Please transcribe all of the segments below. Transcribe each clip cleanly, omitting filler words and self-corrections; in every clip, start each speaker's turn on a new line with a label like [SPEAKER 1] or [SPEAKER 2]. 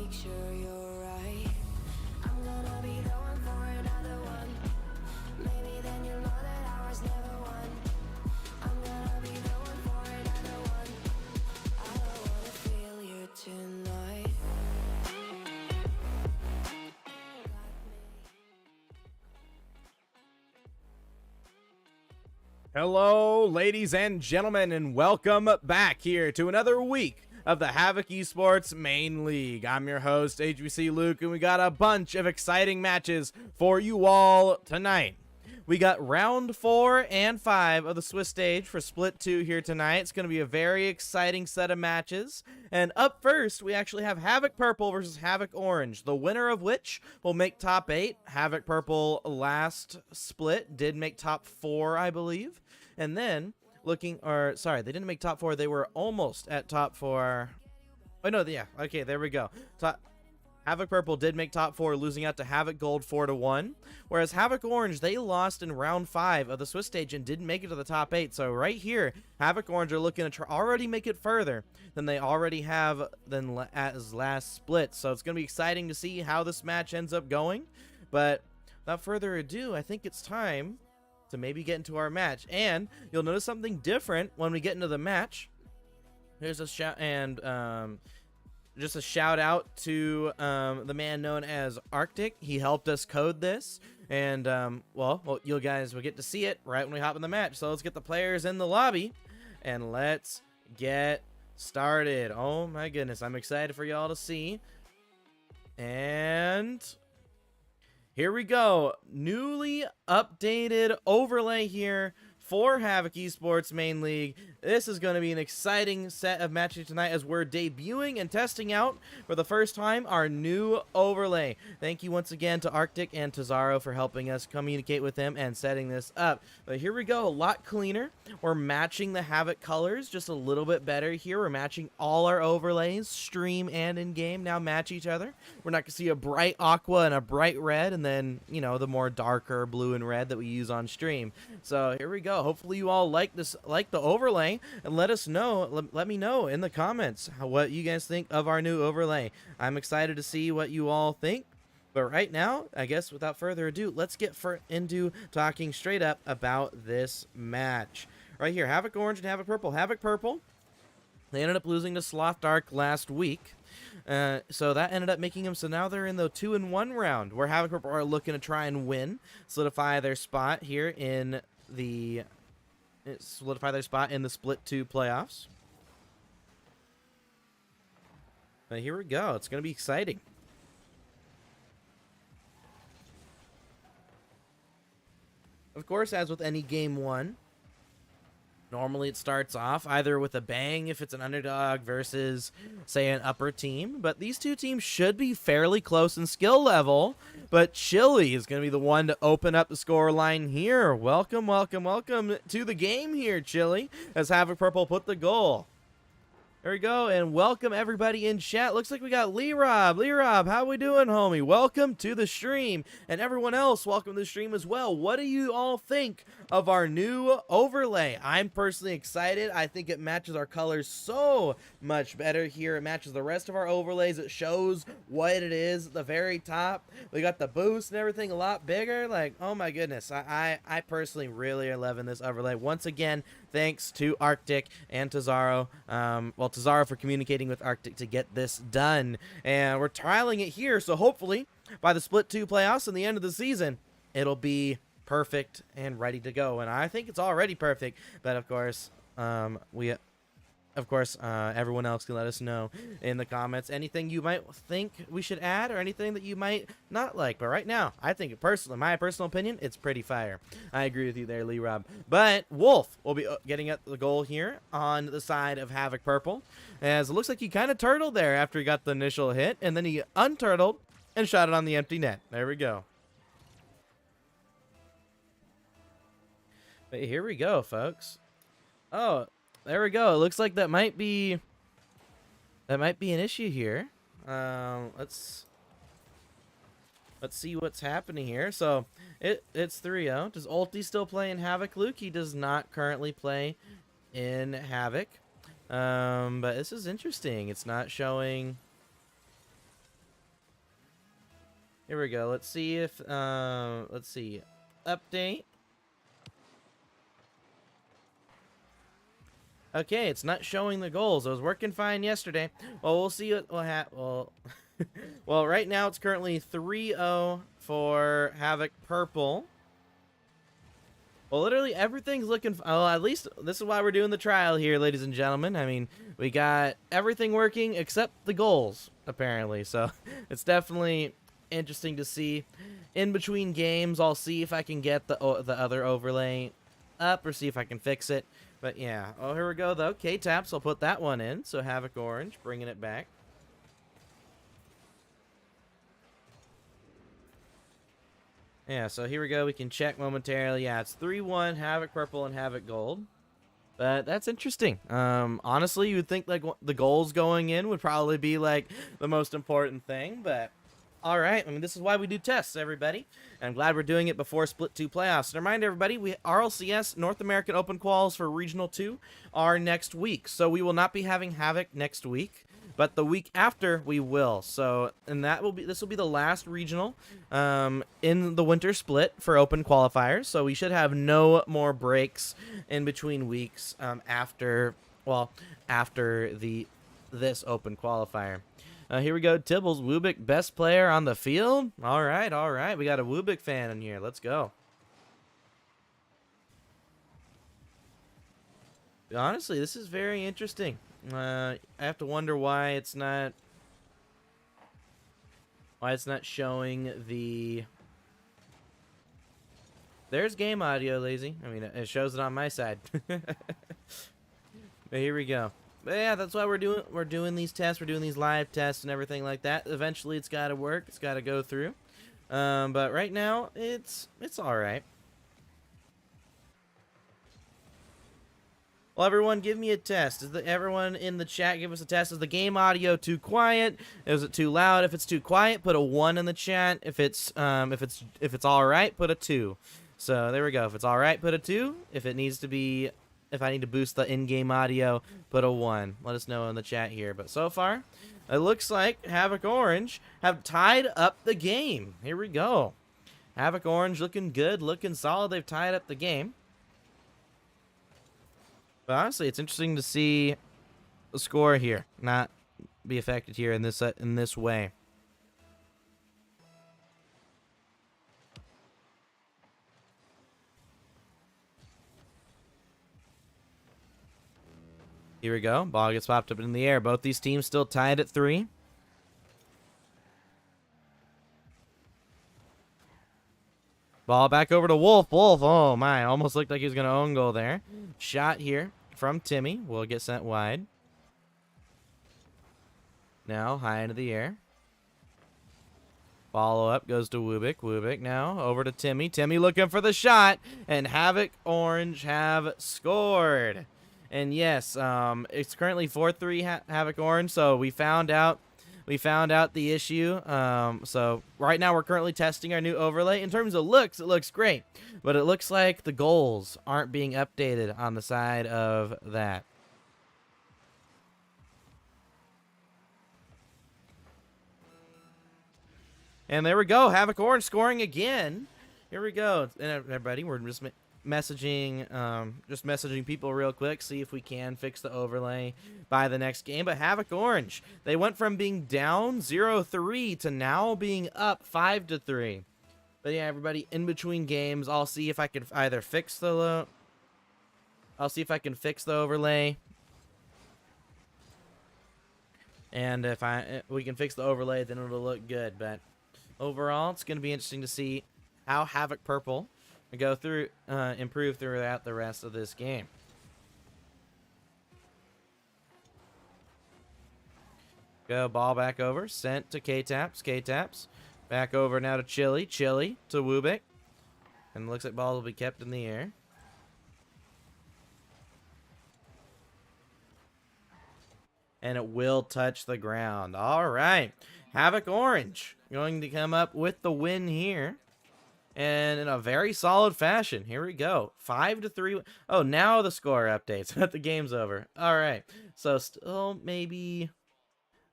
[SPEAKER 1] make sure you're right. I'm gonna be the one for another one. Maybe then you'll know that ours never won. I'm gonna be the one for another one. I don't wanna feel you tonight.
[SPEAKER 2] Hello, ladies and gentlemen, and welcome back here to another week of the Havoc Esports Main League. I'm your host, HBC Luke, and we got a bunch of exciting matches for you all tonight. We got round 4 and 5 of the Swiss stage for split 2 here tonight. It's going to be a very exciting set of matches. And up first, we actually have Havoc Purple versus Havoc Orange, the winner of which will make top 8. Havoc Purple last split did make top 4, I believe. And then they didn't make top 4. They were almost at top 4. Oh, no, yeah. Okay, there we go. Havoc Purple did make top 4, losing out to Havoc Gold 4-1, whereas Havoc Orange, they lost in round 5 of the Swiss stage and didn't make it to the top 8. So right here, Havoc Orange are looking to already make it further than they already have as last split. So it's going to be exciting to see how this match ends up going. But without further ado, I think it's time to maybe get into our match. And you'll notice something different when we get into the match. Here's a shout, and just a shout out to the man known as Arctic. He helped us code this, and well, you guys will get to see it right when we hop in the match. So let's get the players in the lobby, and let's get started. Oh my goodness, I'm excited for y'all to see. And here we go. Newly updated overlay here for Havoc Esports Main League. This is going to be an exciting set of matches tonight as we're debuting and testing out for the first time our new overlay. Thank you once again to Arctic and to Zaro for helping us communicate with them and setting this up. But here we go, a lot cleaner. We're matching the Havoc colors just a little bit better here. We're matching all our overlays, stream and in-game, now match each other. We're not going to see a bright aqua and a bright red, and then, you know, the more darker blue and red that we use on stream. So here we go. Hopefully you all like this, like the overlay, and let us know. Let me know in the comments what you guys think of our new overlay. I'm excited to see what you all think. But right now, I guess without further ado, let's get into talking straight up about this match. Right here, Havoc Orange and Havoc Purple. Havoc Purple, they ended up losing to Sloth Dark last week. So that ended up making them, so now they're in the 2-1 round, where Havoc Purple are looking to try and win, solidify their spot here in the split 2 playoffs. But here we go. It's going to be exciting. Of course, as with any game 1, normally it starts off either with a bang if it's an underdog versus, say, an upper team. But these two teams should be fairly close in skill level. But Chili is going to be the one to open up the score line here. Welcome, welcome, welcome to the game here, Chili, as Havoc Purple put the goal. There we go, and welcome everybody in chat. Looks like we got Lee Rob. Lee Rob, how we doing, homie? Welcome to the stream. And everyone else, welcome to the stream as well. What do you all think of our new overlay? I'm personally excited. I think it matches our colors so much better here. It matches the rest of our overlays. It shows what it is at the very top. We got the boost and everything a lot bigger. Like, oh my goodness. I personally really are loving this overlay. Once again, thanks to Arctic and to Zaro. To Zaro for communicating with Arctic to get this done. And we're trialing it here, so hopefully by the split 2 playoffs and the end of the season, it'll be perfect and ready to go. And I think it's already perfect, but of course, everyone else can let us know in the comments anything you might think we should add or anything that you might not like. But right now, I think my personal opinion, it's pretty fire. I agree with you there, Lee Rob. But Wolf will be getting at the goal here on the side of Havoc Purple, as it looks like he kind of turtled there after he got the initial hit, and then he unturtled and shot it on the empty net. There we go. But here we go, folks. Oh, there we go. It looks like that might be an issue here. Let's see what's happening here. So it's 3-0. Does Ulti still play in Havoc, Luke? He does not currently play in Havoc. But this is interesting. It's not showing Here we go. Let's see if, let's see. Update. Okay, it's not showing the goals. It was working fine yesterday. Well, we'll see what will happen. Well, well, right now it's currently 3-0 for Havoc Purple. Well, literally everything's looking. Oh, at least this is why we're doing the trial here, ladies and gentlemen. I mean, we got everything working except the goals, apparently. So it's definitely interesting to see. In between games, I'll see if I can get the other overlay up or see if I can fix it. But yeah, oh, here we go though. K-Taps, I'll put that one in. So Havoc Orange, bringing it back. Yeah, so here we go. We can check momentarily. Yeah, it's 3-1, Havoc Purple and Havoc Gold. But that's interesting. Honestly, you would think like the goals going in would probably be like the most important thing, but all right. I mean, this is why we do tests, everybody. And I'm glad we're doing it before Split 2 playoffs. And remind everybody, RLCS North American Open Quals for Regional 2 are next week. So we will not be having Havoc next week, but the week after we will. So, and this will be the last regional in the winter split for open qualifiers. So we should have no more breaks in between weeks after this open qualifier. Here we go. Tibbles, Wubik, best player on the field. All right, all right. We got a Wubik fan in here. Let's go. Honestly, this is very interesting. I have to wonder why it's not showing the. There's game audio, lazy. I mean, it shows it on my side. But here we go. But yeah, that's why we're doing these tests. We're doing these live tests and everything like that. Eventually, it's got to work. It's got to go through. But right now, it's all right. Well, everyone, give me a test. Everyone in the chat give us a test? Is the game audio too quiet? Is it too loud? If it's too quiet, put a 1 in the chat. If it's all right, put a 2. So there we go. If it's all right, put a 2. If I need to boost the in-game audio, put a 1. Let us know in the chat here. But so far, it looks like Havoc Orange have tied up the game. Here we go. Havoc Orange looking good, looking solid. They've tied up the game. But honestly, it's interesting to see the score here not be affected here in this way. Here we go. Ball gets popped up in the air. Both these teams still tied at 3. Ball back over to Wolf. Wolf, oh my, almost looked like he was going to own goal there. Shot here from Timmy. Will get sent wide. Now high into the air. Follow up goes to Wubik. Wubik now over to Timmy. Timmy looking for the shot. And Havoc Orange have scored. And yes, it's currently 4-3 Havoc Orange. So we found out the issue. So right now we're currently testing our new overlay. In terms of looks, it looks great, but it looks like the goals aren't being updated on the side of that. And there we go. Havoc Orange scoring again. Here we go. And everybody, we're just messaging people real quick, see if we can fix the overlay by the next game. But Havoc Orange, they went from being down 0-3 to now being up 5-3. But yeah, everybody, in between games, I'll see if I can either fix the overlay, and if we can fix the overlay, then it'll look good. But overall, it's going to be interesting to see how Havoc Purple go through, improve throughout the rest of this game. Go ball back over, sent to K-Taps. K-Taps back over now to Chili. Chili to Wubik, and looks like ball will be kept in the air. And it will touch the ground. All right, Havoc Orange going to come up with the win here. And in a very solid fashion. Here we go. 5-3. Oh, now the score updates. The game's over. All right. So still maybe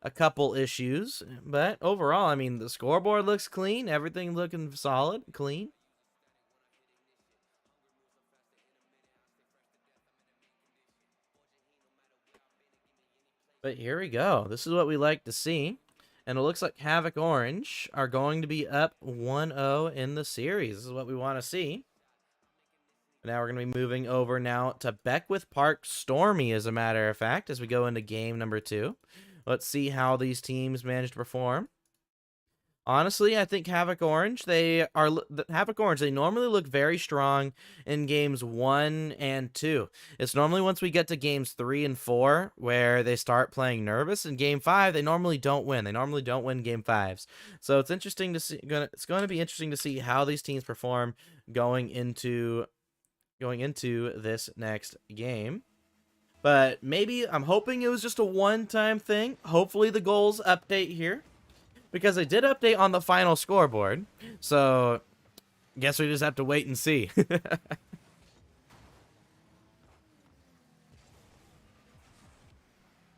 [SPEAKER 2] a couple issues, but overall, I mean, the scoreboard looks clean. Everything looking solid, clean. But here we go. This is what we like to see. And it looks like Havoc Orange are going to be up 1-0 in the series. This is what we want to see. Now we're going to be moving over now to Beckwith Park Stormy, as a matter of fact, as we go into game number 2. Let's see how these teams manage to perform. Honestly, I think Havoc Orange, they normally look very strong in games 1 and 2. It's normally once we get to games 3 and 4 where they start playing nervous. In game 5, they normally don't win. They normally don't win game 5s. So it's interesting to see. It's going to be interesting to see how these teams perform going into this next game. But maybe I'm hoping it was just a one-time thing. Hopefully the goals update here, because they did update on the final scoreboard. So guess we just have to wait and see.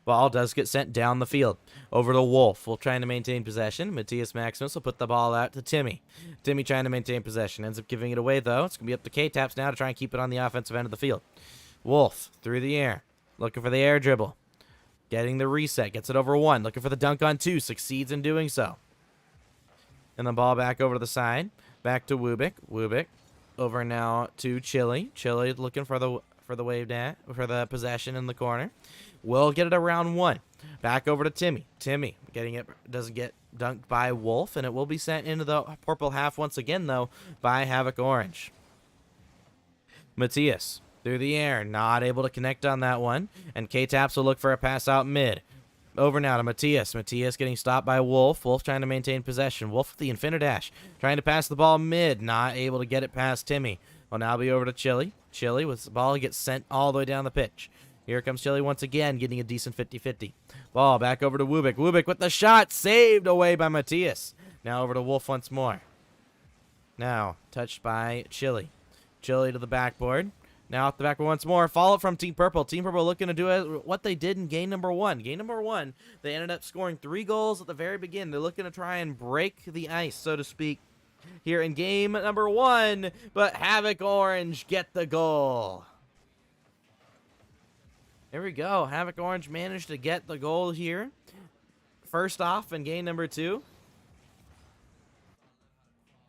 [SPEAKER 2] Ball does get sent down the field over to Wolf. Wolf trying to maintain possession. Matthias Maximus will put the ball out to Timmy. Timmy trying to maintain possession. Ends up giving it away, though. It's going to be up to K-Taps now to try and keep it on the offensive end of the field. Wolf through the air. Looking for the air dribble. Getting the reset. Gets it over 1. Looking for the dunk on 2. Succeeds in doing so. And the ball back over to the side. Back to Wubik. Wubik over now to Chili. Chili looking for the possession in the corner. Will get it around 1. Back over to Timmy. Timmy getting it, doesn't get dunked by Wolf, and it will be sent into the purple half once again, though, by Havoc Orange. Matthias through the air, not able to connect on that one, and K-Taps will look for a pass out mid. Over now to Matthias. Matthias getting stopped by Wolf. Wolf trying to maintain possession. Wolf with the Infinidash. Trying to pass the ball mid. Not able to get it past Timmy. Will now be over to Chili. Chili with the ball gets sent all the way down the pitch. Here comes Chili once again, getting a decent 50-50. Ball back over to Wubik. Wubik with the shot. Saved away by Matthias. Now over to Wolf once more. Now touched by Chili. Chili to the backboard. Now off the backboard once more. Follow from Team Purple. Team Purple looking to do what they did in game number 1. Game number 1, they ended up scoring 3 goals at the very beginning. They're looking to try and break the ice, so to speak, here in game number 1. But Havoc Orange get the goal. There we go. Havoc Orange managed to get the goal here. First off in game number 2.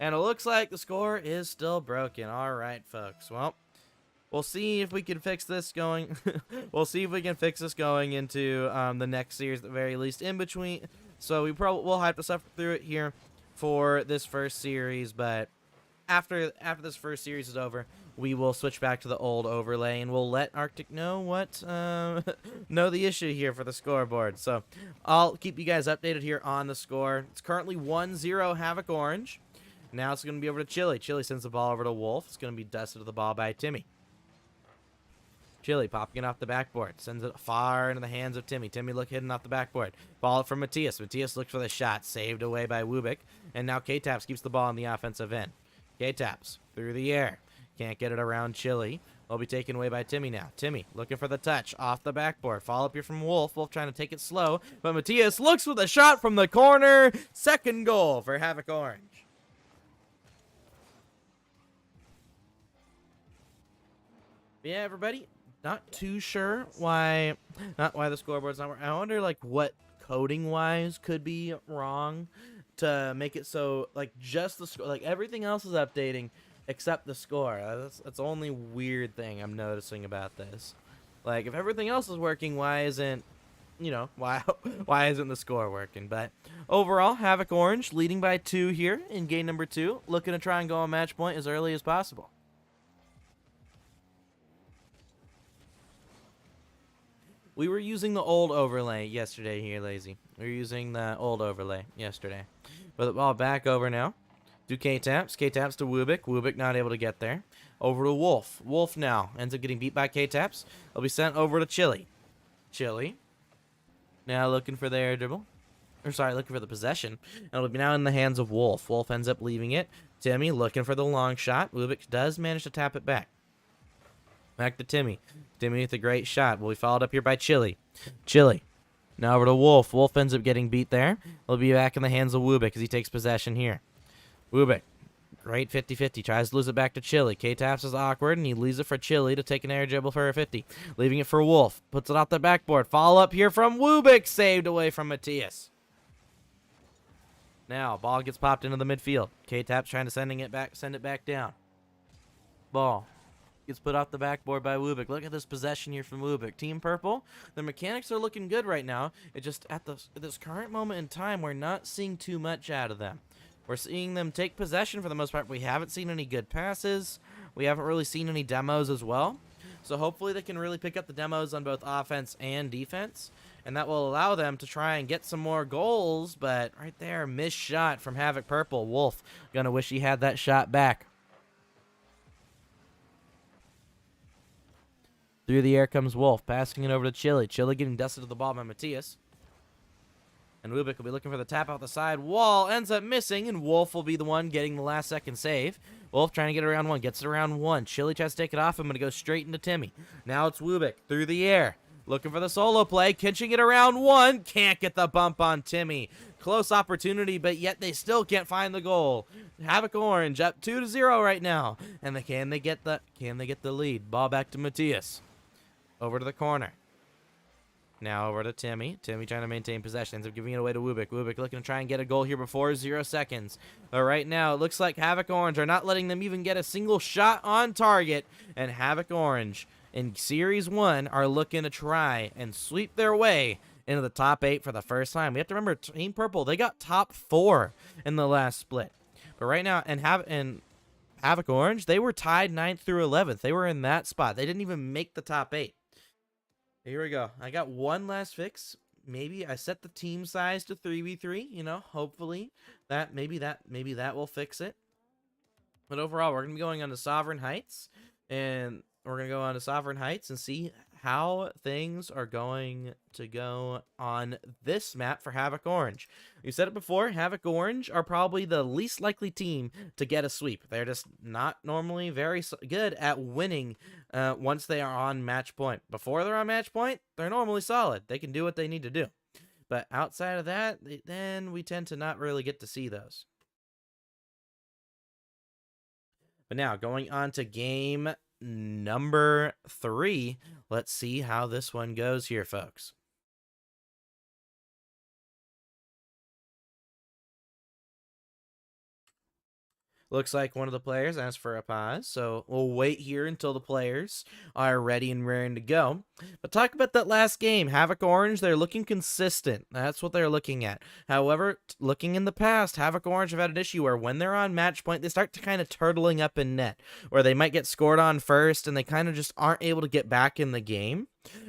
[SPEAKER 2] And it looks like the score is still broken. All right, folks. Well, we'll see if we can fix this going. We'll see if we can fix this going into the next series at the very least. In between, so we'll have to suffer through it here for this first series. But after this first series is over, we will switch back to the old overlay, and we'll let Arctic know what know the issue here for the scoreboard. So I'll keep you guys updated here on the score. It's currently 1-0 Havoc Orange. Now it's going to be over to Chili. Chili sends the ball over to Wolf. It's going to be dusted to the ball by Timmy. Chili popping it off the backboard. Sends it far into the hands of Timmy. Timmy hidden off the backboard. Ball from Matthias. Matthias looks for the shot. Saved away by Wubik. And now K-Taps keeps the ball on the offensive end. K-Taps through the air. Can't get it around Chili. Will be taken away by Timmy now. Timmy looking for the touch off the backboard. Follow up here from Wolf. Wolf trying to take it slow. But Matthias looks for the shot from the corner. Second goal for Havoc Orange. Yeah, everybody. Not too sure why the scoreboard's not working. I wonder like what coding wise could be wrong to make it so like just the score, like everything else is updating except the score. That's the only weird thing I'm noticing about this. Like if everything else is working, why isn't why isn't the score working? But overall, Havoc Orange leading by 2 here in game number 2, looking to try and go on match point as early as possible. We were using the old overlay yesterday here, Lazy. We were using the old overlay yesterday. But the ball back over now. To K-Taps. K-Taps to Wubik. Wubik not able to get there. Over to Wolf. Wolf now ends up getting beat by K-Taps. It'll be sent over to Chili. Chili. Now looking for the air dribble. Or sorry, looking for the possession. And it'll be now in the hands of Wolf. Wolf ends up leaving it. Timmy looking for the long shot. Wubik does manage to tap it back. Back to Timmy. Timmy with a great shot. Will be followed up here by Chili. Chili. Now over to Wolf. Wolf ends up getting beat there. He'll be back in the hands of Wubik as he takes possession here. Wubik, great 50-50. Tries to lose it back to Chili. K-Taps is awkward, and he leaves it for Chili to take an air dribble for a 50. Leaving it for Wolf. Puts it off the backboard. Follow up here from Wubik. Saved away from Matthias. Now, ball gets popped into the midfield. K-Taps trying to send it back down. Ball gets put off the backboard by Wubik. Look at this possession here from Wubik. Team Purple, the mechanics are looking good right now. It just, at this current moment in time, we're not seeing too much out of them. We're seeing them take possession for the most part. We haven't seen any good passes. We haven't really seen any demos as well. So hopefully they can really pick up the demos on both offense and defense. And that will allow them to try and get some more goals. But right there, missed shot from Havoc Purple. Wolf gonna wish he had that shot back. Through the air comes Wolf, passing it over to Chili. Chili getting dusted to the ball by Matthias. And Wubik will be looking for the tap out the side wall. Ends up missing, and Wolf will be the one getting the last second save. Wolf trying to get it around one. Gets it around one. Chili tries to take it off. I'm going to go straight into Timmy. Now it's Wubik through the air. Looking for the solo play. Catching it around one. Can't get the bump on Timmy. Close opportunity, but yet they still can't find the goal. Havoc Orange up 2-0 right now. And can they get the lead? Ball back to Matthias. Over to the corner. Now over to Timmy. Timmy trying to maintain possession. Ends up giving it away to Wubik. Wubik looking to try and get a goal here before 0 seconds. But right now, it looks like Havoc Orange are not letting them even get a single shot on target. And Havoc Orange in Series 1 are looking to try and sweep their way into the top 8 for the first time. We have to remember, Team Purple, they got top 4 in the last split. But right now, Havoc Orange, they were tied 9th through 11th. They were in that spot. They didn't even make the top 8. Here we go. I got one last fix. Maybe I set the team size to 3v3, you know, hopefully maybe that will fix it. But overall, we're going to be going on to Sovereign Heights, and we're going to go on to Sovereign Heights and see how things are going to go on this map for Havoc Orange. We said it before, Havoc Orange are probably the least likely team to get a sweep. They're just not normally very good at winning once they are on match point. Before they're on match point, they're normally solid. They can do what they need to do. But outside of that, then we tend to not really get to see those. But now, going on to game number 3. Let's see how this one goes here, folks. Looks like one of the players asked for a pause, so we'll wait here until the players are ready and raring to go. But talk about that last game. Havoc Orange, they're looking consistent. That's what they're looking at. However, looking in the past, Havoc Orange have had an issue where when they're on match point, they start to kind of turtling up in net, where they might get scored on first, and they kind of just aren't able to get back in the game.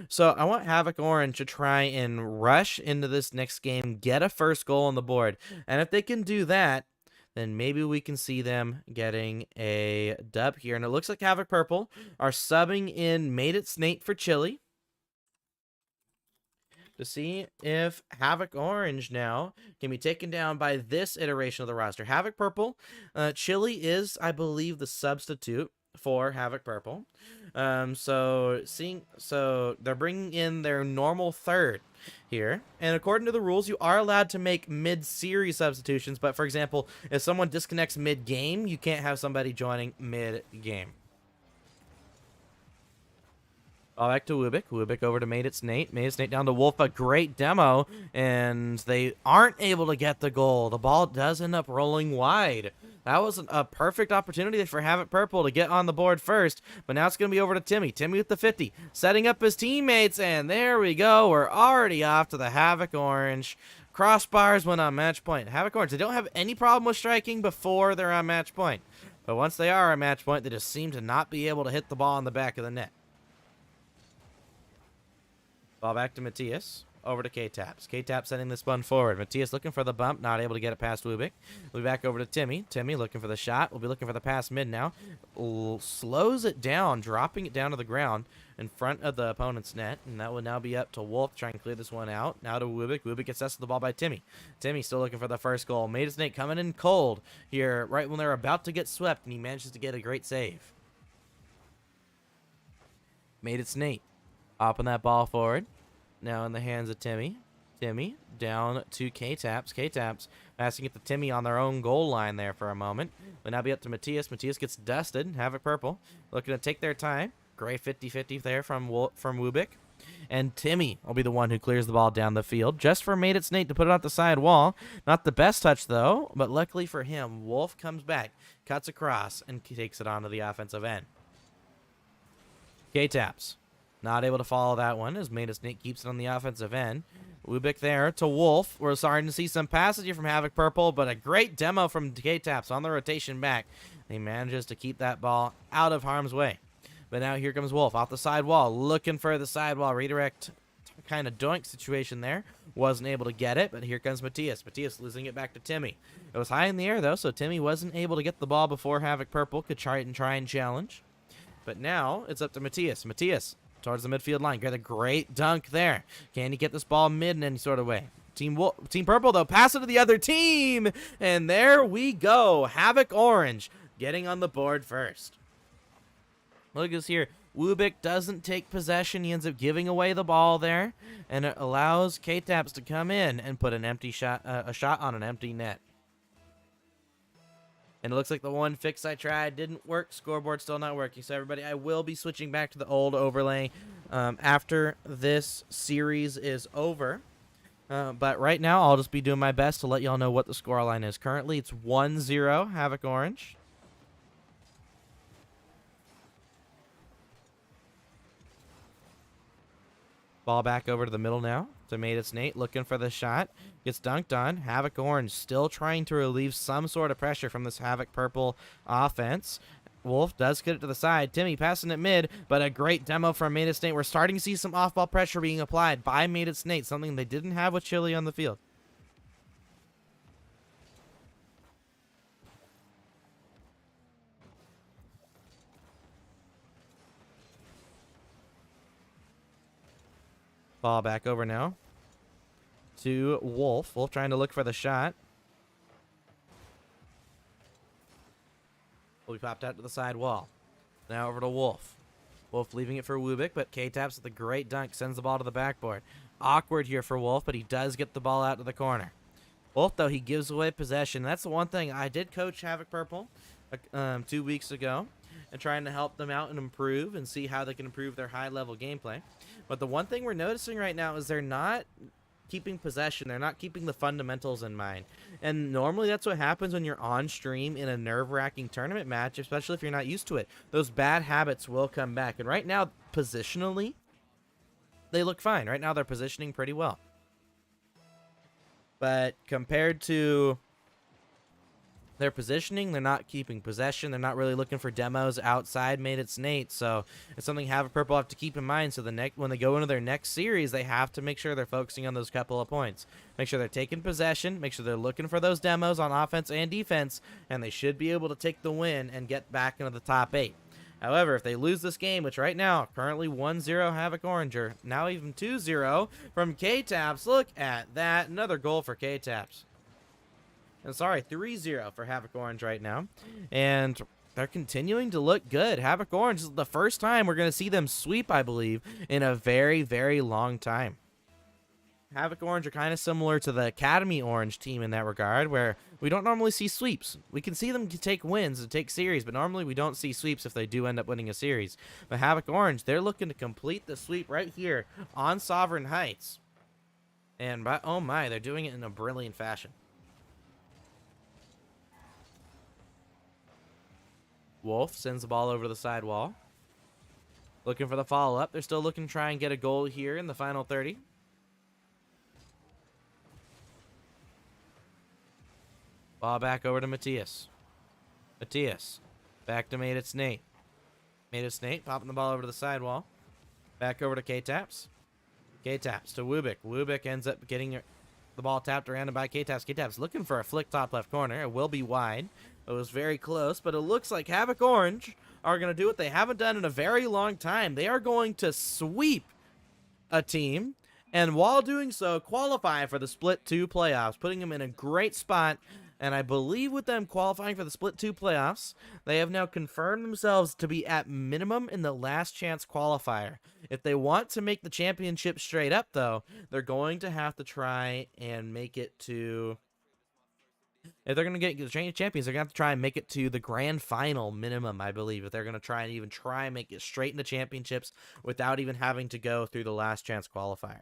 [SPEAKER 2] So I want Havoc Orange to try and rush into this next game, get a first goal on the board. And if they can do that, then maybe we can see them getting a dub here. And it looks like Havoc Purple are subbing in Made It Snake for Chili to see if Havoc Orange now can be taken down by this iteration of the roster. Havoc Purple, Chili is, I believe, the substitute for Havoc Purple. So they're bringing in their normal third here, and according to the rules, you are allowed to make mid-series substitutions, but for example, if someone disconnects mid-game, you can't have somebody joining mid-game. Back to Wubik. Wubik over to Made It Snake. Made It Snake down to Wolf. A great demo, and they aren't able to get the goal. The ball does end up rolling wide. That was a perfect opportunity for Havoc Purple to get on the board first, but now it's going to be over to Timmy. Timmy with the 50, setting up his teammates, and there we go. We're already off to the Havoc Orange. Crossbars when on match point. Havoc Orange, they don't have any problem with striking before they're on match point, but once they are on match point, they just seem to not be able to hit the ball in the back of the net. Ball back to Matthias. Over to K-Taps. K-Taps sending this one forward. Matthias looking for the bump. Not able to get it past Wubik. We'll be back over to Timmy. Timmy looking for the shot. We'll be looking for the pass mid now. Slows it down, dropping it down to the ground in front of the opponent's net. And that will now be up to Wolf. Try and clear this one out. Now to Wubik. Wubik gets us to the ball by Timmy. Timmy still looking for the first goal. Made It Snake coming in cold here right when they're about to get swept. And he manages to get a great save. Made It Snake. Hopping that ball forward. Now in the hands of Timmy. Timmy down to K-Taps. K-Taps passing it to Timmy on their own goal line there for a moment. But now be up to Matthias. Matthias gets dusted. Havoc Purple looking to take their time. Great 50-50 there from Wubik. And Timmy will be the one who clears the ball down the field just for Made It Snake to put it out the side wall. Not the best touch, though, but luckily for him, Wolf comes back, cuts across, and takes it onto the offensive end. K-Taps not able to follow that one as Made It Snake keeps it on the offensive end. Wubik there to Wolf. We're starting to see some passage here from Havoc Purple, but a great demo from K-Taps on the rotation back. He manages to keep that ball out of harm's way. But now here comes Wolf off the sidewall, looking for the sidewall redirect kind of doink situation there. Wasn't able to get it, but here comes Matthias. Matthias losing it back to Timmy. It was high in the air, though, so Timmy wasn't able to get the ball before Havoc Purple could try and challenge. But now it's up to Matthias. Matthias towards the midfield line. Got a great dunk there. Can he get this ball mid in any sort of way? Team Purple, though, pass it to the other team. And there we go. Havoc Orange getting on the board first. Look at this here. Wubik doesn't take possession. He ends up giving away the ball there, and it allows K-Taps to come in and put an empty shot, a shot on an empty net. And it looks like the one fix I tried didn't work. Scoreboard still not working. So everybody, I will be switching back to the old overlay after this series is over. But right now, I'll just be doing my best to let y'all know what the scoreline is. Currently, it's 1-0 Havoc Orange. Ball back over to the middle now to Made It Snake, looking for the shot. Gets dunked on. Havoc Orange still trying to relieve some sort of pressure from this Havoc Purple offense. Wolf does get it to the side. Timmy passing it mid, but a great demo from Made It Snake. We're starting to see some off-ball pressure being applied by Made It Snake, something they didn't have with Chili on the field. Ball back over now to Wolf. Wolf trying to look for the shot. Will be popped out to the side wall. Now over to Wolf. Wolf leaving it for Wubik, but K-Taps with a great dunk sends the ball to the backboard. Awkward here for Wolf, but he does get the ball out to the corner. Wolf, though, he gives away possession. That's the one thing. I did coach Havoc Purple 2 weeks ago and trying to help them out and improve and see how they can improve their high-level gameplay. But the one thing we're noticing right now is they're not keeping possession. They're not keeping the fundamentals in mind. And normally that's what happens when you're on stream in a nerve-wracking tournament match, especially if you're not used to it. Those bad habits will come back. And right now, positionally, they look fine. Right now, they're positioning pretty well. But compared to their positioning, they're not keeping possession. They're not really looking for demos outside Made It Snake. So it's something Havoc Purple have to keep in mind. So when they go into their next series, they have to make sure they're focusing on those couple of points. Make sure they're taking possession. Make sure they're looking for those demos on offense and defense. And they should be able to take the win and get back into the top 8. However, if they lose this game, which right now, currently 1-0 Havoc Orange, or now even 2-0 from K-Taps. Look at that. Another goal for K-Taps. And sorry, 3-0 for Havoc Orange right now. And they're continuing to look good. Havoc Orange is the first time we're going to see them sweep, I believe, in a very, very long time. Havoc Orange are kind of similar to the Academy Orange team in that regard, where we don't normally see sweeps. We can see them take wins and take series, but normally we don't see sweeps if they do end up winning a series. But Havoc Orange, they're looking to complete the sweep right here on Sovereign Heights. And oh my, they're doing it in a brilliant fashion. Wolf sends the ball over the sidewall. Looking for the follow-up. They're still looking to try and get a goal here in the final 30. Ball back over to Matthias. Matthias. Back to Made It Snake. Made It Snake popping the ball over to the sidewall. Back over to K-Taps. K-Taps to Wubik. Wubik ends up getting the ball tapped around by K-Taps. K-Taps looking for a flick top left corner. It will be wide. It was very close, but it looks like Havoc Orange are going to do what they haven't done in a very long time. They are going to sweep a team, and while doing so, qualify for the Split 2 playoffs, putting them in a great spot And I believe with them qualifying for the Split 2 playoffs, they have now confirmed themselves to be at minimum in the last chance qualifier. If they want to make the championship straight up, though, they're going to have to try and make it to... If they're going to get the champions, they're going to have to try and make it to the grand final minimum, I believe. If they're going to try and make it straight into championships without even having to go through the last chance qualifier.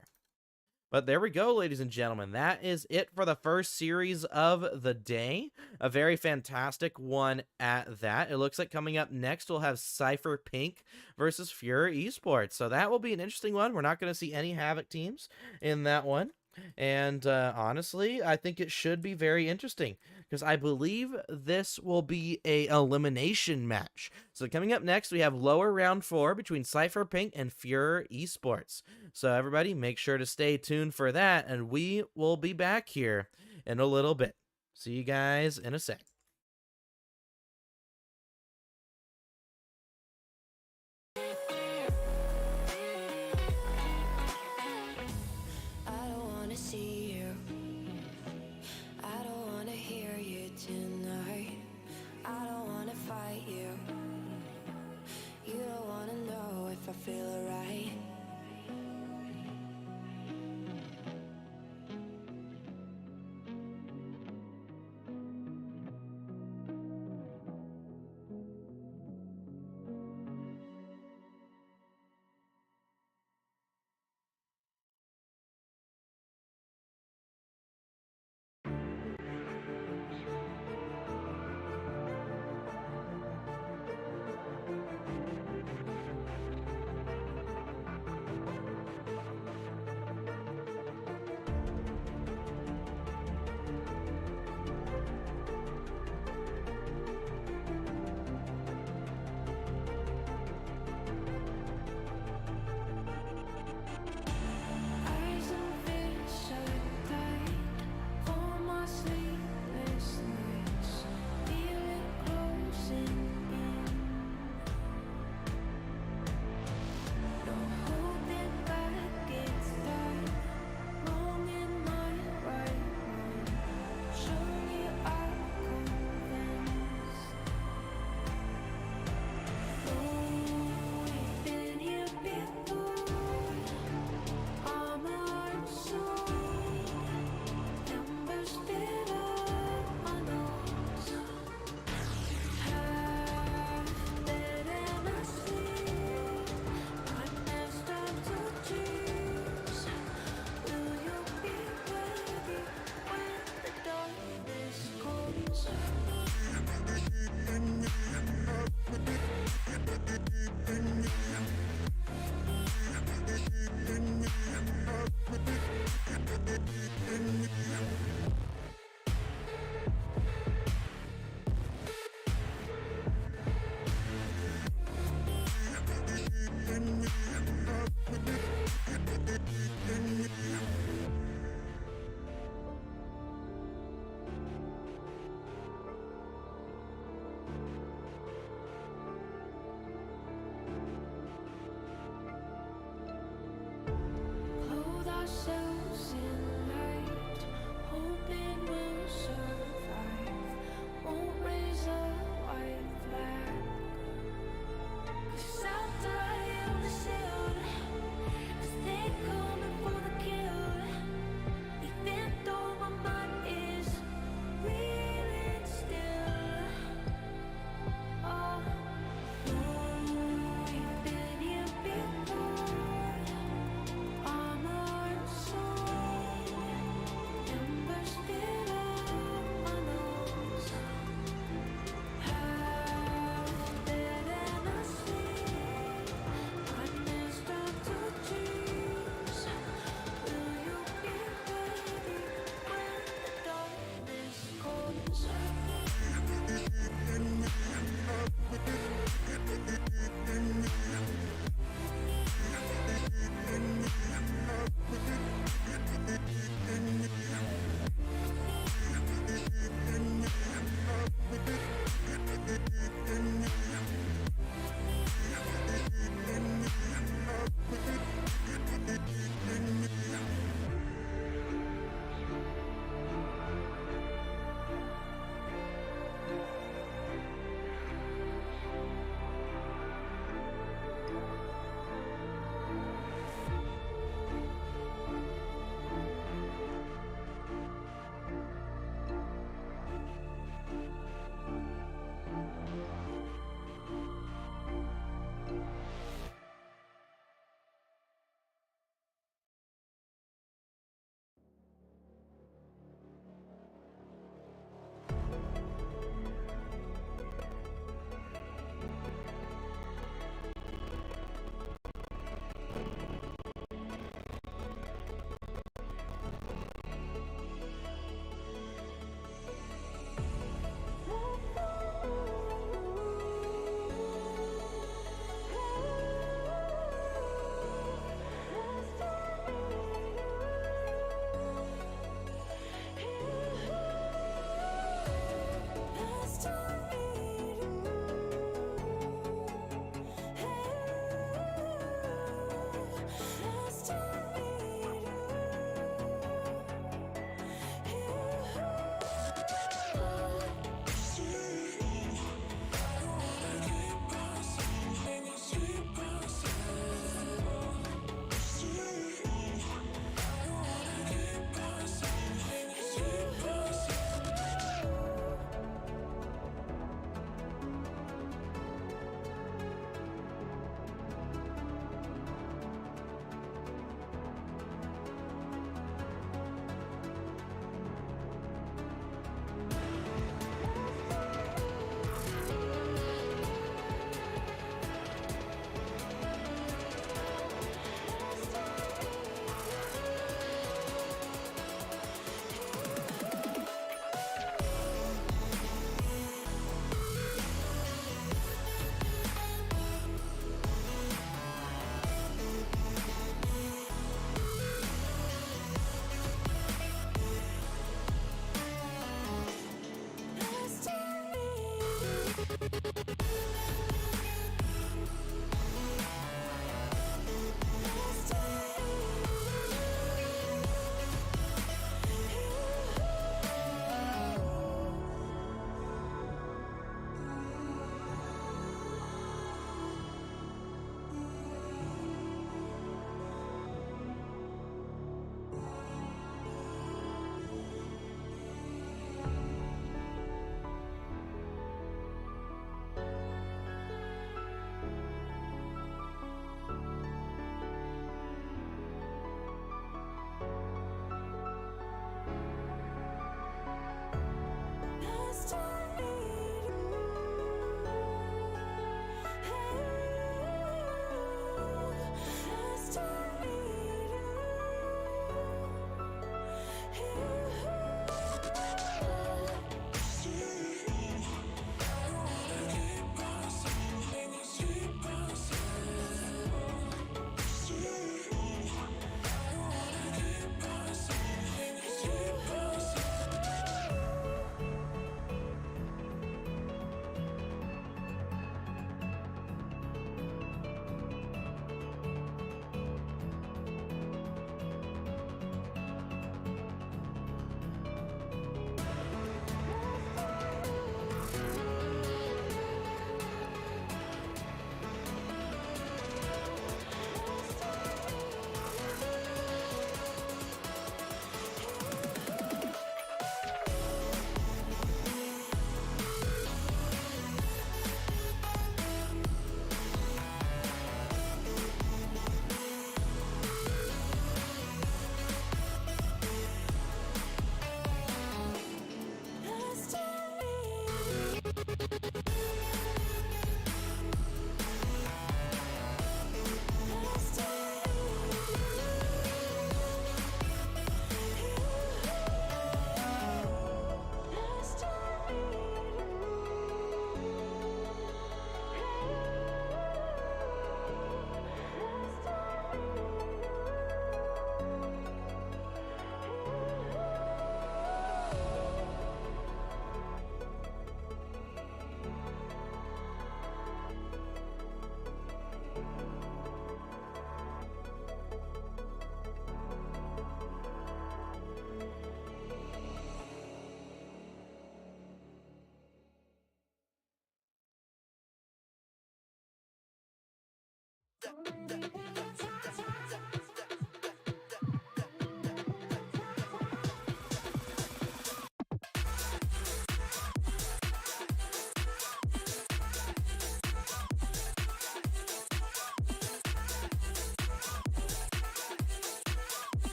[SPEAKER 2] But there we go, ladies and gentlemen. That is it for the first series of the day. A very fantastic one at that. It looks like coming up next, we'll have Cypher Pink versus Fury Esports. So that will be an interesting one. We're not going to see any Havoc teams in that one. And honestly, I think it should be very interesting because I believe this will be a elimination match. So coming up next, we have lower round 4 between Cypher Pink and Fury Esports. So everybody, make sure to stay tuned for that, and we will be back here in a little bit. See you guys in a sec.
[SPEAKER 1] I feel alright.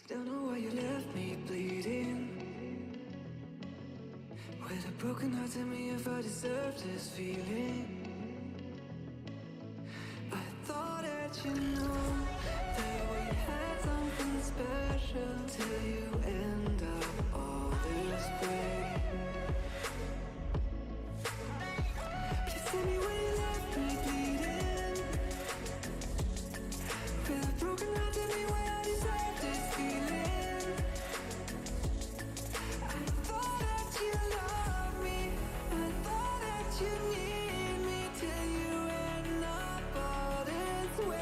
[SPEAKER 1] Don't know why you left me bleeding. With a broken heart, tell me if I deserve this feeling. I thought it let you know that we had something special till you end up all this way. Please tell me when you left me bleeding with a broken heart. Tell me why I deserve this feeling. I thought that you loved me, I thought that you need me till you end up all this way.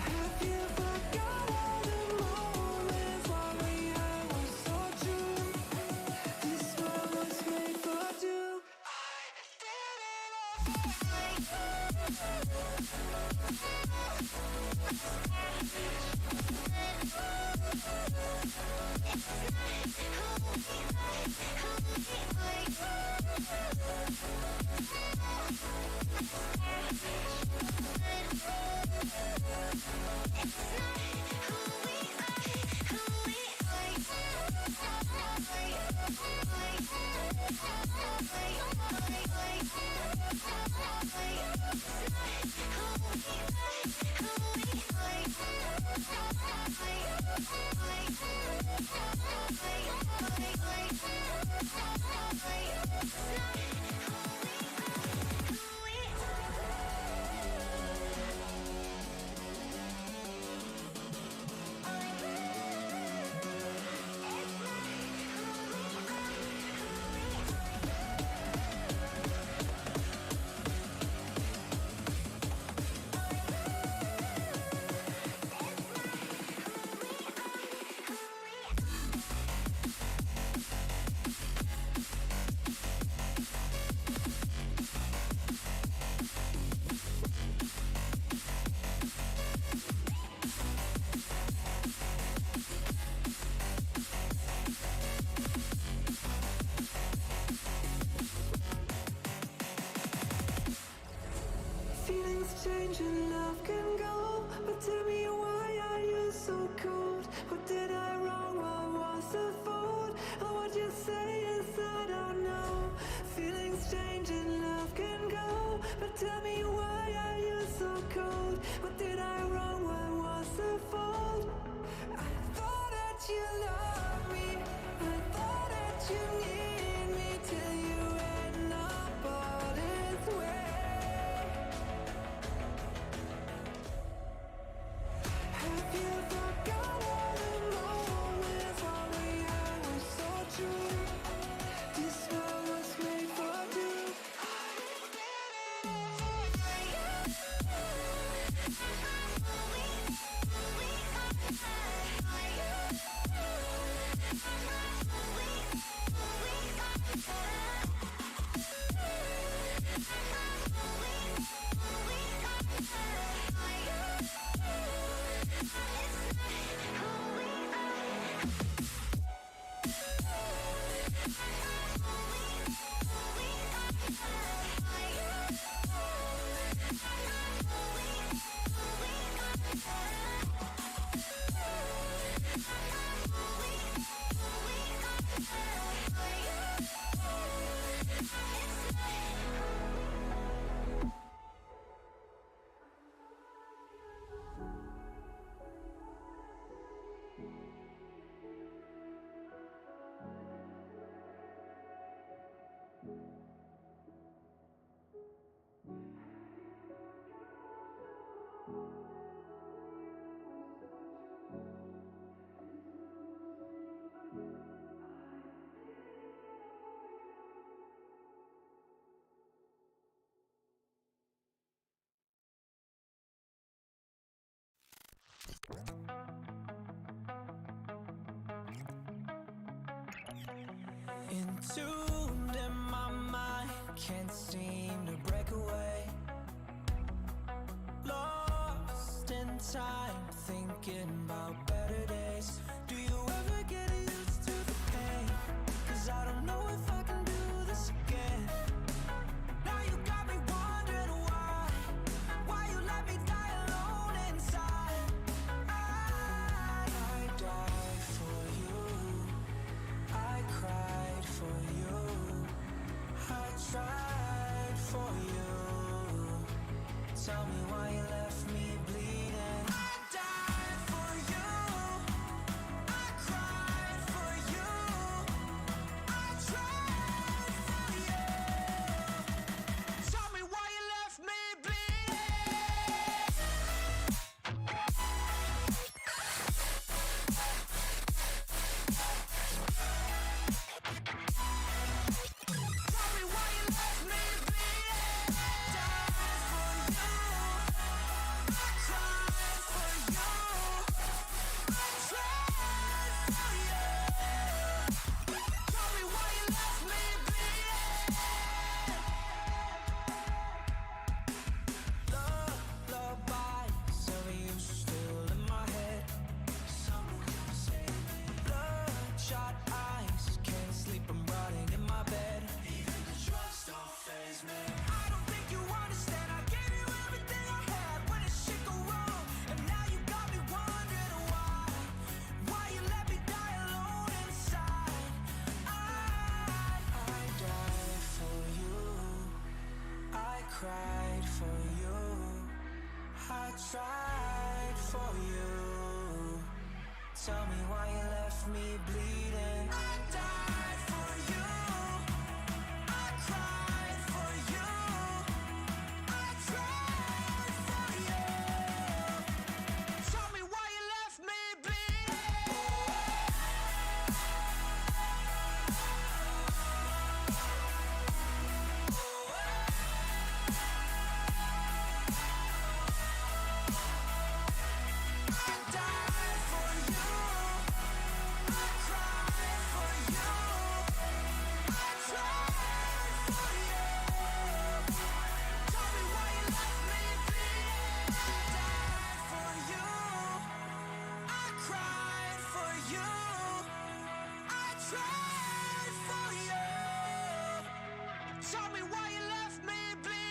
[SPEAKER 1] Have you forgot all the moments while we had was so true? This world was made for two. Feelings change and love can go, but tell me why are you so cold? What did I wrong? What was the fault? And what you say is I don't know. Feelings change and love can go, but tell me why are you so cold? What did I wrong? What was the fault? I thought that you loved me, I thought that you need me till you end up all this way. Have you forgot all the moments while we had was so true? This world was made for two. Entombed in my mind, can't seem to break away. Lost in time, thinking about better days. Do you ever get used to the pain? 'Cause I don't know if I can do this again. Now you got me wondering why you let me die alone inside. I died for you, I cried for you, I tried for tried for you. Tell me why you left me bleeding. I died for you. I cried for you. I tried for you. Tell me why you left me bleeding. I died for you. I cried for you. I tried for you. Tell me why you left me bleeding. I died for you. I cried for you. I tried for you. Tell me why you left me bleeding.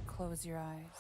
[SPEAKER 3] Close your eyes.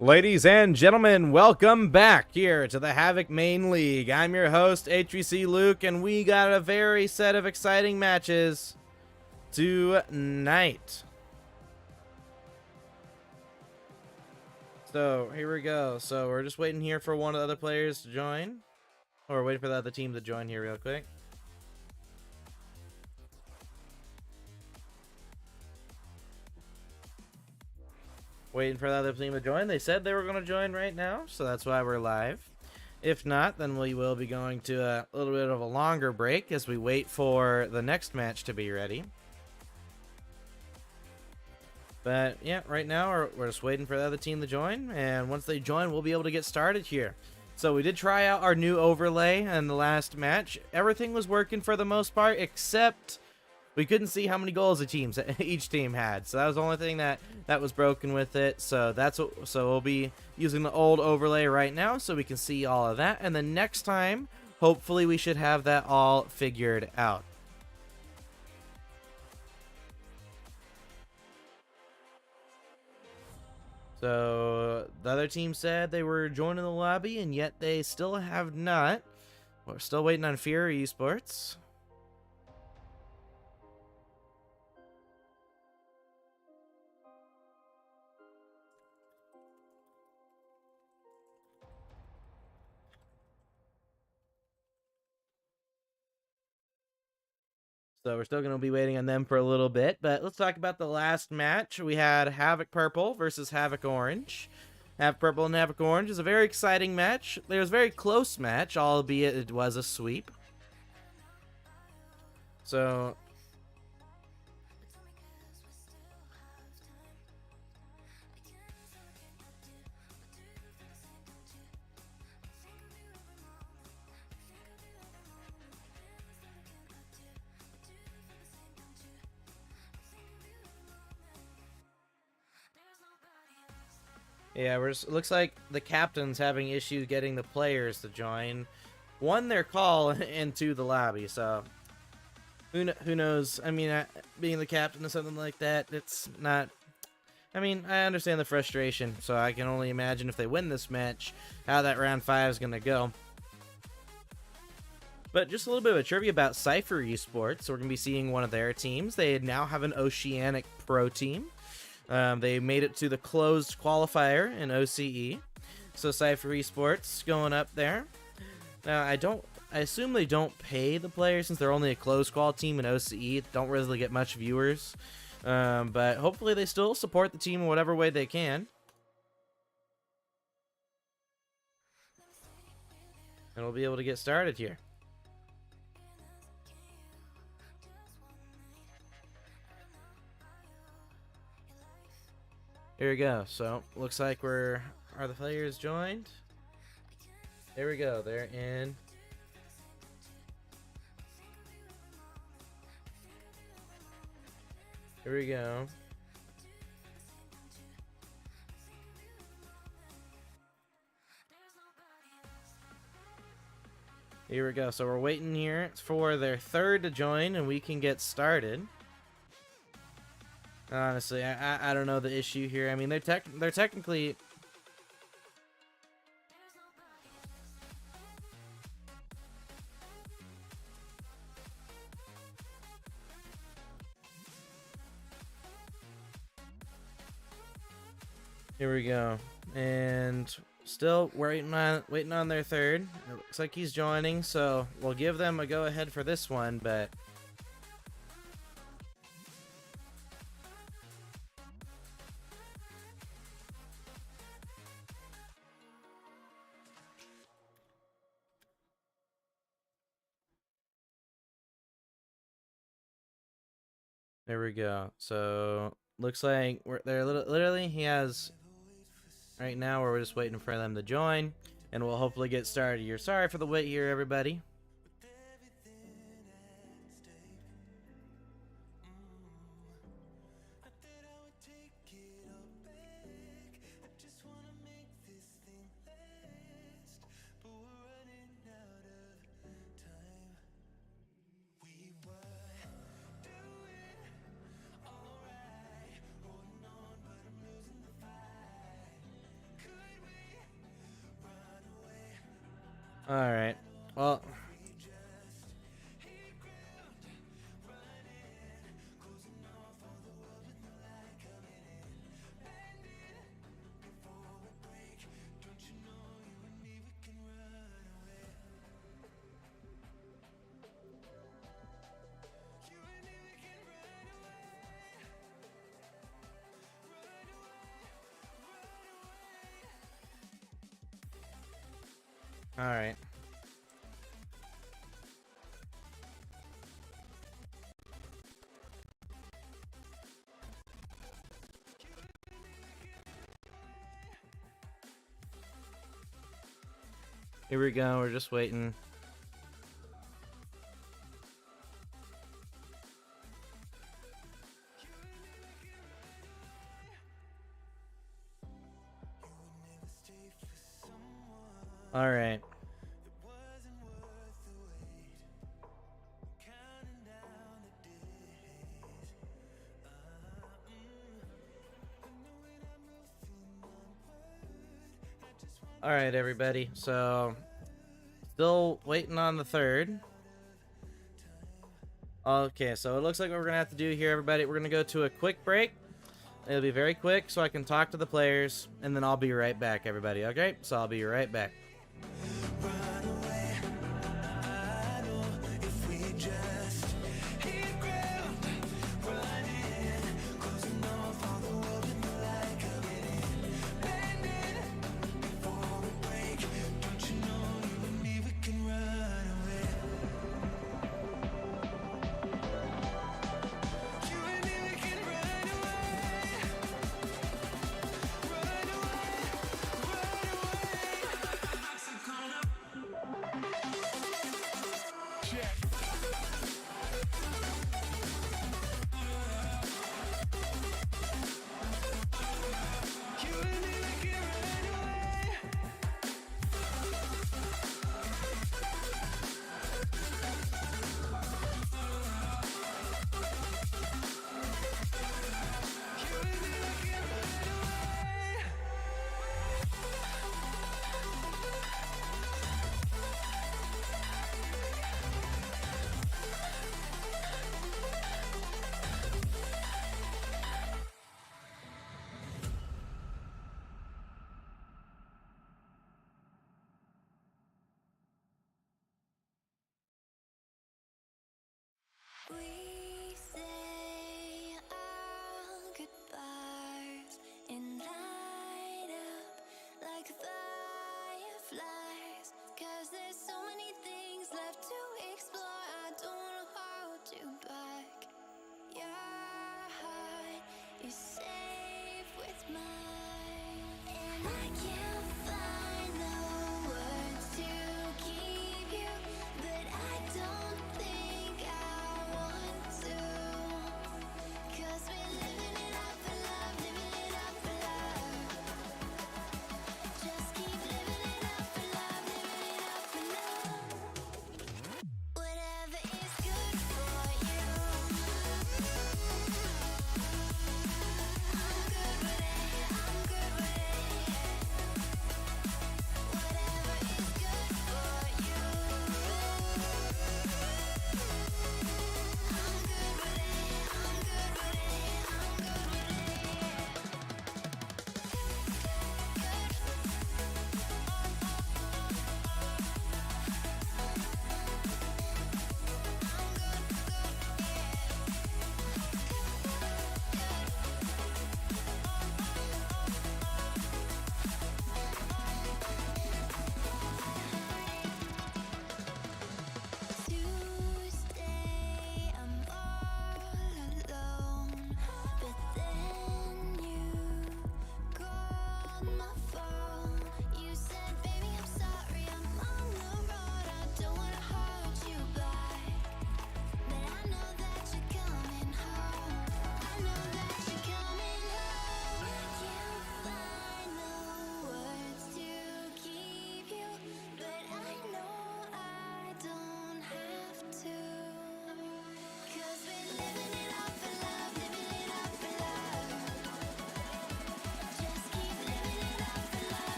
[SPEAKER 2] Ladies and gentlemen, welcome back here to the Havoc Main League. I'm your host, HVC Luke, and we got a very set of exciting matches tonight. So, here we go. So, we're just waiting here for one of the other players to join. Or waiting for the other team to join here real quick. Waiting for the other team to join. They said they were going to join right now, so that's why we're live. If not, then we will be going to a little bit of a longer break as we wait for the next match to be ready. But yeah, right now we're just waiting for the other team to join, and once they join, we'll be able to get started here. So we did try out our new overlay in the last match. Everything was working for the most part, except we couldn't see how many goals each team had. So that was the only thing that was broken with it. So we'll be using the old overlay right now so we can see all of that. And then next time, hopefully we should have that all figured out. So the other team said they were joining the lobby, and yet they still have not. We're still waiting on Fury Esports. So we're still going to be waiting on them for a little bit. But let's talk about the last match. We had Havoc Purple versus Havoc Orange. Havoc Purple and Havoc Orange is a very exciting match. It was a very close match, albeit it was a sweep. So yeah, it looks like the captain's having issues getting the players to join. One, their call, and two, the lobby. So who knows? I mean, being the captain of something like that, it's not. I mean, I understand the frustration, so I can only imagine if they win this match, how that round 5 is gonna go. But just a little bit of a trivia about Cypher Esports. So we're gonna be seeing one of their teams. They now have an Oceanic Pro team. They made it to the closed qualifier in OCE. So Cypher Esports going up there. Now, I assume they don't pay the players since they're only a closed qual team in OCE. Don't really get much viewers. But hopefully they still support the team in whatever way they can. And we'll be able to get started here. Here we go. So, looks like are the players joined? There we go. They're in. Here we go. Here we go. So we're waiting here for their third to join and we can get started. Honestly, I don't know the issue here. I mean, they're technically. Here we go, and still waiting on their third. It looks like he's joining, so we'll give them a go ahead for this one, but. There we go. So looks like they're literally he has right now. We're just waiting for them to join, and we'll hopefully get started here. Sorry for the wait here, everybody. All right. Well. All right. Here we go. We're just waiting. All right. All right, everybody. So, still waiting on the third. Okay, so it looks like what we're gonna have to do here, everybody. We're gonna go to a quick break. It'll be very quick, so I can talk to the players, and then I'll be right back, everybody. Okay? So I'll be right back.
[SPEAKER 1] Run away, I know if we just hit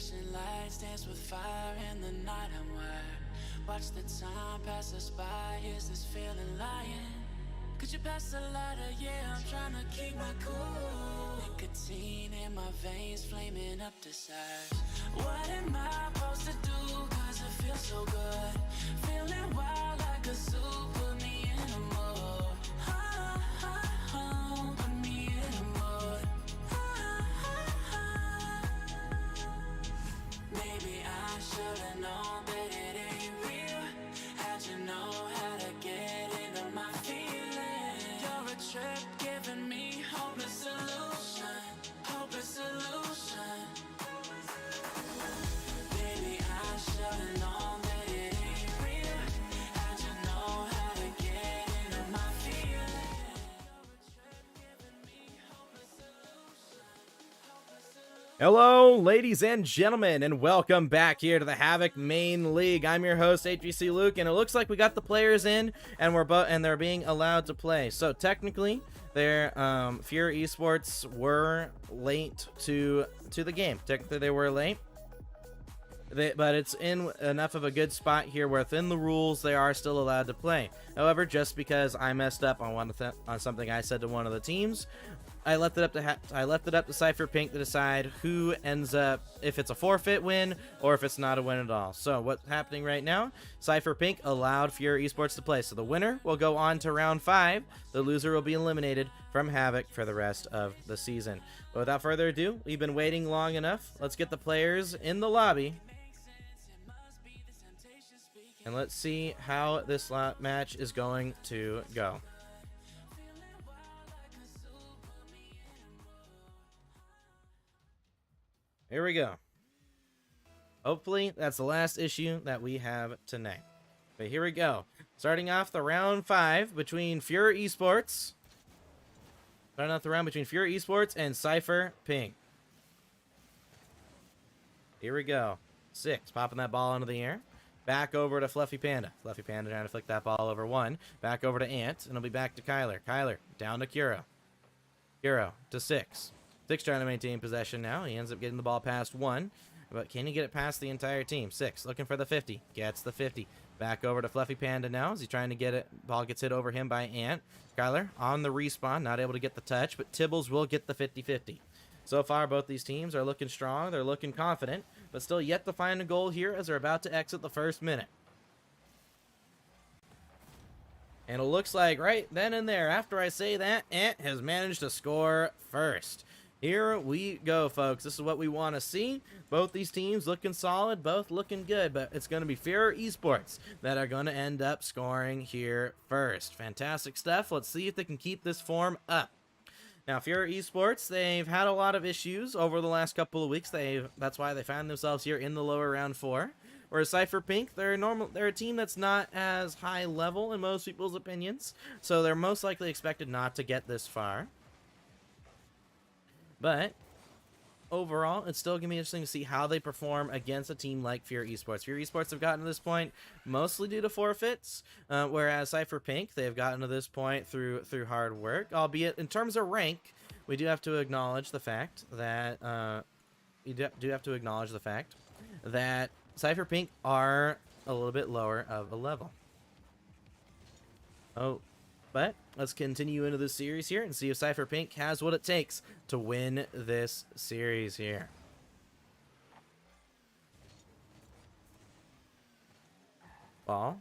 [SPEAKER 4] flashing lights dance with fire in the night. I'm wired. Watch the time pass us by. Is this feeling lying? Could you pass the lighter? Yeah, I'm trying to keep my cool. Nicotine in my veins, flaming up desires. What am I supposed to do? Cause it feels so good. Feeling wild like a zoo. Put me in a mood. Put me in a mood. Maybe I should've known that it ain't real. How'd you know how to get into my feelings? You're a trip giving me hopeless solution. Hopeless solution. Maybe I should've known that it ain't real. How'd you know how to get into my feelings? You're a trip giving me hopeless solution. Hopeless solution.
[SPEAKER 2] Hello, ladies and gentlemen, and welcome back here to the Havoc Main League. I'm your host, HVC Luke, and it looks like we got the players in, and they're being allowed to play. So technically, Fury Esports were late to the game. Technically, they were late. But it's in enough of a good spot here where within the rules they are still allowed to play. However, just because I messed up on something I said to one of the teams, I left it up to Cypher Pink to decide who ends up, if it's a forfeit win or if it's not a win at all. So what's happening right now? Cypher Pink allowed Fury Esports to play. So the winner will go on to round 5. The loser will be eliminated from Havoc for the rest of the season. But without further ado, we've been waiting long enough. Let's get the players in the lobby. And let's see how this match is going to go. Here we go. Hopefully, that's the last issue that we have tonight. But here we go. Starting off the round 5 between Fury Esports. Starting off the round between Fury Esports and Cypher Pink. Here we go. 6, popping that ball into the air. Back over to Fluffy Panda. Fluffy Panda trying to flick that ball over 1. Back over to Ant, and it'll be back to Kyler. Kyler, down to Kuro. Kuro to 6. 6 trying to maintain possession now. He ends up getting the ball past 1. But can he get it past the entire team? 6 looking for the 50. Gets the 50. Back over to Fluffy Panda now as he's trying to get it. Ball gets hit over him by Ant. Kyler on the respawn. Not able to get the touch, but Tibbles will get the 50-50. So far, both these teams are looking strong. They're looking confident, but still yet to find a goal here as they're about to exit the first minute. And it looks like right then and there, after I say that, Ant has managed to score first. Here we go, folks. This is what we want to see. Both these teams looking solid, both looking good, but it's going to be Fury Esports that are going to end up scoring here first. Fantastic stuff. Let's see if they can keep this form up. Now, Fury Esports, they've had a lot of issues over the last couple of weeks. That's why they found themselves here in the lower round 4. Whereas Cypher Pink, they're a team that's not as high level in most people's opinions, so they're most likely expected not to get this far. But overall, it's still going to be interesting to see how they perform against a team like Fury Esports. Fury Esports have gotten to this point mostly due to forfeits, whereas Cypher Pink, they've gotten to this point through hard work. Albeit, in terms of rank, we do have to acknowledge the fact that Cypher Pink are a little bit lower of a level. But let's continue into this series here and see if Cypher Pink has what it takes to win this series here. Ball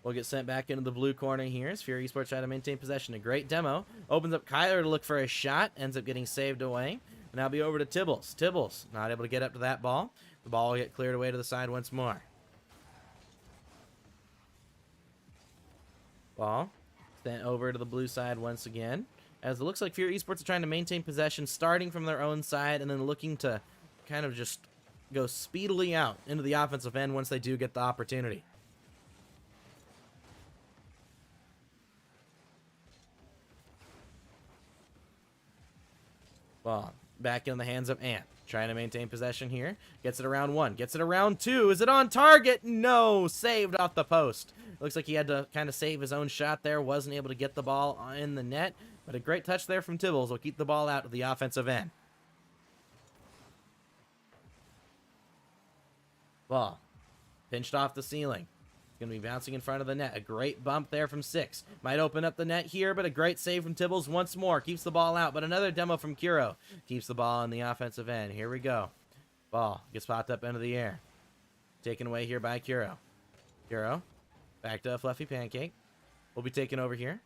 [SPEAKER 2] will get sent back into the blue corner here as Fury Esports try to maintain possession. A great demo. Opens up Kyler to look for a shot. Ends up getting saved away. And now be over to Tibbles. Tibbles not able to get up to that ball. The ball will get cleared away to the side once more. Ball then over to the blue side once again, as it looks like Fury Esports are trying to maintain possession, starting from their own side and then looking to kind of just go speedily out into the offensive end once they do get the opportunity. Ball back in the hands of Ant, trying to maintain possession here. Gets it around 1, gets it around 2. Is it on target? No, saved off the post. Looks like he had to kind of save his own shot there. Wasn't able to get the ball in the net. But a great touch there from Tibbles will keep the ball out of the offensive end. Ball pinched off the ceiling. It's going to be bouncing in front of the net. A great bump there from 6. Might open up the net here, but a great save from Tibbles once more. Keeps the ball out, but another demo from Kuro. Keeps the ball in the offensive end. Here we go. Ball gets popped up into the air. Taken away here by Kuro. Kuro back to a Fluffy Pancake. Will be taken over here.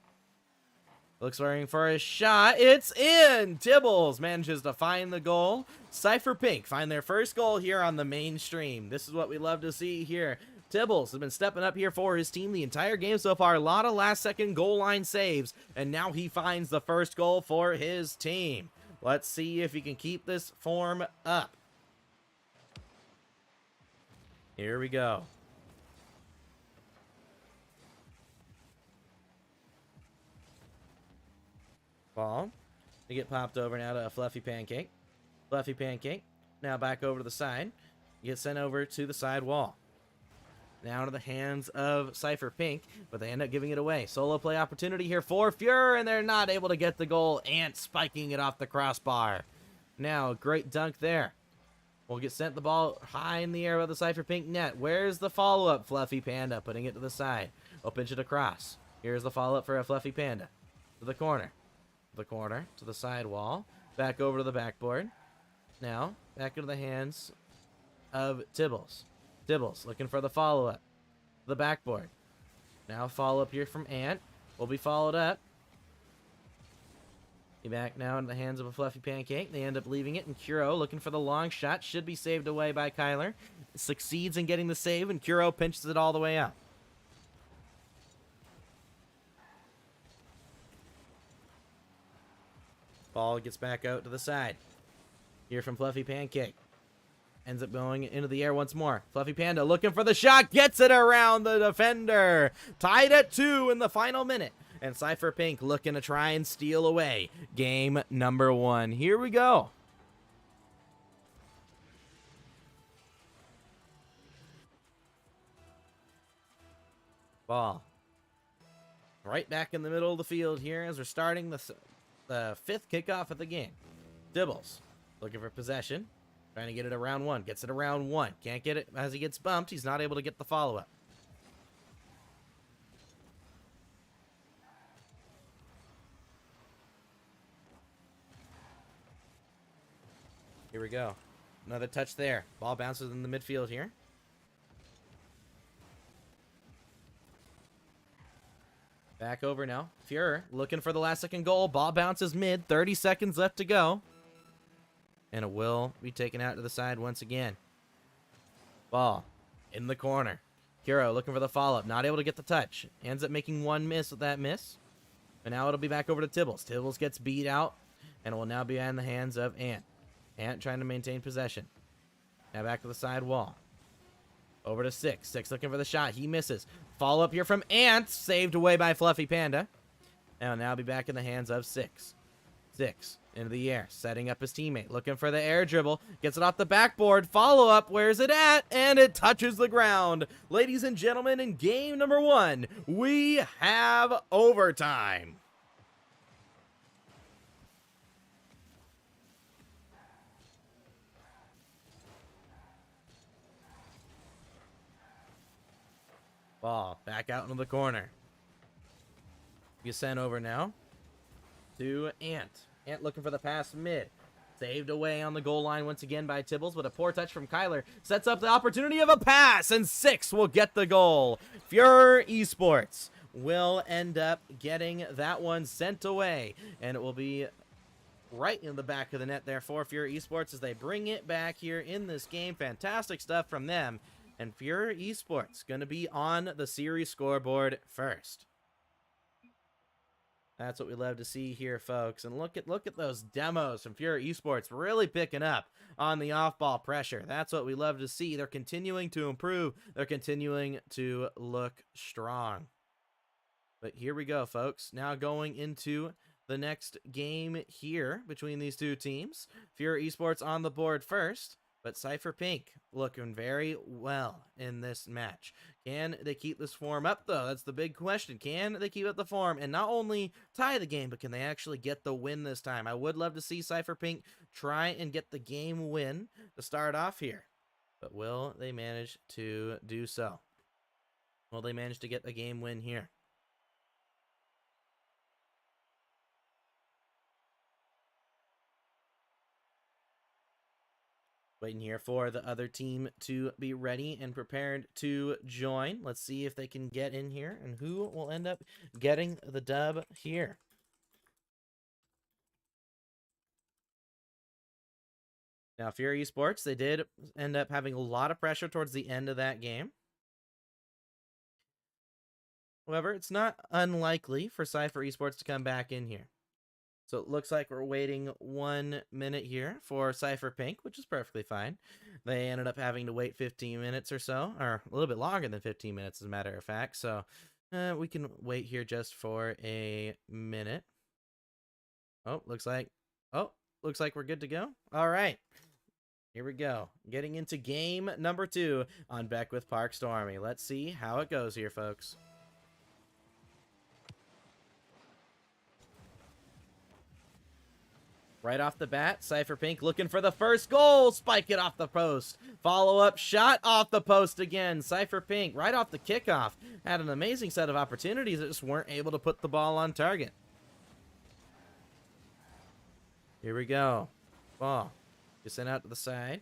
[SPEAKER 2] Looks for a shot. It's in! Tibbles manages to find the goal. Cypher Pink find their first goal here on the main stream. This is what we love to see here. Tibbles has been stepping up here for his team the entire game so far. A lot of last-second goal line saves, and now he finds the first goal for his team. Let's see if he can keep this form up. Here we go. Ball to get popped over now to a Fluffy Pancake. Fluffy Pancake now back over to the side. Gets sent over to the side wall. Now into the hands of Cypher Pink, but they end up giving it away. Solo play opportunity here for Fuhrer, and they're not able to get the goal. Ant spiking it off the crossbar. Now a great dunk there. Will get sent the ball high in the air with the Cypher Pink net. Where's the follow-up? Fluffy Panda putting it to the side. Will pinch it across. Here's the follow-up for a Fluffy Panda. To the corner. To the side wall. Back over to the backboard. Now, back into the hands of Tibbles. Tibbles looking for the follow-up. The backboard. Now follow-up here from Ant. Will be followed up. Be back now in the hands of a Fluffy Pancake. They end up leaving it, and Kuro looking for the long shot. Should be saved away by Kyler. Succeeds in getting the save, and Kuro pinches it all the way out. Ball gets back out to the side. Here from Fluffy Pancake. Ends up going into the air once more. Fluffy Panda looking for the shot. Gets it around the defender. Tied at 2 in the final minute. And Cypher Pink looking to try and steal away game number 1. Here we go. Ball. Right back in the middle of the field here as we're starting the 5th kickoff of the game. Dibbles looking for possession. Trying to get it around 1. Gets it around 1. Can't get it as he gets bumped. He's not able to get the follow-up. Here we go. Another touch there. Ball bounces in the midfield here. Back over now. Fuhrer looking for the last second goal. Ball bounces mid. 30 seconds left to go. And it will be taken out to the side once again. Ball in the corner. Kuro looking for the follow-up. Not able to get the touch. Ends up making one miss with that miss. And now it'll be back over to Tibbles. Tibbles gets beat out. And it will now be in the hands of Ant. Ant trying to maintain possession. Now back to the side wall. Over to 6. 6 looking for the shot. He misses. Follow up here from Ant. Saved away by Fluffy Panda. And will now be back in the hands of 6. 6 into the air. Setting up his teammate. Looking for the air dribble. Gets it off the backboard. Follow up. Where's it at? And it touches the ground. Ladies and gentlemen, in game number 1, we have overtime. Ball back out into the corner. You sent over now to Ant. Ant looking for the pass mid. Saved away on the goal line once again by Tibbles, but a poor touch from Kyler sets up the opportunity of a pass, and 6 will get the goal. Havoc Esports will end up getting that one sent away, and it will be right in the back of the net there for Havoc Esports as they bring it back here in this game. Fantastic stuff from them. And Havoc Esports going to be on the series scoreboard first. That's what we love to see here, folks. And look at those demos from Havoc Esports really picking up on the off-ball pressure. That's what we love to see. They're continuing to improve. They're continuing to look strong. But here we go, folks. Now going into the next game here between these two teams. Havoc Esports on the board first. But Cypher Pink looking very well in this match. Can they keep this form up, though? That's the big question. Can they keep up the form and not only tie the game, but can they actually get the win this time? I would love to see Cypher Pink try and get the game win to start off here. But will they manage to do so? Will they manage to get a game win here? Waiting here for the other team to be ready and prepared to join. Let's see if they can get in here and who will end up getting the dub here. Now, Fury Esports, they did end up having a lot of pressure towards the end of that game. However, it's not unlikely for Cypher Esports to come back in here. So it looks like we're waiting 1 minute here for Cypher Pink, which is perfectly fine. They ended up having to wait 15 minutes or so, or a little bit longer than 15 minutes as a matter of fact. So we can wait here just for a minute. Looks like we're good to go. All right. Here we go. Getting into game number 2 on Beckwith Park Stormy. Let's see how it goes here, folks. Right off the bat, Cypher Pink looking for the first goal. Spike it off the post. Follow-up shot off the post again. Cypher Pink, right off the kickoff, had an amazing set of opportunities that just weren't able to put the ball on target. Here we go. Ball just sent out to the side,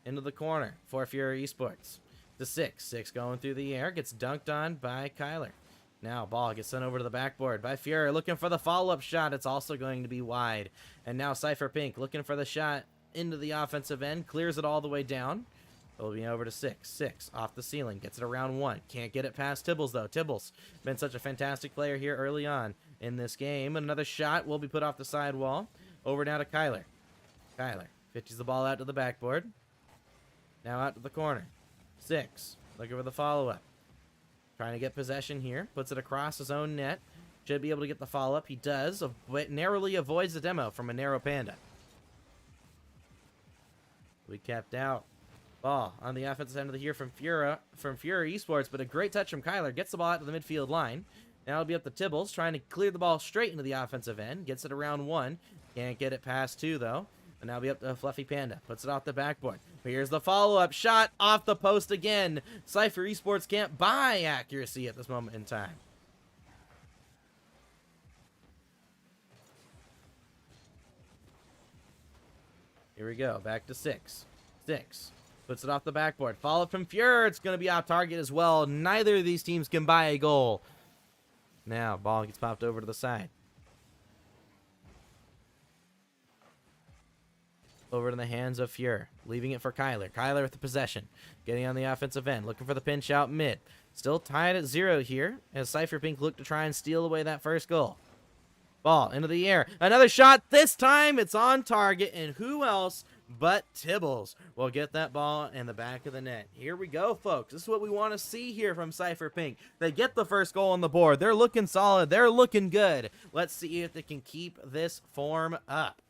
[SPEAKER 2] into the corner for Fury Esports. To 6. 6 going through the air, gets dunked on by Kyler. Now, ball gets sent over to the backboard by Fury, looking for the follow-up shot. It's also going to be wide. And now Cypher Pink looking for the shot into the offensive end, clears it all the way down. It'll be over to 6. 6 off the ceiling, gets it around 1. Can't get it past Tibbles, though. Tibbles been such a fantastic player here early on in this game. Another shot will be put off the sidewall. Over now to Kyler. Kyler pitches the ball out to the backboard. Now out to the corner. 6 looking for the follow-up. Trying to get possession here. Puts it across his own net. Should be able to get the follow-up. He does. Narrowly avoids the demo from a narrow panda. We kept out. Ball on the offensive end of the here from Fury Esports, but a great touch from Kyler. Gets the ball out to the midfield line. Now it'll be up to Tibbles, trying to clear the ball straight into the offensive end. Gets it around 1. Can't get it past 2, though. And now it'll be up to Fluffy Panda. Puts it off the backboard. But here's the follow-up shot off the post again. Cypher Esports can't buy accuracy at this moment in time. Here we go. Back to 6. 6. Puts it off the backboard. Followed from Fury. It's going to be off target as well. Neither of these teams can buy a goal. Now, ball gets popped over to the side. Over to the hands of Fury. Leaving it for Kyler. Kyler with the possession. Getting on the offensive end. Looking for the pinch out mid. Still tied at 0 here as Cypher Pink look to try and steal away that first goal. Ball into the air. Another shot. This time it's on target. And who else but Tibbles will get that ball in the back of the net. Here we go, folks. This is what we want to see here from Cypher Pink. They get the first goal on the board. They're looking solid. They're looking good. Let's see if they can keep this form up.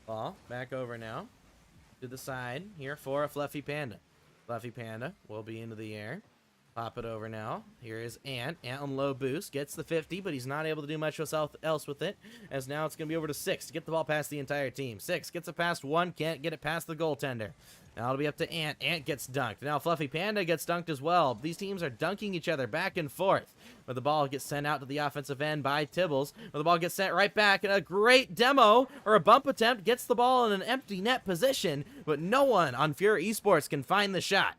[SPEAKER 2] Ball back over now to the side here for a Fluffy Panda. Fluffy Panda will be into the air. Pop it over now. Here is Ant. Ant on low boost. Gets the 50, but he's not able to do much else with it. As now it's going to be over to 6 to get the ball past the entire team. 6 gets it past 1. Can't get it past the goaltender. Now it'll be up to Ant. Ant gets dunked. Now Fluffy Panda gets dunked as well. These teams are dunking each other back and forth. But the ball gets sent out to the offensive end by Tibbles. But the ball gets sent right back. And a great demo or a bump attempt gets the ball in an empty net position. But no one on Fury Esports can find the shot.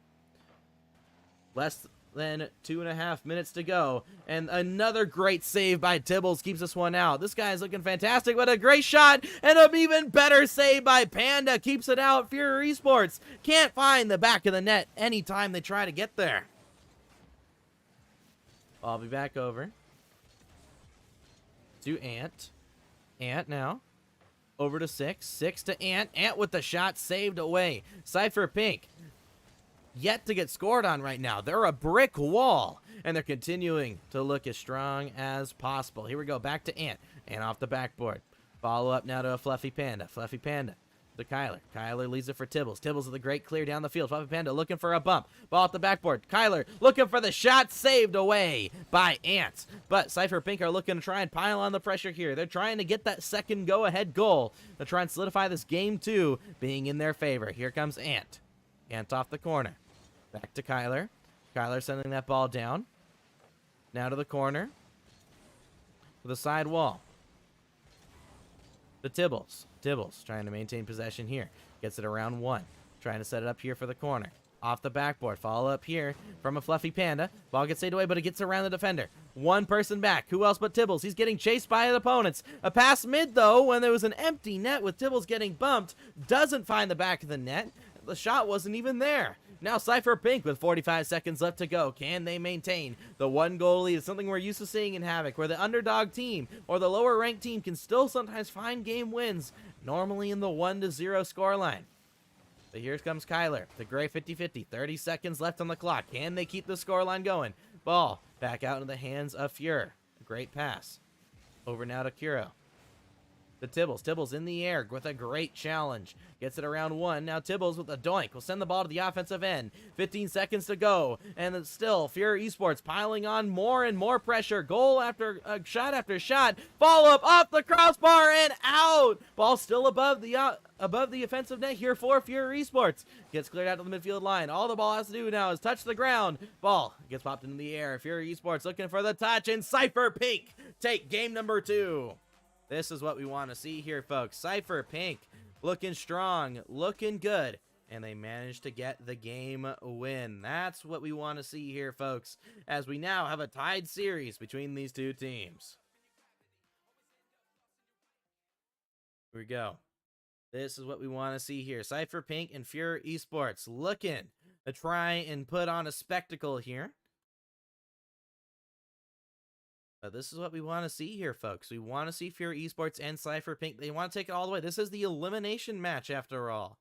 [SPEAKER 2] Less than 2.5 minutes to go. And another great save by Tibbles keeps this one out. This guy's looking fantastic, but a great shot and an even better save by Panda keeps it out. Fury Esports can't find the back of the net anytime they try to get there. I'll be back over to Ant. Ant now. Over to 6. 6 to Ant. Ant with the shot saved away. Cypher Pink yet to get scored on right now. They're a brick wall, and they're continuing to look as strong as possible. Here we go, back to Ant. Ant off the backboard. Follow up now to a Fluffy Panda. Fluffy Panda to Kyler. Kyler leads it for Tibbles. Tibbles with a great clear down the field. Fluffy Panda looking for a bump. Ball at the backboard. Kyler looking for the shot, saved away by Ant. But Cypher Pink are looking to try and pile on the pressure here. They're trying to get that second go-ahead goal to try and solidify this game 2 being in their favor. Here comes Ant. Ant off the corner. Back to Kyler. Kyler sending that ball down. Now to the corner. To the side wall. To Tibbles. Tibbles trying to maintain possession here. Gets it around 1. Trying to set it up here for the corner. Off the backboard. Follow up here from a Fluffy Panda. Ball gets saved away, but it gets around the defender. One person back. Who else but Tibbles? He's getting chased by his opponents. A pass mid, though, when there was an empty net with Tibbles getting bumped. Doesn't find the back of the net. The shot wasn't even there. Now Cypher Pink with 45 seconds left to go. Can they maintain the 1-goal lead? It's something we're used to seeing in Havoc, where the underdog team or the lower ranked team can still sometimes find game wins, normally in the 1-0 scoreline. But here comes Kyler, the gray 50-50. 30 seconds left on the clock. Can they keep the scoreline going? Ball back out into the hands of Fuhr. Great pass. Over now to Kuro. The Tibbles. Tibbles in the air with a great challenge. Gets it around 1. Now Tibbles with a doink. Will send the ball to the offensive end. 15 seconds to go. And it's still Fuhr Esports piling on more and more pressure. Goal after shot after shot. Follow up off the crossbar and out. Ball still above the offensive net here for Fuhr Esports. Gets cleared out to the midfield line. All the ball has to do now is touch the ground. Ball gets popped into the air. Fuhr Esports looking for the touch. And Cypher Pink take game number 2. This is what we want to see here, folks. Cypher Pink looking strong, looking good, and they managed to get the game win. That's what we want to see here, folks, as we now have a tied series between these two teams. Here we go. This is what we want to see here. Cypher Pink and Fuhr Esports looking to try and put on a spectacle here. This is what we want to see here, folks. We want to see Fuhr Esports and Cypher Pink. They want to take it all the way. This is the elimination match, after all.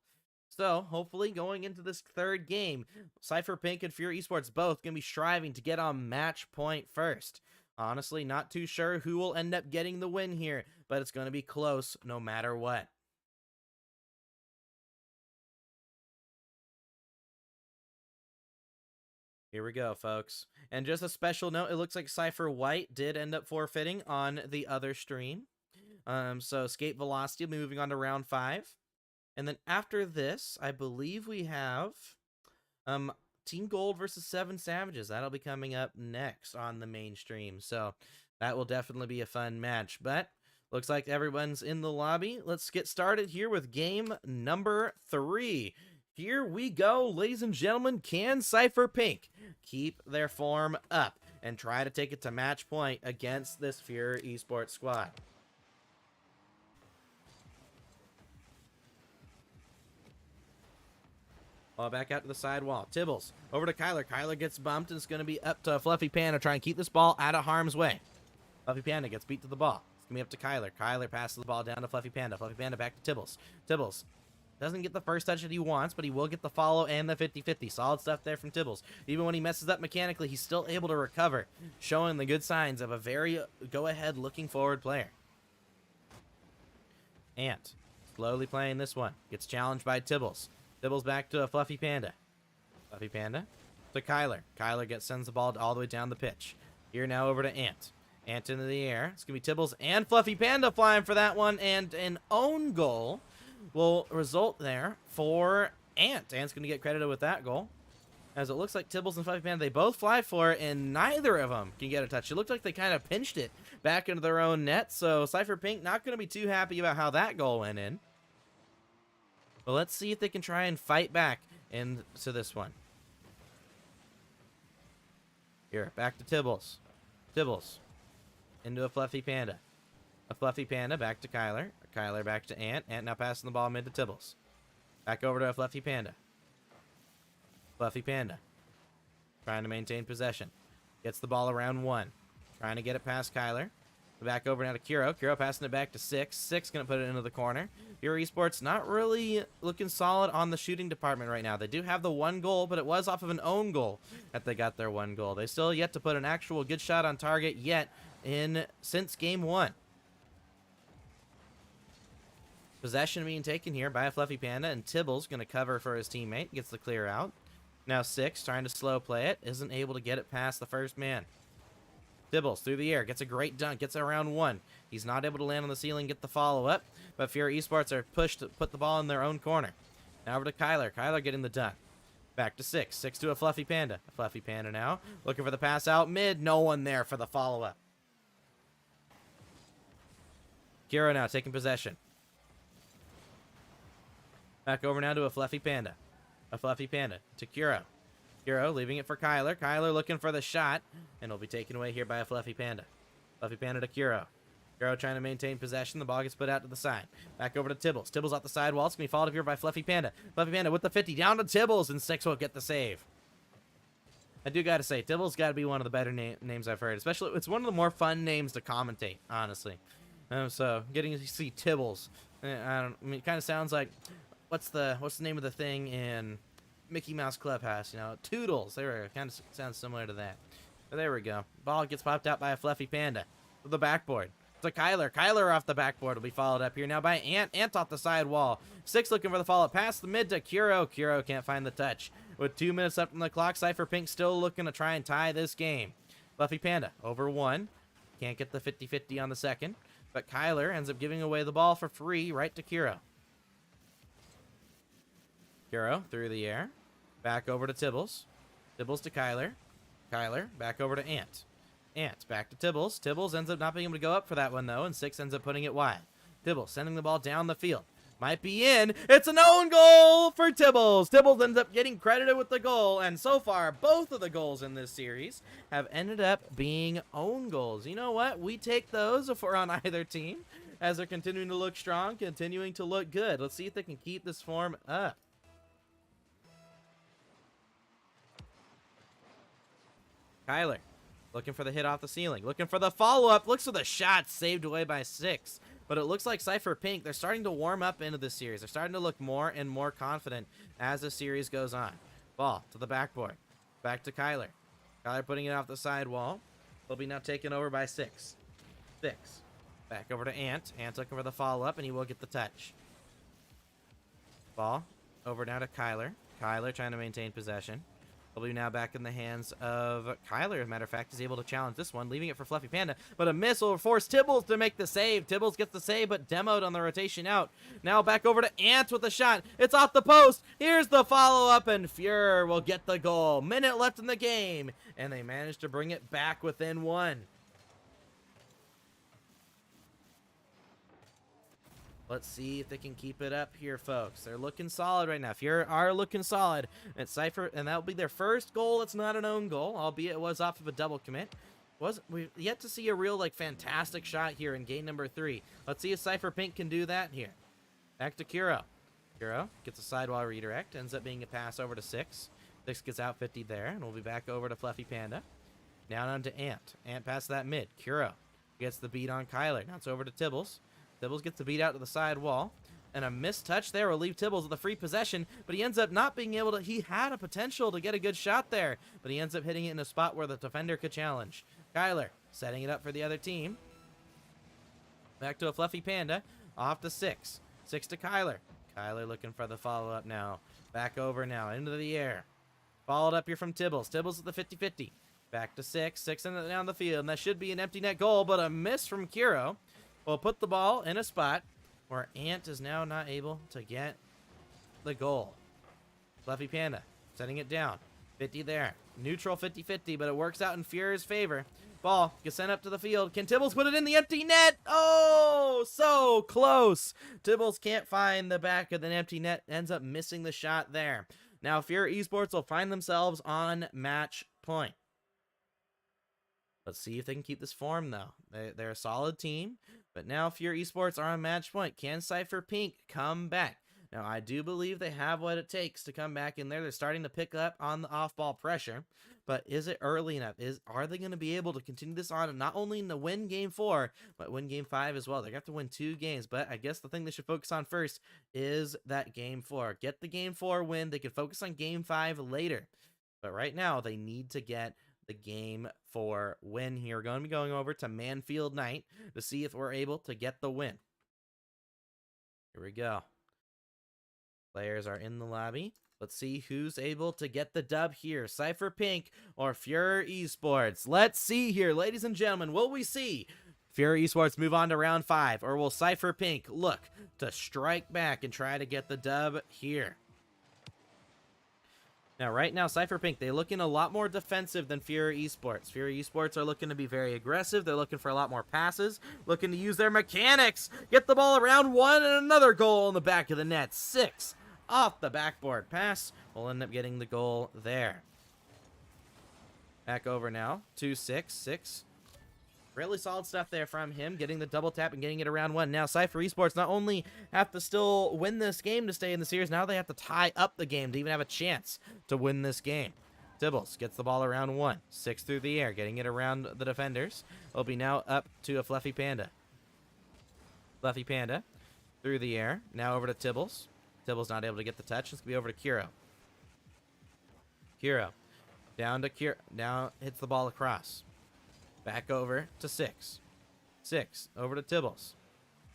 [SPEAKER 2] So, hopefully, going into this third game, Cypher Pink and Fuhr Esports both going to be striving to get on match point first. Honestly, not too sure who will end up getting the win here, but it's going to be close no matter what. Here we go, folks. And just a special note, it looks like Cypher White did end up forfeiting on the other stream. So Escape Velocity will be moving on to round 5. And then after this, I believe we have Team Gold versus 7 Savages. That'll be coming up next on the main stream. So that will definitely be a fun match. But looks like everyone's in the lobby. Let's get started here with game number 3. Here we go, ladies and gentlemen. Can Cypher Pink keep their form up and try to take it to match point against this Fuhr Esports squad? Ball back out to the side wall. Tibbles over to Kyler. Kyler gets bumped, and it's going to be up to Fluffy Panda. Try and keep this ball out of harm's way. Fluffy Panda gets beat to the ball. It's going to be up to Kyler. Kyler passes the ball down to Fluffy Panda. Fluffy Panda back to Tibbles. Tibbles doesn't get the first touch that he wants, but he will get the follow and the 50-50. Solid stuff there from Tibbles. Even when he messes up mechanically, he's still able to recover, showing the good signs of a very go-ahead looking forward player. Ant, slowly playing this one. Gets challenged by Tibbles. Tibbles back to a Fluffy Panda. Fluffy Panda to Kyler. Kyler sends the ball all the way down the pitch. Here now over to Ant. Ant into the air. It's going to be Tibbles and Fluffy Panda flying for that one, and an own goal will result there for Ant. Ant's going to get credited with that goal, as it looks like Tibbles and Fluffy Panda, they both fly for it, and neither of them can get a touch. It looked like they kind of pinched it back into their own net, so Cypher Pink not going to be too happy about how that goal went in. But let's see if they can try and fight back into this one. Here, back to Tibbles. Tibbles into a Fluffy Panda. A Fluffy Panda back to Kyler. Kyler back to Ant. Ant now passing the ball mid to Tibbles. Back over to a Fluffy Panda. Fluffy Panda trying to maintain possession. Gets the ball around 1. Trying to get it past Kyler. Back over now to Kuro. Kuro passing it back to 6. 6 going to put it into the corner. Fuhr Esports not really looking solid on the shooting department right now. They do have the 1 goal, but it was off of an own goal that they got their 1 goal. They still yet to put an actual good shot on target yet since game 1. Possession being taken here by a Fluffy Panda, and Tibble's going to cover for his teammate. Gets the clear out. Now 6, trying to slow play it. Isn't able to get it past the first man. Tibbles through the air. Gets a great dunk. Gets it around 1. He's not able to land on the ceiling, get the follow-up. But Fury Esports are pushed to put the ball in their own corner. Now over to Kyler. Kyler getting the dunk. Back to 6. 6 to a Fluffy Panda. A Fluffy Panda now. Looking for the pass out mid. No one there for the follow-up. Kiro now taking possession. Back over now to a Fluffy Panda. A Fluffy Panda to Kuro. Kuro leaving it for Kyler. Kyler looking for the shot. And it'll be taken away here by a Fluffy Panda. Fluffy Panda to Kuro. Kuro trying to maintain possession. The ball gets put out to the side. Back over to Tibbles. Tibbles off the side wall. It's going to be followed up here by Fluffy Panda. Fluffy Panda with the 50. Down to Tibbles. And 6 will get the save. I do got to say, Tibbles got to be one of the better names I've heard. Especially, it's one of the more fun names to commentate, honestly. So, getting to see Tibbles. I mean, it kind of sounds like... What's the name of the thing in Mickey Mouse Clubhouse? You know, Toodles. There we go. Kind of sounds similar to that. But there we go. Ball gets popped out by a Fluffy Panda. To the backboard. To Kyler. Kyler off the backboard will be followed up here now by Ant. Ant off the side wall. 6 looking for the follow-up. Pass the mid to Kuro. Kuro can't find the touch. With 2 minutes left on the clock, Cypher Pink still looking to try and tie this game. Fluffy Panda over 1. Can't get the 50-50 on the second. But Kyler ends up giving away the ball for free right to Kuro. Kuro through the air. Back over to Tibbles. Tibbles to Kyler. Kyler back over to Ant. Ant back to Tibbles. Tibbles ends up not being able to go up for that one, though, and 6 ends up putting it wide. Tibbles sending the ball down the field. Might be in. It's an own goal for Tibbles. Tibbles ends up getting credited with the goal, and so far, both of the goals in this series have ended up being own goals. You know what? We take those if we're on either team, as they're continuing to look strong, continuing to look good. Let's see if they can keep this form up. Kyler, looking for the hit off the ceiling. Looking for the follow-up. Looks for the shot saved away by 6. But it looks like Cypher Pink, they're starting to warm up into this series. They're starting to look more and more confident as the series goes on. Ball to the backboard. Back to Kyler. Kyler putting it off the side wall. Will be now taken over by 6. 6. Back over to Ant. Ant looking for the follow-up, and he will get the touch. Ball over now to Kyler. Kyler trying to maintain possession. Will be now back in the hands of Kyler. As a matter of fact, is able to challenge this one, leaving it for Fluffy Panda. But a miss will force Tibbles to make the save. Tibbles gets the save, but demoed on the rotation out. Now back over to Ant with the shot. It's off the post. Here's the follow-up, and Fuhrer will get the goal. Minute left in the game, and they managed to bring it back within 1. Let's see if they can keep it up here, folks. They're looking solid right now. Fuhrer are looking solid. And Cypher, and that'll be their first goal. It's not an own goal, albeit it was off of a double commit. We've yet to see a real, fantastic shot here in game number 3. Let's see if Cypher Pink can do that here. Back to Kuro. Kuro gets a sidewall redirect. Ends up being a pass over to 6. 6 gets out 50 there, and we'll be back over to Fluffy Panda. Down onto Ant. Ant passes that mid. Kuro gets the beat on Kyler. Now it's over to Tibbles. Tibbles gets the beat out to the side wall. And a missed touch there will leave Tibbles with a free possession. But he ends up not being able to... He had a potential to get a good shot there. But he ends up hitting it in a spot where the defender could challenge. Kyler setting it up for the other team. Back to a Fluffy Panda. Off to 6. 6 to Kyler. Kyler looking for the follow-up now. Back over now. Into the air. Followed up here from Tibbles. Tibbles with the 50-50. Back to 6. 6 down the field. And that should be an empty net goal. But a miss from Kuro. We'll put the ball in a spot where Ant is now not able to get the goal. Fluffy Panda setting it down. 50 there. Neutral 50-50, but it works out in Fuhrer's favor. Ball gets sent up to the field. Can Tibbles put it in the empty net? Oh, so close. Tibbles can't find the back of the empty net. Ends up missing the shot there. Now Havoc Esports will find themselves on match point. Let's see if they can keep this form, though. They're a solid team, but now Havoc Esports are on match point. Can Cypher Pink come back? Now, I do believe they have what it takes to come back in there. They're starting to pick up on the off-ball pressure, but is it early enough? Are they going to be able to continue this on and not only to win Game 4, but win Game 5 as well? They're going to have to win 2 games, but I guess the thing they should focus on first is that Game 4. Get the Game 4 win. They can focus on Game 5 later, but right now they need to get the Game 4 win here. We're going to be going over to Manfield Night to see if we're able to get the win. Here we go. Players are in the lobby. Let's see who's able to get the dub here. Cypher Pink or Fury Esports. Let's see here, ladies and gentlemen. Will we see Fury Esports move on to round 5? Or will Cypher Pink look to strike back and try to get the dub here? Now, right now, Cypher Pink, they're looking a lot more defensive than Fury Esports. Fury Esports are looking to be very aggressive. They're looking for a lot more passes, looking to use their mechanics. Get the ball around 1 and another goal in the back of the net. 6 off the backboard pass. We'll end up getting the goal there. Back over now. 2-6. 6. Really solid stuff there from him, getting the double tap and getting it around 1. Now, Cypher Esports not only have to still win this game to stay in the series, now they have to tie up the game to even have a chance to win this game. Tibbles gets the ball around 1. 6 through the air, getting it around the defenders. It'll be now up to a Fluffy Panda. Fluffy Panda through the air. Now over to Tibbles. Tibbles not able to get the touch. It's going to be over to Kuro. Kuro. Down to Kuro. Now hits the ball across. Back over to 6. 6 over to Tibbles.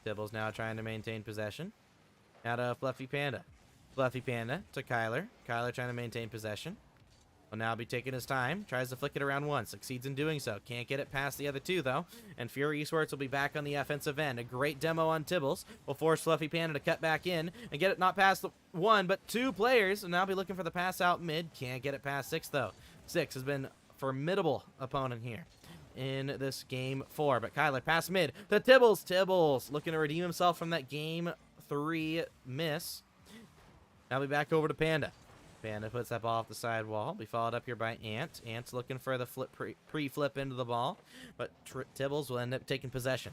[SPEAKER 2] Tibbles now trying to maintain possession. Now to Fluffy Panda. Fluffy Panda to Kyler. Kyler trying to maintain possession. Will now be taking his time. Tries to flick it around 1. Succeeds in doing so. Can't get it past the other 2, though. And Fury Esports will be back on the offensive end. A great demo on Tibbles will force Fluffy Panda to cut back in and get it not past the 1, but 2 players. And now be looking for the pass out mid. Can't get it past 6, though. 6 has been a formidable opponent here in this game 4. But Kyler pass mid to Tibbles. Tibbles looking to redeem himself from that game 3 miss. Now be back over to Panda. Panda puts that ball off the side wall. Be followed up here by Ant. Ant's looking for the flip pre-flip into the ball, but Tibbles will end up taking possession.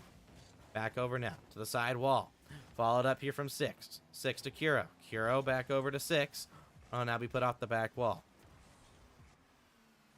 [SPEAKER 2] Back over now to the side wall. Followed up here from 6. 6 to Kuro. Kuro back over to 6. Oh, now be put off the back wall.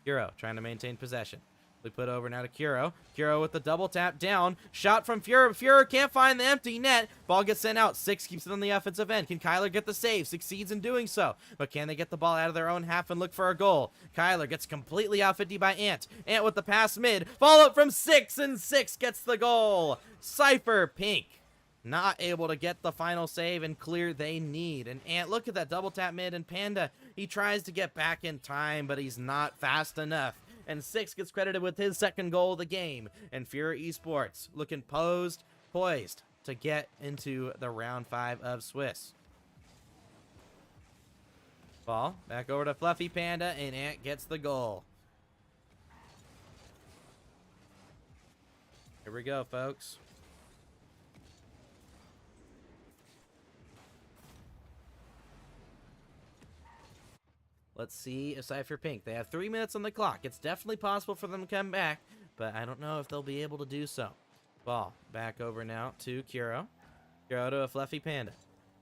[SPEAKER 2] Kuro trying to maintain possession. We put over now to Kuro. Kuro with the double tap down. Shot from Fury. Fury can't find the empty net. Ball gets sent out. 6 keeps it on the offensive end. Can Kyler get the save? Succeeds in doing so. But can they get the ball out of their own half and look for a goal? Kyler gets completely out 50 by Ant. Ant with the pass mid. Follow up from 6, and 6 gets the goal. Cypher Pink not able to get the final save and clear they need. And Ant, look at that double tap mid. And Panda, he tries to get back in time, but he's not fast enough. And 6 gets credited with his 2nd goal of the game. And Fury Esports looking poised to get into the round 5 of Swiss. Ball back over to Fluffy Panda, and Ant gets the goal. Here we go, folks. Let's see if Cypher Pink. They have 3 minutes on the clock. It's definitely possible for them to come back, but I don't know if they'll be able to do so. Ball back over now to Kuro. Kuro to a Fluffy Panda.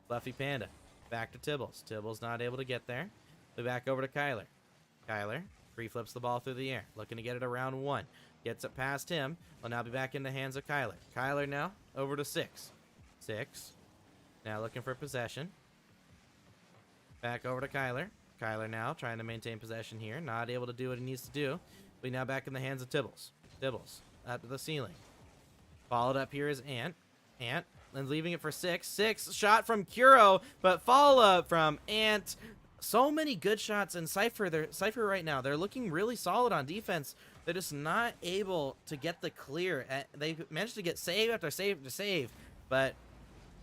[SPEAKER 2] Fluffy Panda back to Tibbles. Tibbles not able to get there. They're back over to Kyler. Kyler free flips the ball through the air, looking to get it around 1. Gets it past him. Will now be back in the hands of Kyler. Kyler now over to 6. 6. Now looking for possession. Back over to Kyler. Kyler now trying to maintain possession here. Not able to do what he needs to do. But now back in the hands of Tibbles. Tibbles up to the ceiling. Followed up here is Ant. Ant. Then leaving it for 6. 6 shot from Kuro. But follow up from Ant. So many good shots in Cypher. Cypher right now, they're looking really solid on defense. They're just not able to get the clear. They managed to get save after save after save. But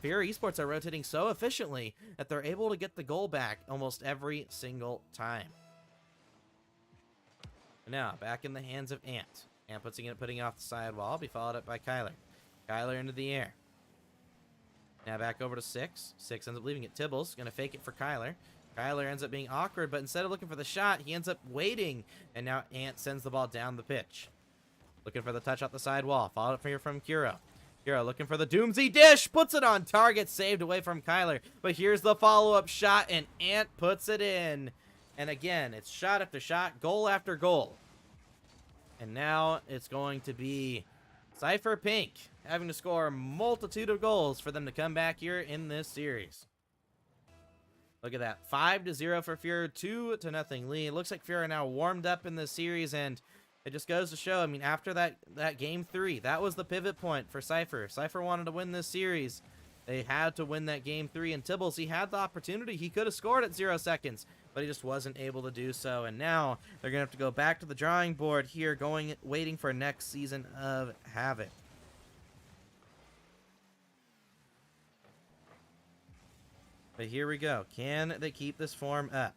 [SPEAKER 2] Fury Esports are rotating so efficiently that they're able to get the goal back almost every single time. Now, back in the hands of Ant. Ant putting it off the side wall. Be followed up by Kyler. Kyler into the air. Now back over to 6. 6 ends up leaving it. Tibbles going to fake it for Kyler. Kyler ends up being awkward, but instead of looking for the shot, he ends up waiting. And now Ant sends the ball down the pitch. Looking for the touch off the side wall. Followed up here from Kuro. Kuro looking for the Doomsy dish. Puts it on target. Saved away from Kyler. But here's the follow-up shot, and Ant puts it in. And again, it's shot after shot, goal after goal. And now it's going to be Cypher Pink having to score a multitude of goals for them to come back here in this series. Look at that. 5-0 for Fury, 2-0 lead. It looks like Fury now warmed up in this series, and it just goes to show, I mean, after that game 3, that was the pivot point for Cypher. Cypher wanted to win this series, They had to win that game 3, and Tibbles, he had the opportunity. He could have scored at 0 seconds, but he just wasn't able to do so. And now they're going to have to go back to the drawing board here, waiting for next season of Havoc. But here we go. Can they keep this form up?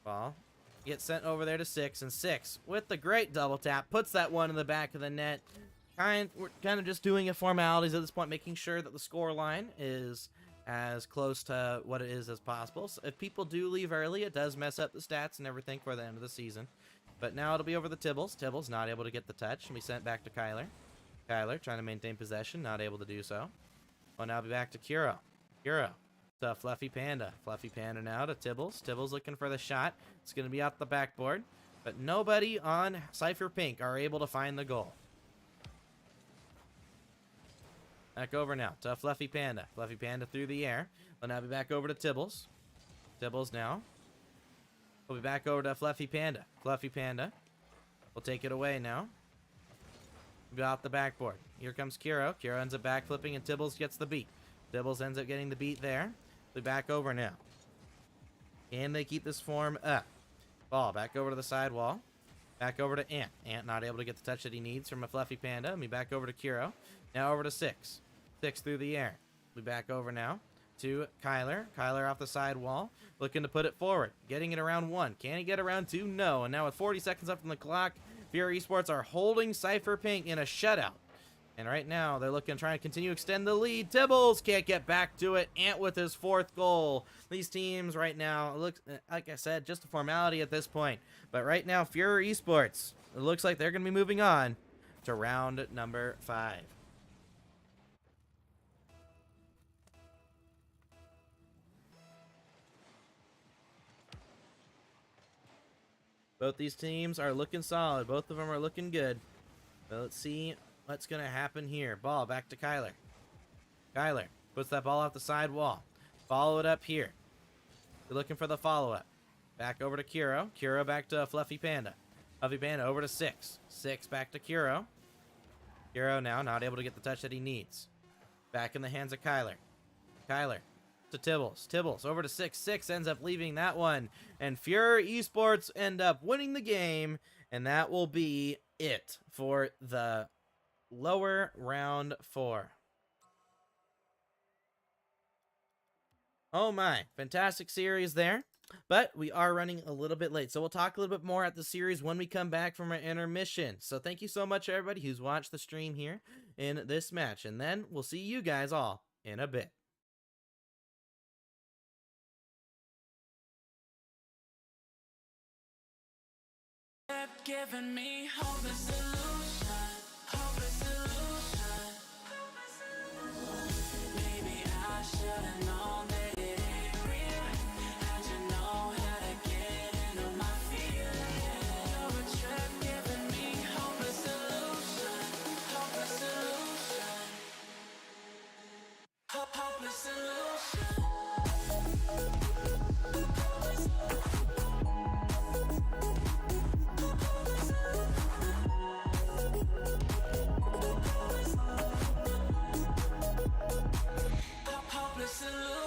[SPEAKER 2] Ball gets sent over there to 6, and 6 with the great double tap puts that one in the back of the net. We're kind of just doing it formalities at this point, making sure that the score line is as close to what it is as possible. So if people do leave early, it does mess up the stats and everything for the end of the season. But now it'll be over the Tibbles. Tibbles not able to get the touch, and we sent back to Kyler. Kyler trying to maintain possession, not able to do so. Well, now be back to Kuro. Kuro to Fluffy Panda. Fluffy Panda now to Tibbles. Tibbles looking for the shot. It's going to be out the backboard. But nobody on Cypher Pink are able to find the goal. Back over now to Fluffy Panda. Fluffy Panda through the air. We'll now be back over to Tibbles. Tibbles now. We'll be back over to Fluffy Panda. Fluffy Panda will take it away now. We'll be off the backboard. Here comes Kuro. Kuro ends up backflipping, and Tibbles gets the beat. Tibbles ends up getting the beat there. We'll be back over now. Can they keep this form up? Ball back over to the sidewall. Back over to Ant. Ant not able to get the touch that he needs from a Fluffy Panda. Me back over to Kuro. Now over to 6. 6 through the air. We back over now to Kyler. Kyler off the sidewall. Looking to put it forward. Getting it around 1. Can he get around 2? No. And now with 40 seconds left on the clock, Havoc Esports are holding Cypher Pink in a shutout. And right now, they're looking to try and continue to extend the lead. Tibbles can't get back to it. Ant with his 4th goal. These teams right now, look, like I said, just a formality at this point. But right now, Havoc Esports, it looks like they're going to be moving on to round number 5. Both these teams are looking solid. Both of them are looking good. But let's see what's going to happen here. Ball back to Kyler. Kyler puts that ball off the side wall. Follow it up here. We're looking for the follow-up. Back over to Kuro. Kuro back to Fluffy Panda. Fluffy Panda over to 6. 6 back to Kuro. Kuro now not able to get the touch that he needs. Back in the hands of Kyler. Kyler to Tibbles. Tibbles over to 6. 6 ends up leaving that one. And Havoc Esports end up winning the game. And that will be it for the lower round 4. Oh my, fantastic series there. But we are running a little bit late, so we'll talk a little bit more at the series when we come back from our intermission. So thank you so much, everybody who's watched the stream here in this match. And then we'll see you guys all in a bit.
[SPEAKER 4] Giving me hope and solution, hope and solution. Maybe I should've known that it ain't real. How'd you know how to get into my feelings? You're a trap giving me hope and solution, hope and solution. Hope and solution. Hopeless solution.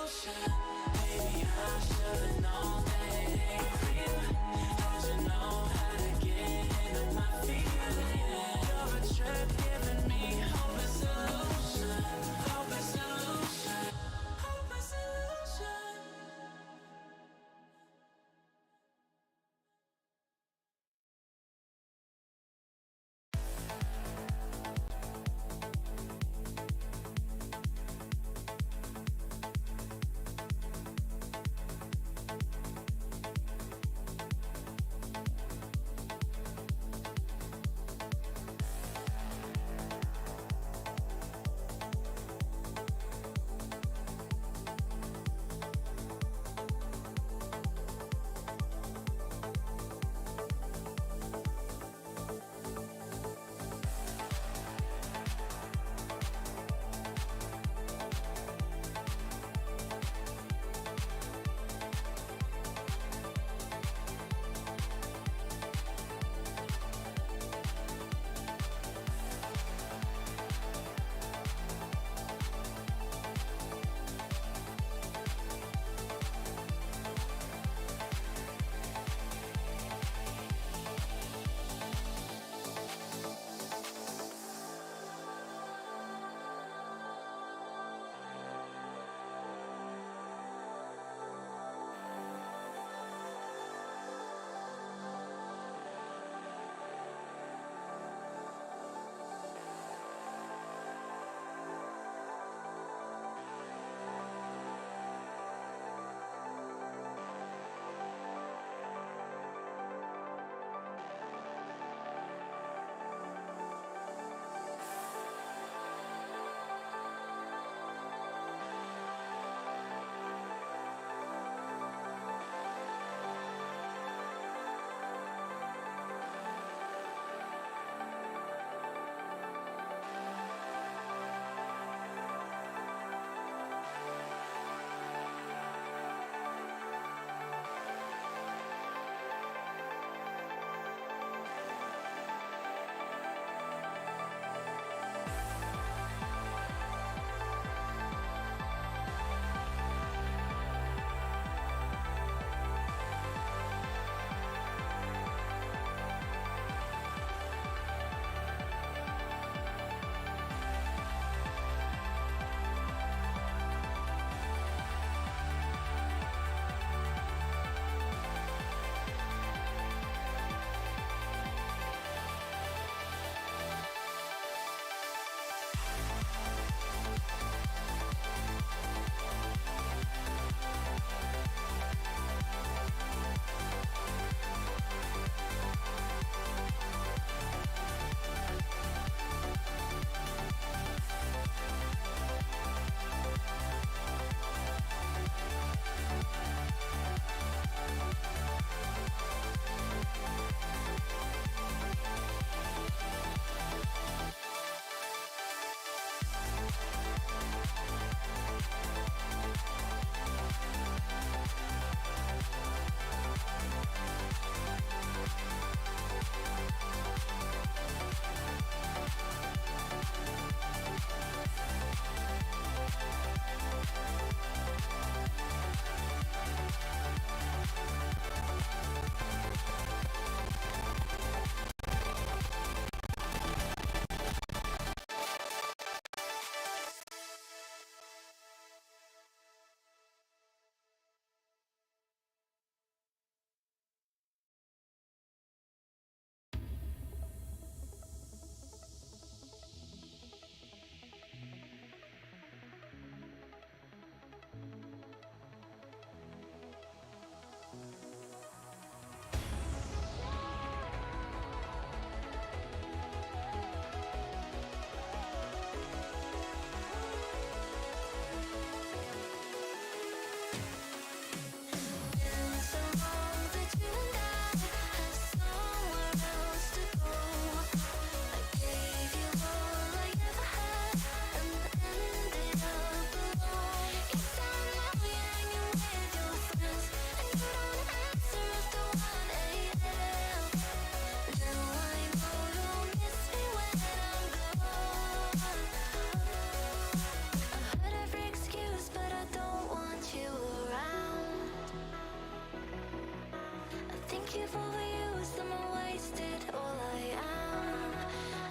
[SPEAKER 1] You've overused them and wasted all I am.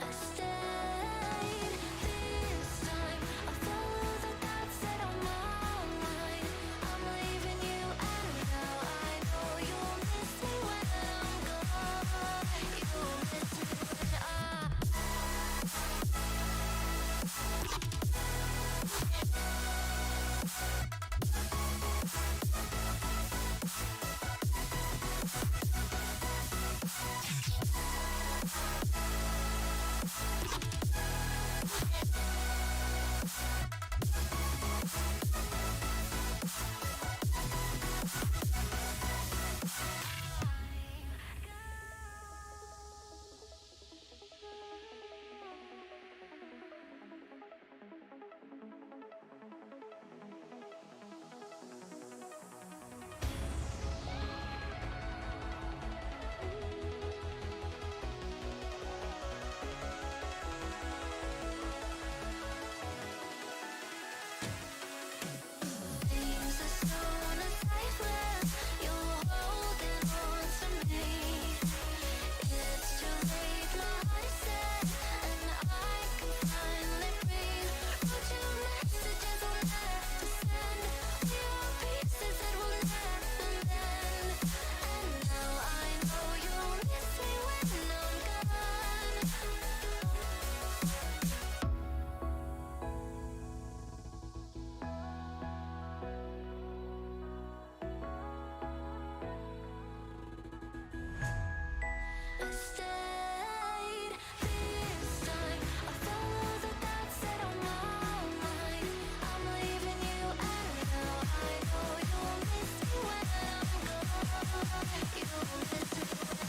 [SPEAKER 1] I stayed. This time I follow the thoughts that are my mind. I'm leaving you, and now I know you'll miss me when I'm gone. You'll miss me when things as soon as I've left, you're holding on to me. It's too late, my heart set, and I can finally breathe. Wrote you messages I'll never send. We are pieces that will never mend. And now I know you'll miss me when I'm gone. I stayed. This time I follow the thoughts that are my mind. I'm leaving you, and now I know you'll miss me when I'm gone. You'll miss me when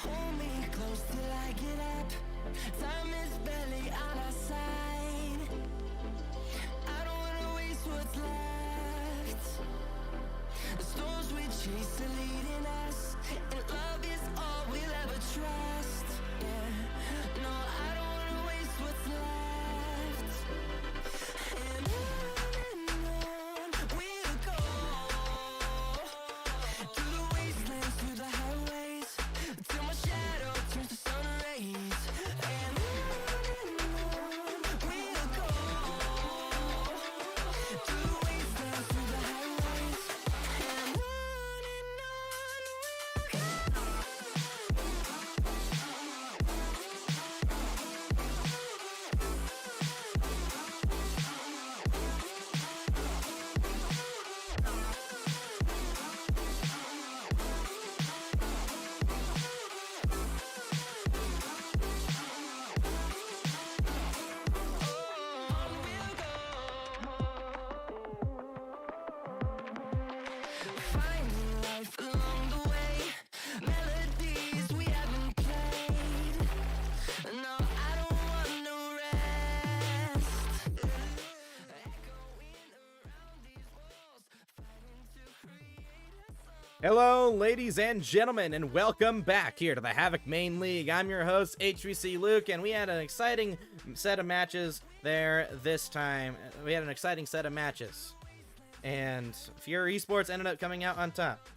[SPEAKER 1] hold me close till I get up. Time is barely on our side. I don't wanna waste what's left. The storms we chase are leading us, and love is all we'll ever trust. Yeah, no, I don't wanna waste what's left. And on we'll go, through the wastelands, through the highways, till my shadow turns to sun rays. And on we'll go, through the wastelands, through the highways. And on we'll go. Finding life along the way, melodies we haven't played. No, I don't want no rest. Echoing around these walls, fighting to create a song.
[SPEAKER 2] Hello, ladies and gentlemen, and welcome back here to the Havoc Main League. I'm your host, HVC Luke, and we had an exciting set of matches there this time. We had an exciting set of matches, and Fury Esports ended up coming out on top.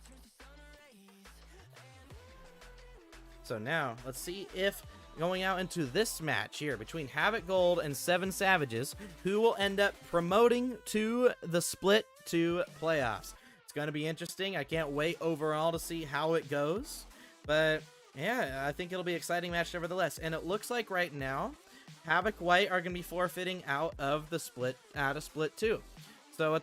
[SPEAKER 2] So now, let's see if going out into this match here between Havoc Gold and Seven Savages, who will end up promoting to the Split 2 playoffs. It's going to be interesting. I can't wait overall to see how it goes. But yeah, I think it'll be an exciting match nevertheless. And it looks like right now, Havoc White are going to be forfeiting out of split 2. So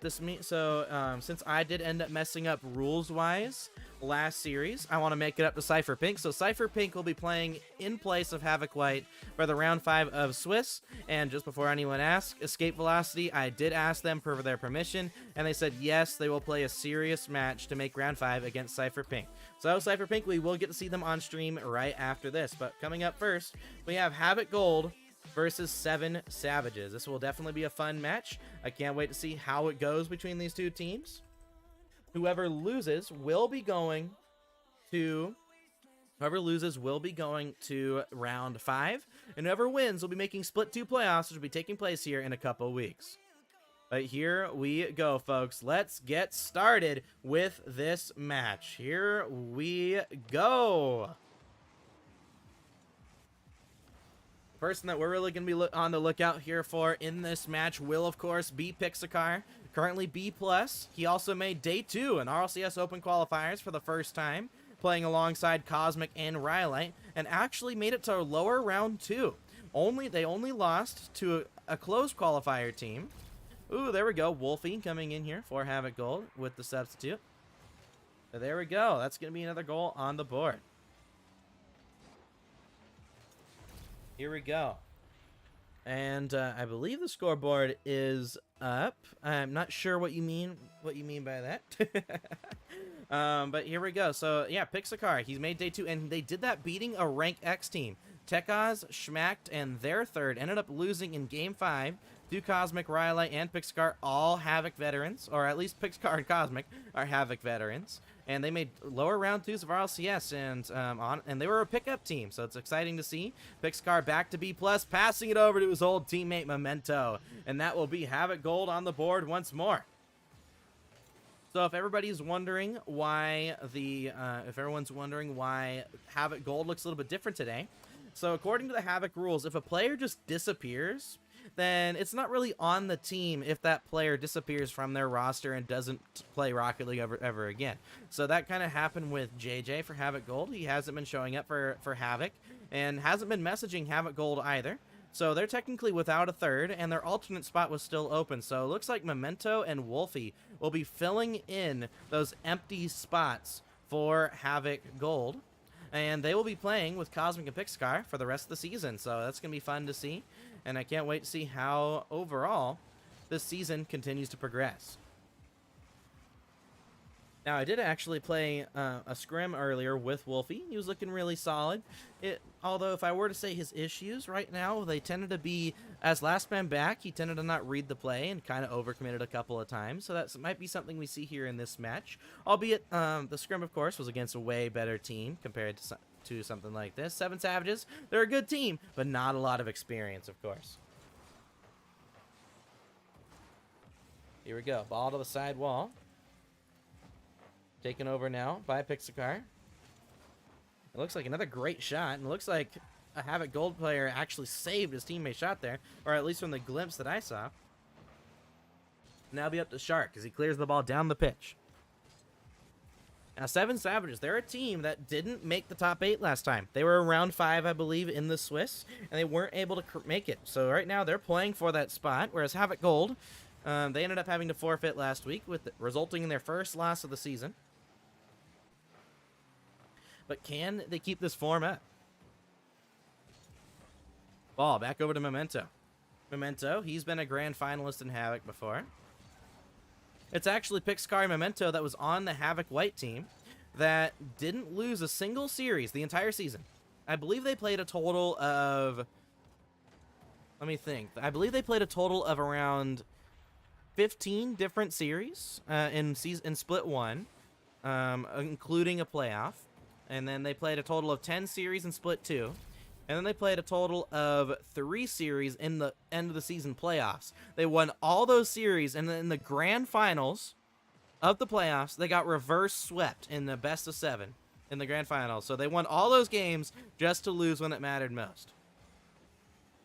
[SPEAKER 2] since I did end up messing up rules-wise last series, I want to make it up to Cypher Pink. So Cypher Pink will be playing in place of Havoc White for the round 5 of Swiss. And just before anyone asks, Escape Velocity, I did ask them for their permission, and they said yes, they will play a serious match to make round 5 against Cypher Pink. So Cypher Pink, we will get to see them on stream right after this. But coming up first, we have Havoc Gold versus 7 Savages. This will definitely be a fun match. I can't wait to see how it goes between these two teams. Whoever loses will be going to round 5, and whoever wins will be making split 2 playoffs, which will be taking place here in a couple weeks. But here we go, folks. Let's get started with this match. Here we go. Person that we're really going to be on the lookout here for in this match will, of course, be Pixakar, currently B+. He also made Day 2 in RLCS Open Qualifiers for the first time, playing alongside Cosmic and Rhyolite, and actually made it to lower round 2. They only lost to a closed qualifier team. Ooh, there we go. Wolfie coming in here for Havoc Gold with the substitute. So there we go. That's going to be another goal on the board. Here we go. And I believe the scoreboard is up. I'm not sure what you mean by that. But here we go. So yeah, Pixakar, he's made Day 2, and they did that beating a rank X team. Tekaz, Schmacked, and their third ended up losing in Game 5 to Cosmic, Rhyolite, and Pixakar, all Havoc veterans, or at least Pixakar and Cosmic are Havoc veterans. And they made lower round 2s of RLCS, and they were a pickup team, so it's exciting to see. Pixakar back to B+, passing it over to his old teammate Memento, and that will be Havoc Gold on the board once more. So if everybody's wondering why everyone's wondering why Havoc Gold looks a little bit different today, so according to the Havoc rules, if a player just disappears, then it's not really on the team if that player disappears from their roster and doesn't play Rocket League ever again. So that kind of happened with JJ for Havoc Gold. He hasn't been showing up for Havoc and hasn't been messaging Havoc Gold either. So they're technically without a third, and their alternate spot was still open. So it looks like Memento and Wolfie will be filling in those empty spots for Havoc Gold. And they will be playing with Cosmic and Pixakar for the rest of the season. So that's going to be fun to see. And I can't wait to see how, overall, this season continues to progress. Now, I did actually play a scrim earlier with Wolfie. He was looking really solid. Although, if I were to say his issues right now, they tended to be, as last man back, he tended to not read the play and kind of overcommitted a couple of times. So that might be something we see here in this match. Albeit, the scrim, of course, was against a way better team compared to something like this. 7 Savages, they're a good team, but not a lot of experience, of course. Here we go. Ball to the side wall. Taken over now by Pixakar. It looks like another great shot, and it looks like a Havoc Gold player actually saved his teammate's shot there, or at least from the glimpse that I saw. Now be up to Shark as he clears the ball down the pitch. Now, 7 Savages, they're a team that didn't make the top 8 last time. They were around 5, I believe, in the Swiss, and they weren't able to make it. So right now, they're playing for that spot, whereas Havoc Gold, they ended up having to forfeit last week, resulting in their first loss of the season. But can they keep this form up? Ball back over to Memento. Memento, he's been a grand finalist in Havoc before. It's actually Pixakar and Memento that was on the Havoc White team that didn't lose a single series the entire season. I believe they played a total of... Let me think. I believe they played a total of around 15 different series in Split 1, including a playoff. And then they played a total of 10 series in Split 2. And then they played a total of 3 series in the end of the season playoffs. They won all those series, and then in the grand finals of the playoffs, they got reverse swept in the best of 7 in the grand finals. So they won all those games just to lose when it mattered most.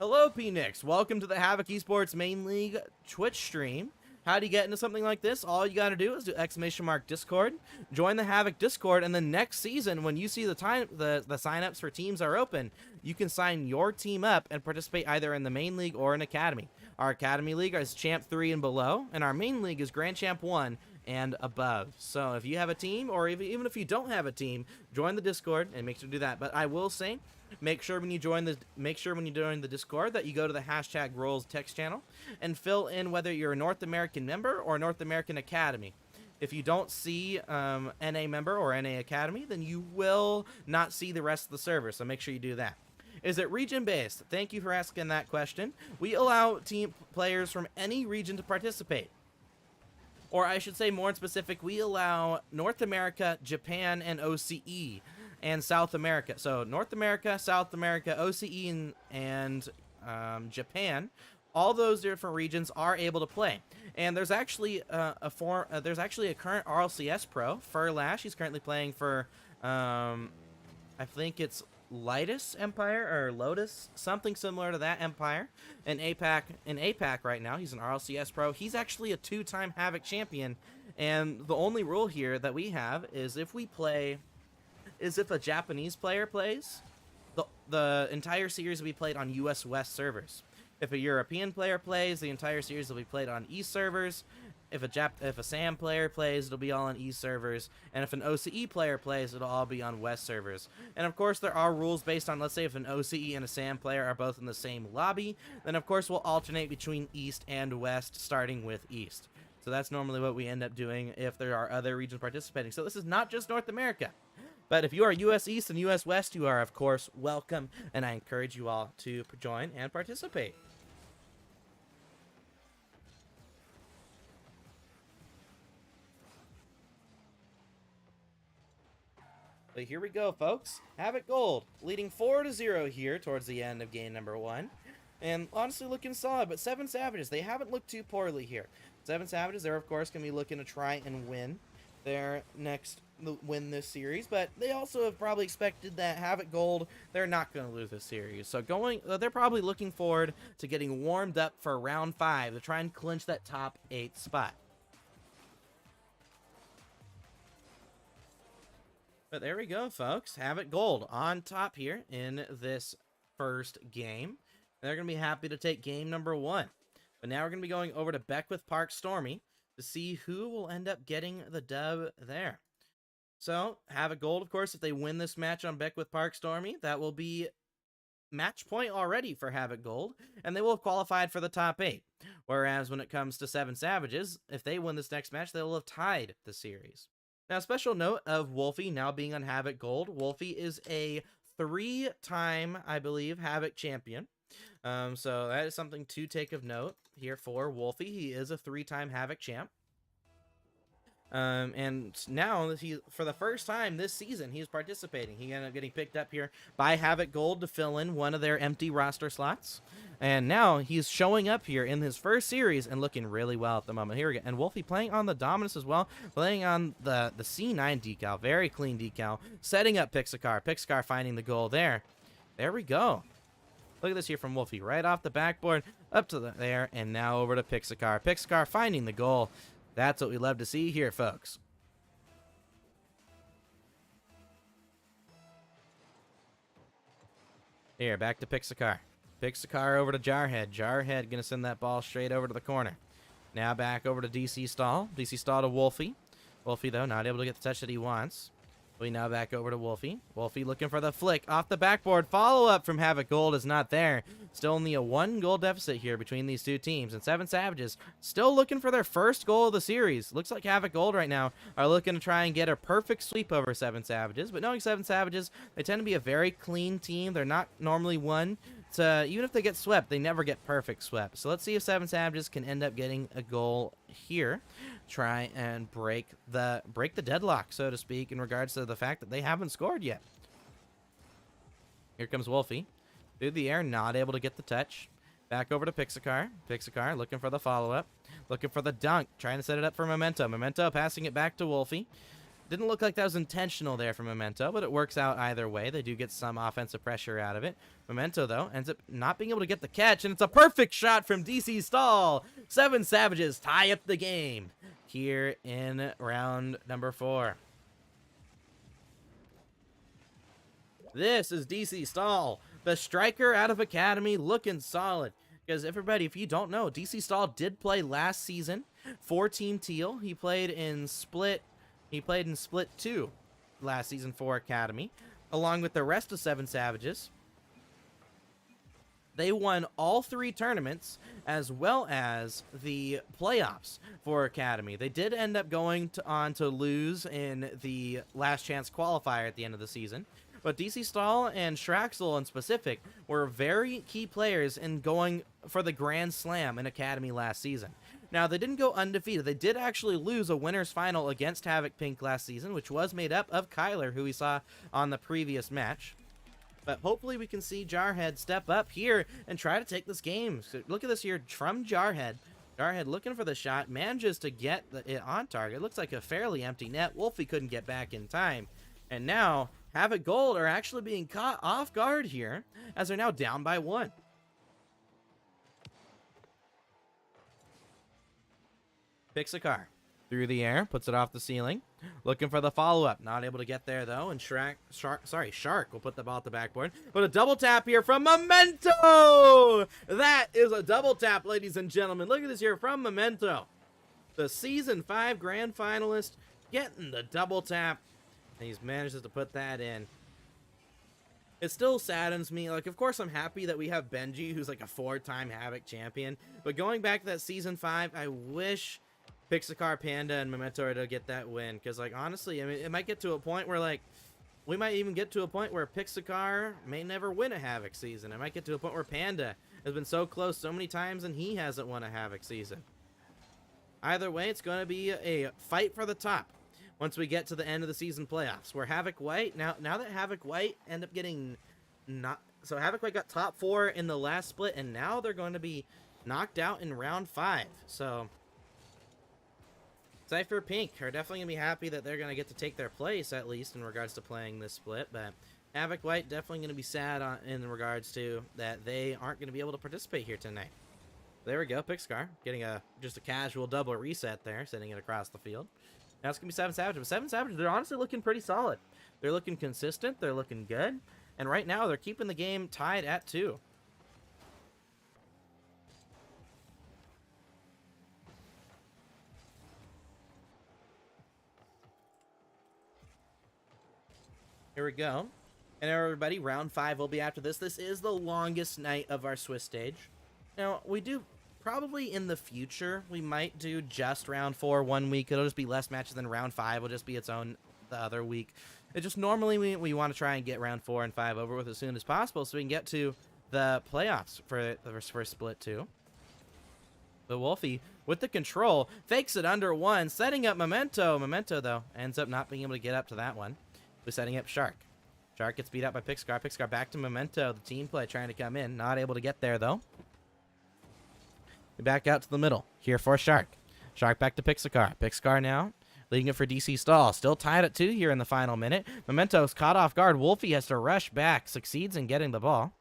[SPEAKER 2] Hello, Phoenix. Welcome to the Havoc Esports Main League Twitch stream. How do you get into something like this? All you got to do is do !Discord, join the Havoc Discord, and then next season, when you see the signups for teams are open, you can sign your team up and participate either in the main league or an academy. Our academy league is Champ 3 and below, and our main league is Grand Champ 1 and above. So if you have a team, or even if you don't have a team, join the Discord and make sure to do that. But I will say, make sure when you join the Discord that you go to the hashtag Roles text channel and fill in whether you're a North American member or North American Academy. If you don't see NA member or NA Academy, then you will not see the rest of the server, so make sure you do that. Is it region-based? Thank you for asking that question. We allow team players from any region to participate. Or I should say more specific, we allow North America, Japan, and OCE, and South America. So North America, South America, OCE, and Japan, all those different regions are able to play. And there's actually a current RLCS pro, Furlash. He's currently playing for, I think it's Lotus Empire or Lotus, something similar to that empire. In APAC right now, he's an RLCS pro. He's actually a 2-time Havoc champion, and the only rule here that we have is if a Japanese player plays, the entire series will be played on US West servers. If a European player plays, the entire series will be played on East servers. If a SAM player plays, it'll be all on East servers. And if an OCE player plays, it'll all be on West servers. And of course, there are rules based on, let's say, if an OCE and a SAM player are both in the same lobby, then of course we'll alternate between East and West, starting with East. So that's normally what we end up doing if there are other regions participating. So this is not just North America. But if you are US East and US West, you are, of course, welcome. And I encourage you all to join and participate. But here we go, folks. Havoc Gold leading 4-0 here towards the end of game number 1. And honestly looking solid, but 7 Savages, they haven't looked too poorly here. 7 Savages, they're of course going to be looking to try and win this series, but they also have probably expected that Havoc Gold, they're not going to lose this series. So they're probably looking forward to getting warmed up for round 5 to try and clinch that top 8 spot. But there we go, folks. Havoc Gold on top here in this first game. They're going to be happy to take game number 1. But now we're going to be going over to Beckwith Park Stormy to see who will end up getting the dub there. So, Havoc Gold, of course, if they win this match on Beckwith Park Stormy, that will be match point already for Havoc Gold, and they will have qualified for the top 8. Whereas when it comes to 7 Savages, if they win this next match, they will have tied the series. Now, special note of Wolfie now being on Havoc Gold. Wolfie is a 3-time, I believe, Havoc champion. So that is something to take of note here for Wolfie. He is a 3-time Havoc champ. And now, for the first time this season, he's participating. He ended up getting picked up here by Havoc Gold to fill in one of their empty roster slots. And now he's showing up here in his first series and looking really well at the moment. Here we go. And Wolfie playing on the Dominus as well, playing on the C9 decal. Very clean decal. Setting up Pixacar. Pixacar finding the goal there. There we go. Look at this here from Wolfie. Right off the backboard, up to there, and now over to Pixacar. Pixacar finding the goal. That's what we love to see here, folks. Here, back to Pixacar. Pixacar over to Jarhead. Jarhead going to send that ball straight over to the corner. Now back over to DC Stall. DC Stall to Wolfie. Wolfie, though, not able to get the touch that he wants. We now back over to Wolfie. Wolfie looking for the flick off the backboard. Follow-up from Havoc Gold is not there. Still only a 1-goal deficit here between these two teams. And 7 Savages still looking for their first goal of the series. Looks like Havoc Gold right now are looking to try and get a perfect sweep over 7 Savages. But knowing 7 Savages, they tend to be a very clean team. They're not normally one to, even if they get swept, they never get perfect swept. So let's see if 7 Savages can end up getting a goal here. Try and break the deadlock, so to speak, in regards to the fact that they haven't scored yet. Here comes Wolfie. Through the air, not able to get the touch. Back over to Pixacar. Pixacar looking for the follow-up. Looking for the dunk. Trying to set it up for Memento. Memento passing it back to Wolfie. Didn't look like that was intentional there for Memento, but it works out either way. They do get some offensive pressure out of it. Memento, though, ends up not being able to get the catch, and it's a perfect shot from DC Stall. Seven Savages tie up the game here in round number 4. This is DC Stahl, the striker out of Academy, looking solid. Because everybody, if you don't know, DC Stahl did play last season for Team Teal. He played in Split 2 last season for Academy, along with the rest of Seven Savages. They won all 3 tournaments, as well as the playoffs for Academy. They did end up going on to lose in the last chance qualifier at the end of the season. But DC Stahl and Shraxel in specific were very key players in going for the Grand Slam in Academy last season. Now, they didn't go undefeated. They did actually lose a winner's final against Havoc Pink last season, which was made up of Kyler, who we saw on the previous match. But hopefully we can see Jarhead step up here and try to take this game. So look at this here from Jarhead. Jarhead looking for the shot, manages to get it on target. Looks like a fairly empty net. Wolfie couldn't get back in time. And now Havoc Gold are actually being caught off guard here, as they're now down by 1. Picks a car through the air, puts it off the ceiling, looking for the follow-up. Not able to get there, though, and Shark will put the ball at the backboard. But a double tap here from Memento! That is a double tap, ladies and gentlemen. Look at this here from Memento. The Season 5 Grand Finalist getting the double tap. And he's managed to put that in. It still saddens me. Like, of course, I'm happy that we have Benji, who's like a 4-time Havoc champion. But going back to that Season 5, I wish Pixacar, Panda, and Memento are to get that win. Because, like, honestly, I mean, it might get to a point where, like, we might even get to a point where Pixacar may never win a Havoc season. It might get to a point where Panda has been so close so many times and he hasn't won a Havoc season. Either way, it's going to be a fight for the top once we get to the end of the season playoffs, where Havoc White, now that Havoc White end up getting so Havoc White got top 4 in the last split, and now they're going to be knocked out in round 5. So Cypher Pink are definitely going to be happy that they're going to get to take their place, at least in regards to playing this split, but Havoc White definitely going to be sad in regards to that they aren't going to be able to participate here tonight. There we go, Pixcar getting just a casual double reset there, sending it across the field. Now it's going to be Seven Savages. But Seven Savages, they're honestly looking pretty solid. They're looking consistent. They're looking good. And right now, they're keeping the game tied at 2. Here we go. And everybody, round 5 will be after this. This is the longest night of our Swiss stage. Now, we do probably in the future, we might do just round 4 one week. It'll just be less matches than round 5 will just be its own the other week. It just normally we want to try and get round 4 and 5 over with as soon as possible so we can get to the playoffs for the first split 2. But Wolfie, with the control, fakes it under 1, setting up Memento. Memento, though, ends up not being able to get up to that one. We're setting up Shark. Shark gets beat up by Pixcar. Pixcar back to Memento. The team play trying to come in. Not able to get there, though. We back out to the middle. Here for Shark. Shark back to Pixacar. Pixcar now leading it for DC Stahl. Still tied at 2 here in the final minute. Memento's caught off guard. Wolfie has to rush back. Succeeds in getting the ball.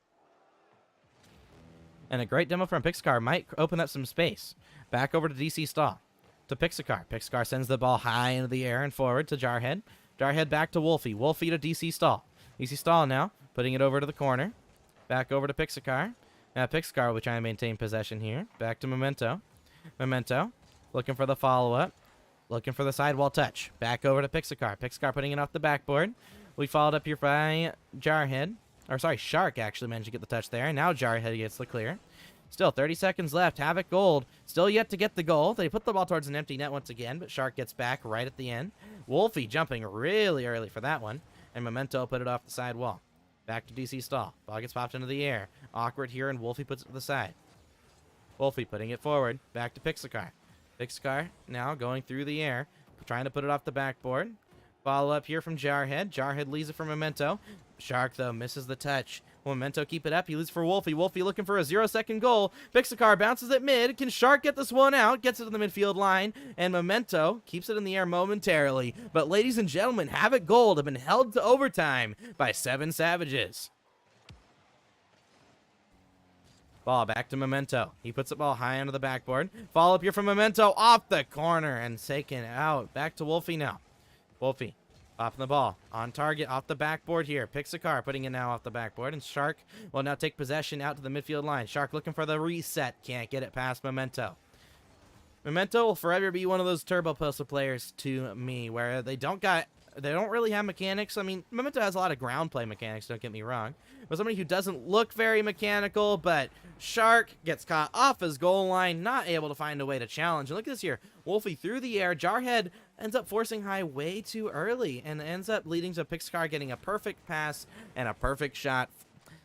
[SPEAKER 2] And a great demo from Pixacar might open up some space. Back over to DC Stahl. To Pixacar. Pixacar sends the ball high into the air and forward to Jarhead. Jarhead back to Wolfie. Wolfie to DC Stahl. DC Stahl now putting it over to the corner. Back over to Pixacar. Now Pixcar will try and maintain possession here. Back to Memento. Memento looking for the follow-up. Looking for the sidewall touch. Back over to Pixacar. Pixacar putting it off the backboard. We followed up here by Jarhead. Or sorry, Shark actually managed to get the touch there. And now Jarhead gets the clear. Still 30 seconds left. Havoc Gold still yet to get the goal. They put the ball towards an empty net once again, but Shark gets back right at the end. Wolfie jumping really early for that one. And Memento put it off the side wall. Back to DC Stahl. Ball gets popped into the air. Awkward here, and Wolfie puts it to the side. Wolfie putting it forward. Back to Pixacar. Pixacar now going through the air. Trying to put it off the backboard. Follow up here from Jarhead. Jarhead leaves it for Memento. Shark, though, misses the touch. Will Memento keep it up? He leaves for Wolfie. Wolfie looking for a 0-second goal. Pixacar bounces it mid. Can Shark get this one out? Gets it to the midfield line. And Memento keeps it in the air momentarily. But ladies and gentlemen, Havoc Gold have been held to overtime by Seven Savages. Ball back to Memento. He puts the ball high onto the backboard. Follow up here from Memento off the corner and taken out. Back to Wolfie now. Wolfie popping the ball on target off the backboard here. Pixar putting it now off the backboard. And Shark will now take possession out to the midfield line. Shark looking for the reset. Can't get it past Memento. Memento will forever be one of those turbo postal players to me where they don't really have mechanics. I mean, Memento has a lot of ground play mechanics, don't get me wrong. But somebody who doesn't look very mechanical, but Shark gets caught off his goal line, not able to find a way to challenge. And look at this here. Wolfie through the air. Jarhead ends up forcing high way too early and ends up leading to Pixar getting a perfect pass and a perfect shot.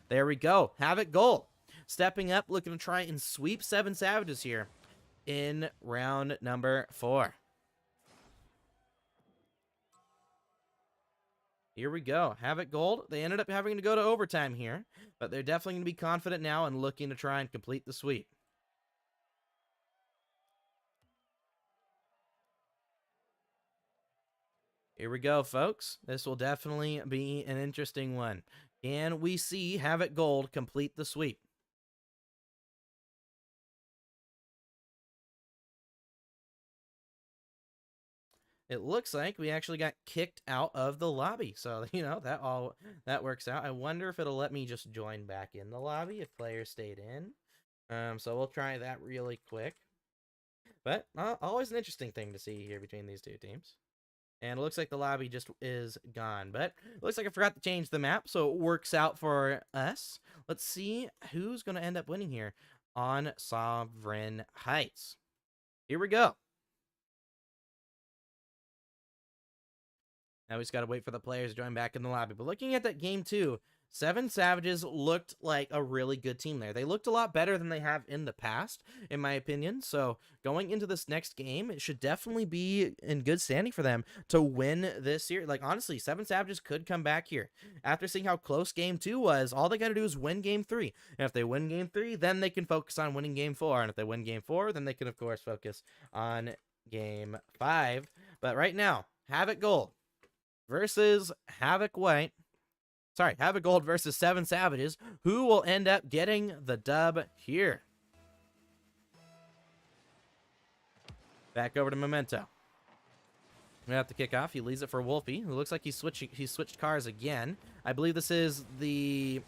[SPEAKER 2] There we go. Havoc goal. Stepping up, looking to try and sweep 7 Savages here in round number 4. Here we go. Havoc Gold. They ended up having to go to overtime here, but they're definitely going to be confident now and looking to try and complete the sweep. Here we go, folks. This will definitely be an interesting one. Can we see Havoc Gold complete the sweep? It looks like we actually got kicked out of the lobby. So, you know, that works out. I wonder if it'll let me just join back in the lobby if players stayed in. So we'll try that really quick. But always an interesting thing to see here between these two teams. And it looks like the lobby just is gone. But it looks like I forgot to change the map, so it works out for us. Let's see who's going to end up winning here on Sovereign Heights. Here we go. Now we just got to wait for the players to join back in the lobby. But looking at that game 2, 7 Savages looked like a really good team there. They looked a lot better than they have in the past, in my opinion. So going into this next game, it should definitely be in good standing for them to win this series. Like, honestly, 7 Savages could come back here. After seeing how close game 2 was, all they got to do is win game 3. And if they win game 3, then they can focus on winning game 4. And if they win game 4, then they can, of course, focus on game 5. But right now, Havoc Gold versus Havoc White. Sorry, Havoc Gold versus 7 Savages. Who will end up getting the dub here? Back over to Memento. We have to kick off. He leaves it for Wolfie. It looks like he switched cars again. I believe this is the...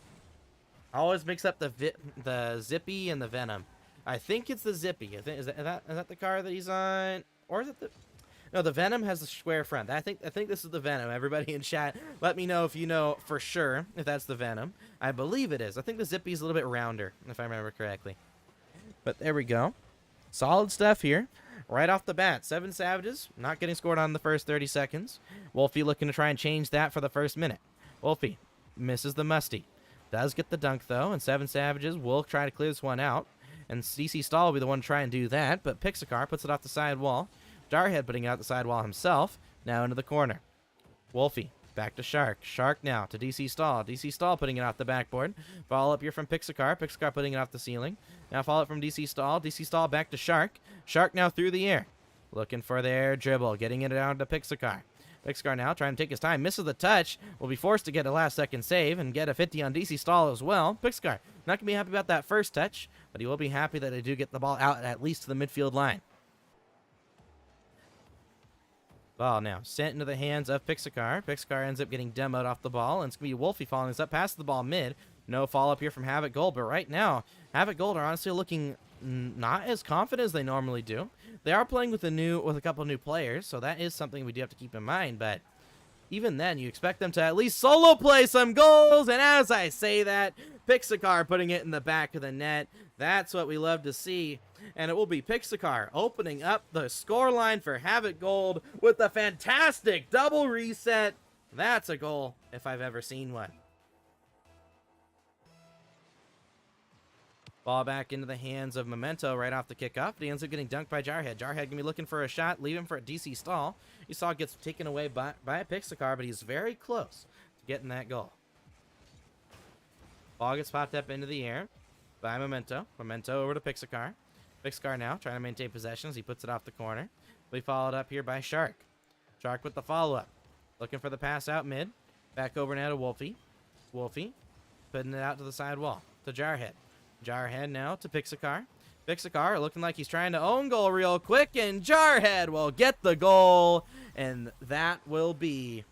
[SPEAKER 2] I always mix up the Zippy and the Venom. I think it's the Zippy. Is that the car that he's on? Or is it the... No, the Venom has the square front. I think this is the Venom. Everybody in chat, let me know if you know for sure if that's the Venom. I believe it is. I think the Zippy is a little bit rounder, if I remember correctly. But there we go. Solid stuff here. Right off the bat, 7 Savages not getting scored on the first 30 seconds. Wolfie looking to try and change that for the first minute. Wolfie misses the Musty. Does get the dunk, though, and 7 Savages will try to clear this one out. And DC Stall will be the one to try and do that, but Pixar puts it off the side wall. Jarhead putting out the sidewall himself. Now into the corner. Wolfie back to Shark. Shark now to DC Stall. DC Stall putting it off the backboard. Follow up here from Pixar. Pixar putting it off the ceiling. Now follow up from DC Stall. DC Stall back to Shark. Shark now through the air. Looking for their dribble. Getting it down to Pixar. Pixar now trying to take his time. Misses the touch. Will be forced to get a last second save and get a 50 on DC Stall as well. Pixar not going to be happy about that first touch, but he will be happy that they do get the ball out at least to the midfield line. Ball now sent into the hands of Pixar. Pixar ends up getting demoed off the ball, and it's going to be Wolfie following this up past the ball mid. No follow-up here from Havoc Gold, but right now, Havoc Gold are honestly looking not as confident as they normally do. They are playing with a couple new players, so that is something we do have to keep in mind, but even then, you expect them to at least solo play some goals, and as I say that, Pixar putting it in the back of the net. That's what we love to see. And it will be Pixar opening up the scoreline for Havoc Gold with a fantastic double reset. That's a goal if I've ever seen one. Ball back into the hands of Memento right off the kickoff. But he ends up getting dunked by Jarhead. Jarhead going to be looking for a shot, leaving for a DC Stall. You saw it gets taken away by Pixar, but he's very close to getting that goal. Ball gets popped up into the air by Memento. Memento over to Pixar. Pixar now trying to maintain possession as he puts it off the corner. We followed up here by Shark. Shark with the follow-up. Looking for the pass out mid. Back over now to Wolfie. Wolfie putting it out to the side wall to Jarhead. Jarhead now to Pixacar. Pixacar looking like he's trying to own goal real quick, and Jarhead will get the goal, and that will be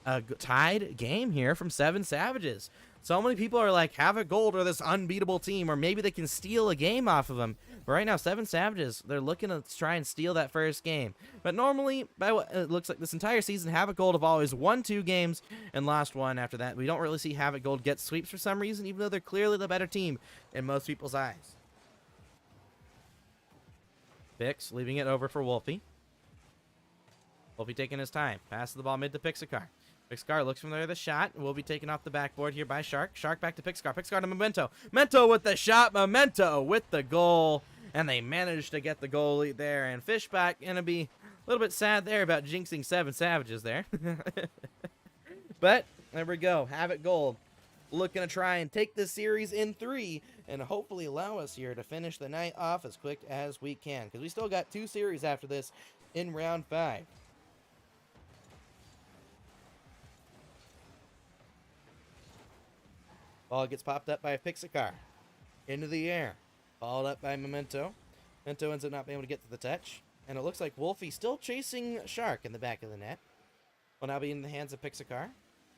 [SPEAKER 2] a tied game here from Seven Savages. So many people are like, Havoc Gold are this unbeatable team, or maybe they can steal a game off of them. But right now, Seven Savages, they're looking to try and steal that first game. But normally, by what it looks like this entire season, Havoc Gold have always won 2 games and lost 1 after that. We don't really see Havoc Gold get sweeps for some reason, even though they're clearly the better team in most people's eyes. Pix leaving it over for Wolfie. Wolfie taking his time. Passes the ball mid to Pixacar. Pixacar looks from there the shot. Will be taken off the backboard here by Shark. Shark back to Pixacar. Pixacar to Memento. Memento with the shot. Memento with the goal. And they managed to get the goal lead there. And Fishback going to be a little bit sad there about jinxing Seven Savages there. But there we go. Havoc Gold looking to try and take this series in 3 and hopefully allow us here to finish the night off as quick as we can. Because we still got 2 series after this in round 5. Ball gets popped up by Pixacar. Into the air. Followed up by Memento. Memento ends up not being able to get to the touch. And it looks like Wolfie still chasing Shark in the back of the net. Will now be in the hands of Pixacar.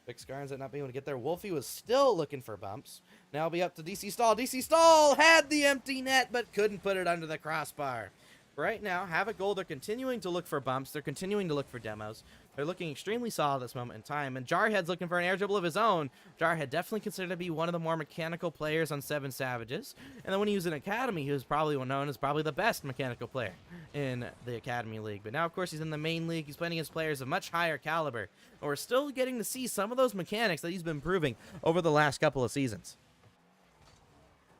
[SPEAKER 2] Pixacar ends up not being able to get there. Wolfie was still looking for bumps. Now it'll be up to DC Stall. DC Stall had the empty net, but couldn't put it under the crossbar. Right now, Havoc Gold are continuing to look for bumps. They're continuing to look for demos. They're looking extremely solid at this moment in time. And Jarhead's looking for an air dribble of his own. Jarhead definitely considered to be one of the more mechanical players on Seven Savages. And then when he was in Academy, he was probably known as probably the best mechanical player in the Academy League. But now, of course, he's in the main league. He's playing against players of much higher caliber. And we're still getting to see some of those mechanics that he's been proving over the last couple of seasons.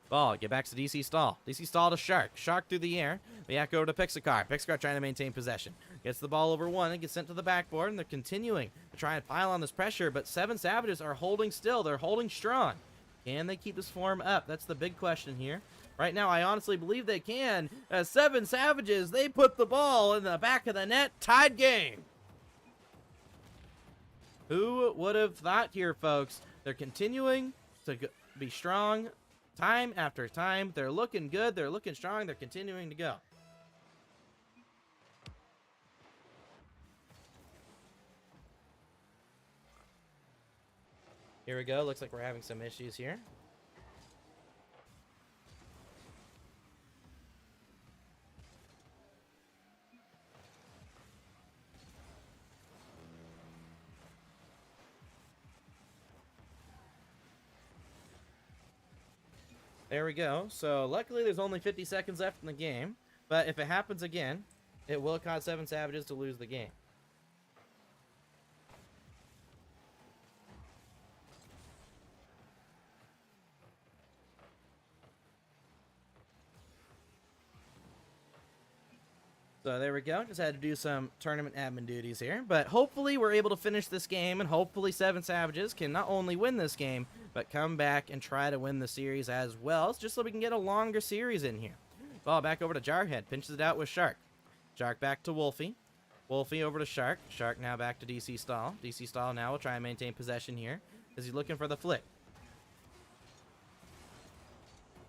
[SPEAKER 2] Ball, get back to DC Stall. DC Stall to Shark. Shark through the air. Back over to Pixacar. Pixacar trying to maintain possession. Gets the ball over 1 and gets sent to the backboard, and they're continuing to try and pile on this pressure, but Seven Savages are holding still. They're holding strong. Can they keep this form up? That's the big question here. Right now, I honestly believe they can. As Seven Savages, they put the ball in the back of the net. Tied game. Who would have thought here, folks? They're continuing to be strong. Time after time, they're looking good, they're looking strong, they're continuing to go. Here we go, looks like we're having some issues here. There we go. So luckily there's only 50 seconds left in the game, but if it happens again, it will cause Seven Savages to lose the game. So there we go. Just had to do some tournament admin duties here. But hopefully we're able to finish this game, and hopefully Seven Savages can not only win this game, but come back and try to win the series as well, just so we can get a longer series in here. Ball back over to Jarhead. Pinches it out with Shark. Shark back to Wolfie. Wolfie over to Shark. Shark now back to DC Stall. DC Stall now will try and maintain possession here as he's looking for the flick.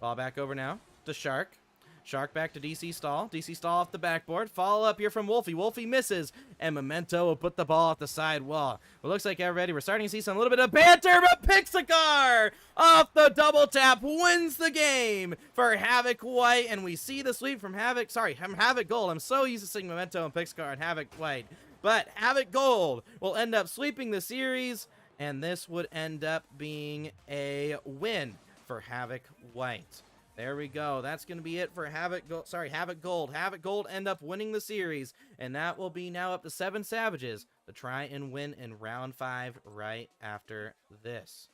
[SPEAKER 2] Ball back over now to Shark. Shark back to DC Stall. DC Stall off the backboard. Follow up here from Wolfie. Wolfie misses. And Memento will put the ball off the side wall. It looks like everybody, we're starting to see some little bit of banter, but Pixacar off the double tap wins the game for Havoc White. And we see the sweep from Havoc. Sorry, from Havoc Gold. I'm so used to seeing Memento and Pixacar and Havoc White. But Havoc Gold will end up sweeping the series. And this would end up being a win for Havoc White. There we go. That's going to be it for Havoc Gold. Havoc Gold. Havoc Gold end up winning the series, and that will be now up to Seven Savages to try and win in round 5 right after this.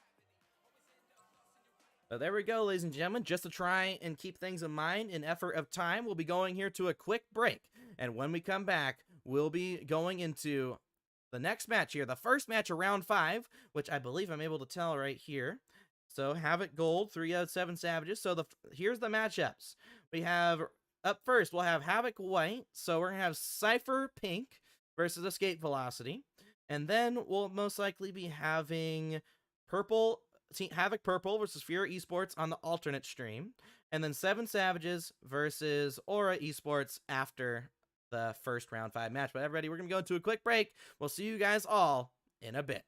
[SPEAKER 2] So there we go, ladies and gentlemen. Just to try and keep things in mind, in effort of time, we'll be going here to a quick break. And when we come back, we'll be going into the next match here, the first match of round 5, which I believe I'm able to tell right here. So Havoc Gold, 3 out of 7 Savages. So here's the matchups. We have, up first, we'll have Havoc White. So we're going to have Cypher Pink versus Escape Velocity. And then we'll most likely be having Purple Havoc Purple versus Fear Esports on the alternate stream, and then 7 Savages versus Aura Esports after the first round 5 match. But everybody, we're going to go into a quick break. We'll see you guys all in a bit.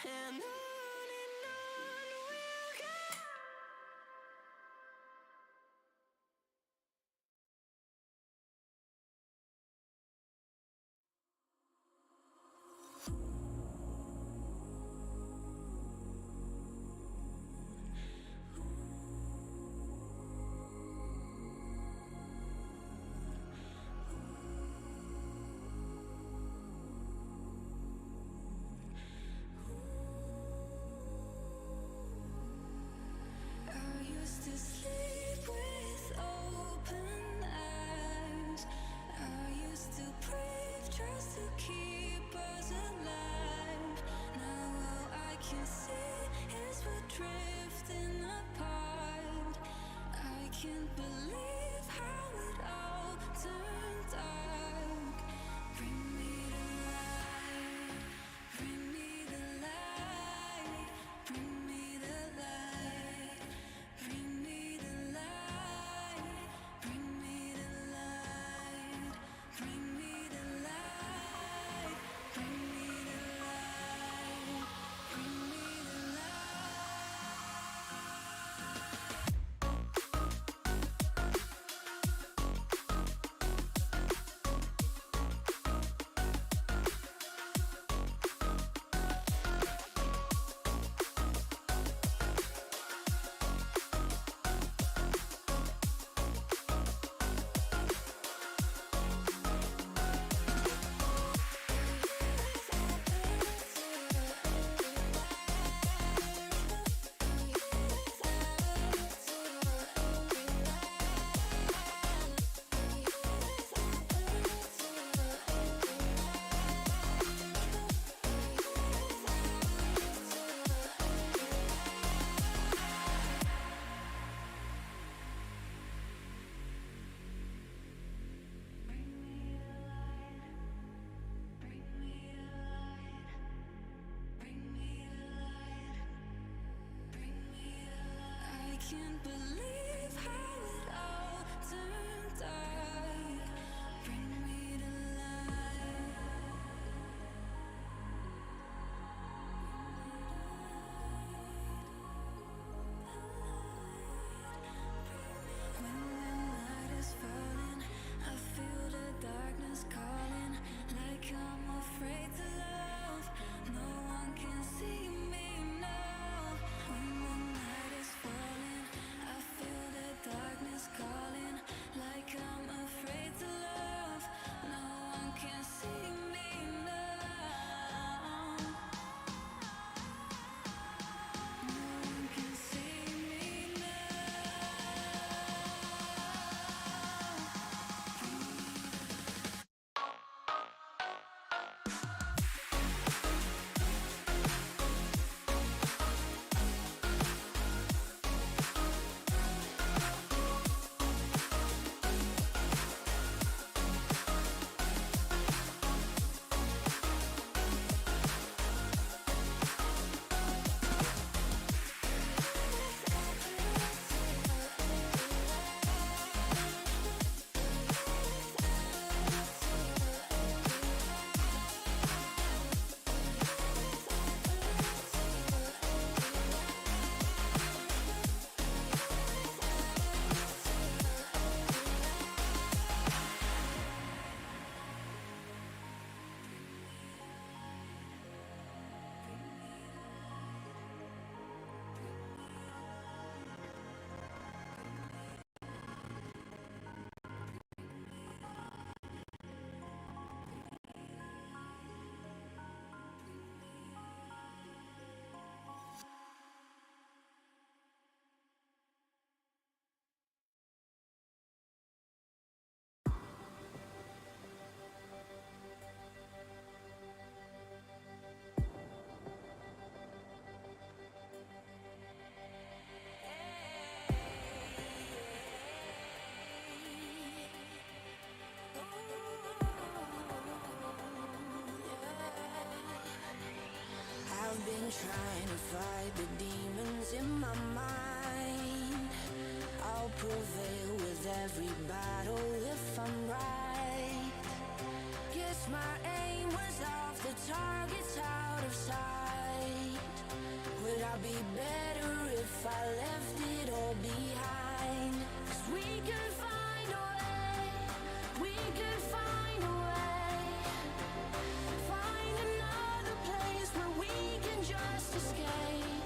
[SPEAKER 1] And on we'll go. I used to sleep with open eyes. I used to brave just to keep us alive. Now all I can see is we're drifting apart. I can't believe how it all turned dark. Bring me the light. Bring me the light. Bring me the light. Bring me the light. Bring me the light. Bring me the light. Bring me the light. Bring me the I can't believe how it all turned dark. Bring me the light. When the night is falling, I feel the darkness calling. Like I'm afraid to love. No one can see me now. When the night is falling, I feel the darkness calling. Like I'm afraid trying to fight the demons in my mind. I'll prevail with every battle if I'm right. Guess my aim was off, the target's out of sight. Would I be better if I left it all behind? 'Cause we could find a way, we could find a way. Find another place where we can just escape.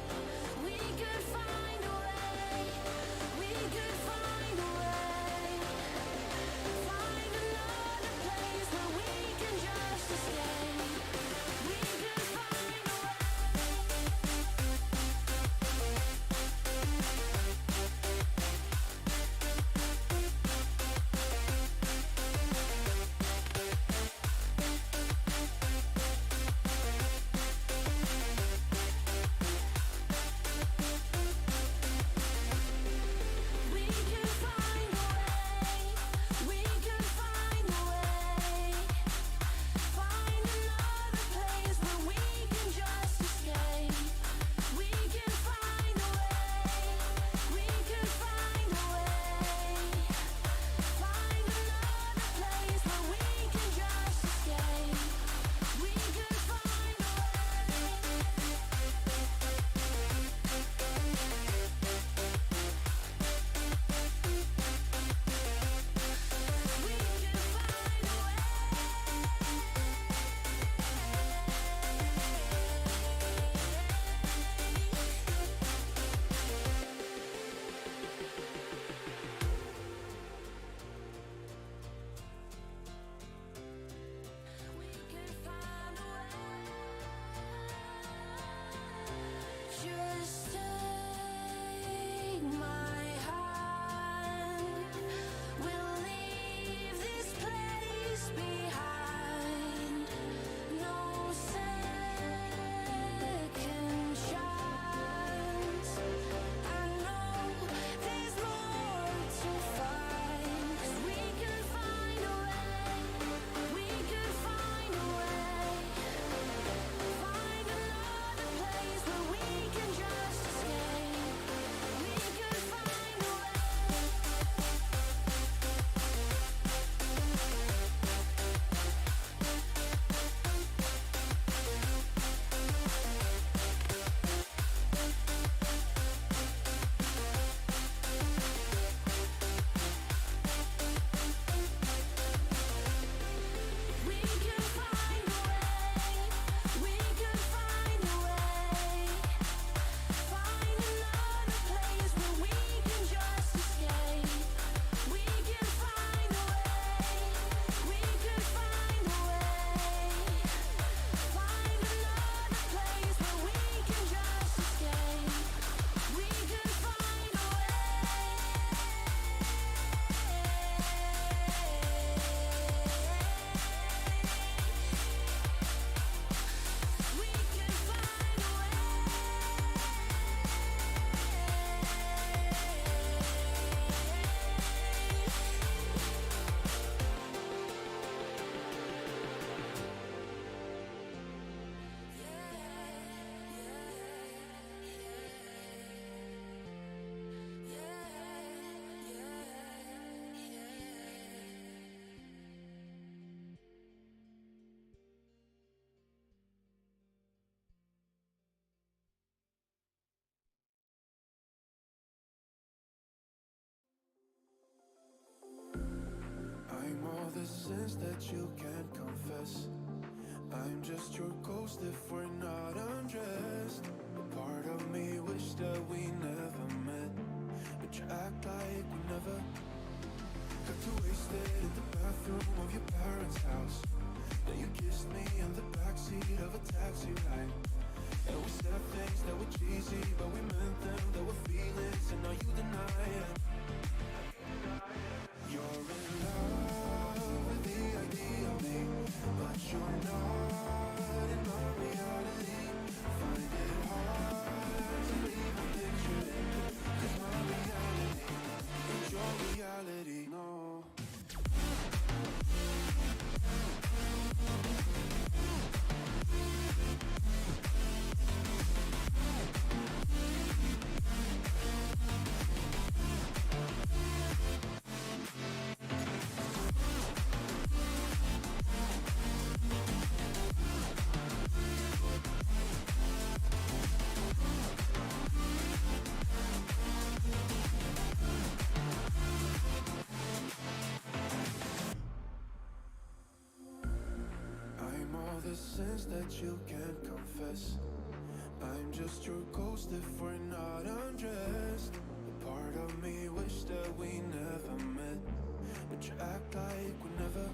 [SPEAKER 1] We could find a way, we could find a way. Find another place where we can just escape. We could find a way. We could find a way, we could find a way. Find another place where we can just escape. We can find a way, we could find a way. Find another place where we can just escape. We could find a way. We can find a We can find a way. Just take my hand. We'll leave this place behind. No second chance. I know there's more to find. 'Cause we can find a way. We could find a way. Find another place where we can just escape. We could find a way. We can find a way, we can find a way. Find another place where we can just escape. We can find a way, we can find a way. Find another place where we can just escape. We can find a way. We can find a
[SPEAKER 5] I'm all the sins that you can't confess. I'm just your ghost if we're not undressed. A part of me wish that we never met, but you act like we never. Got too wasted in the bathroom of your parents' house. Then you kissed me in the backseat of a taxi ride. And we said things that were cheesy, but we meant them. There were feelings, and now you deny it. You're in love with the idea of me, but you're not in my reality. Find it hard to even picture it, 'cause my reality ain't your reality, no. sins that you can't confess. I'm just your ghost if we're not undressed. A part of me wish that we never met, but you act like we never.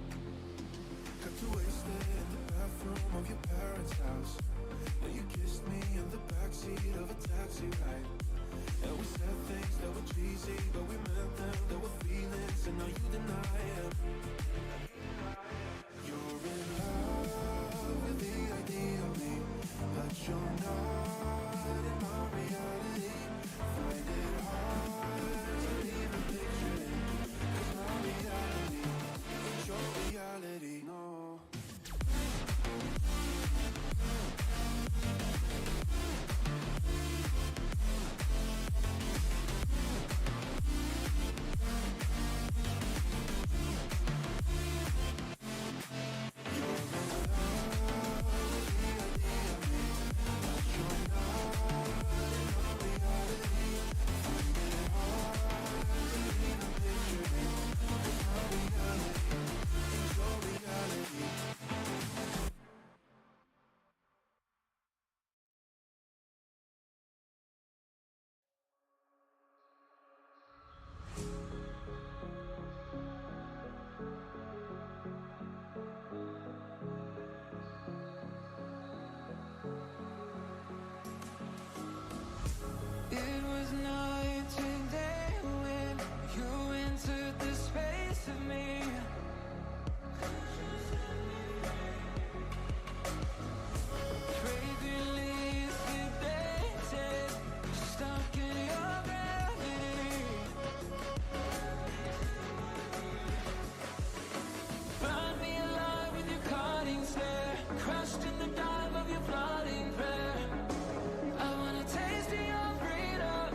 [SPEAKER 5] Got too wasted in the bathroom of your parents' house. Then you kissed me in the backseat of a taxi ride. And we said things that were cheesy, but we meant them. There were feelings, and now you deny it. You're in love with the idea of me, but you're not in my reality. Find it hard to even picture it, 'cause my reality ain't your reality, no.
[SPEAKER 4] It was night and day when you entered the space of me. Fragrant leaves sedated, stuck in your gravity. Burn me alive with your cutting stare, crushed in the dive of your flooding prayer. I wanna taste of your freedom.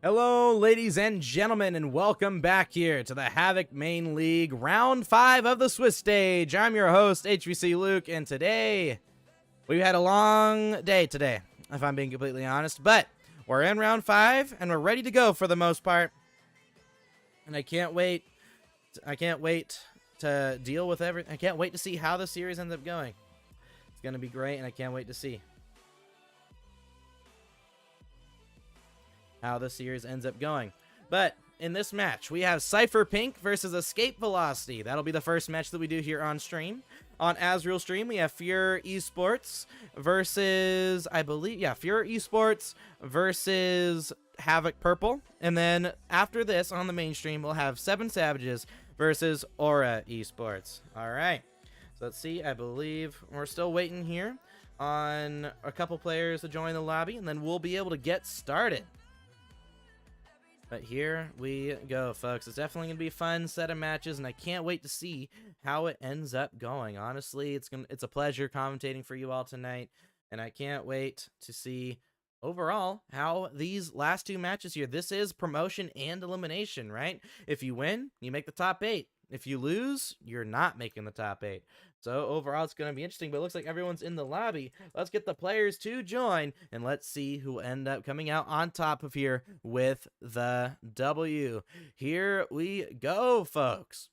[SPEAKER 2] Hello, ladies and gentlemen, and welcome back here to the Havoc Main League, Round 5 of the Swiss stage. I'm your host, HVC Luke, and today, we've had a long day today, if I'm being completely honest, but we're in Round 5, and we're ready to go for the most part, and I can't wait to deal with everything. I can't wait to see how the series ends up going. It's going to be great, and I can't wait to see how the series ends up going. But in this match, we have Cypher Pink versus Escape Velocity. That'll be the first match that we do here on stream. On Azreal stream, we have Havoc Esports versus, Havoc Esports versus Havoc Purple. And then after this, on the main stream, we'll have 7 Savages versus Aura Esports. All right. So let's see. I believe we're still waiting here on a couple players to join the lobby, and then we'll be able to get started. But here we go, folks. It's definitely going to be a fun set of matches, and I can't wait to see how it ends up going. Honestly, it's a pleasure commentating for you all tonight, and I can't wait to see overall how these last 2 matches here. This is promotion and elimination, right? If you win, you make the top 8. If you lose, you're not making the top 8. So overall, it's going to be interesting, but it looks like everyone's in the lobby. Let's get the players to join, and let's see who will end up coming out on top of here with the W. Here we go, folks.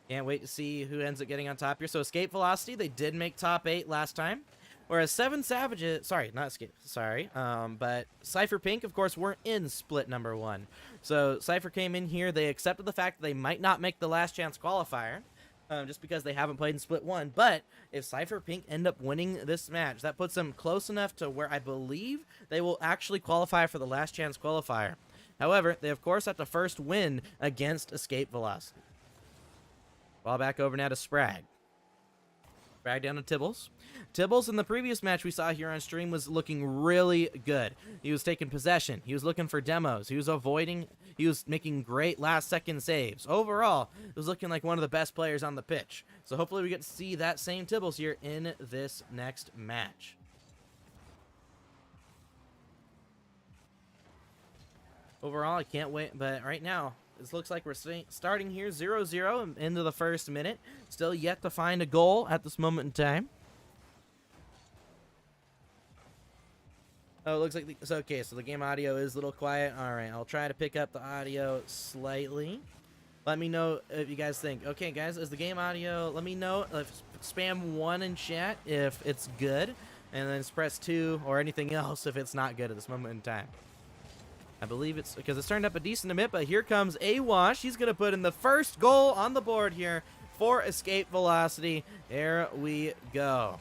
[SPEAKER 2] Can't wait to see who ends up getting on top here. So Escape Velocity, they did make top 8 last time. Whereas 7 Savages, but Cypher Pink, of course, weren't in split number 1. So Cypher came in here, they accepted the fact that they might not make the last chance qualifier, just because they haven't played in split 1. But if Cypher Pink end up winning this match, that puts them close enough to where I believe they will actually qualify for the last chance qualifier. However, they of course have to first win against Escape Velocity. Ball back over now to Sprag. Sprag down to Tibbles. Tibbles in the previous match we saw here on stream was looking really good. He was taking possession. He was looking for demos. He was making great last-second saves. Overall, it was looking like one of the best players on the pitch. So hopefully we get to see that same Tibbles here in this next match. Overall, I can't wait, but right now, it looks like we're starting here 0-0 into the first minute. Still yet to find a goal at this moment in time. Oh, it looks like okay, so the game audio is a little quiet. All right, I'll try to pick up the audio slightly. Let me know if you guys think. Okay, guys, is the game audio? Let me know. Spam 1 in chat if it's good, and then press 2 or anything else if it's not good at this moment in time. I believe it's because it's turned up a decent bit, but here comes Awash. He's going to put in the first goal on the board here for Escape Velocity. There we go.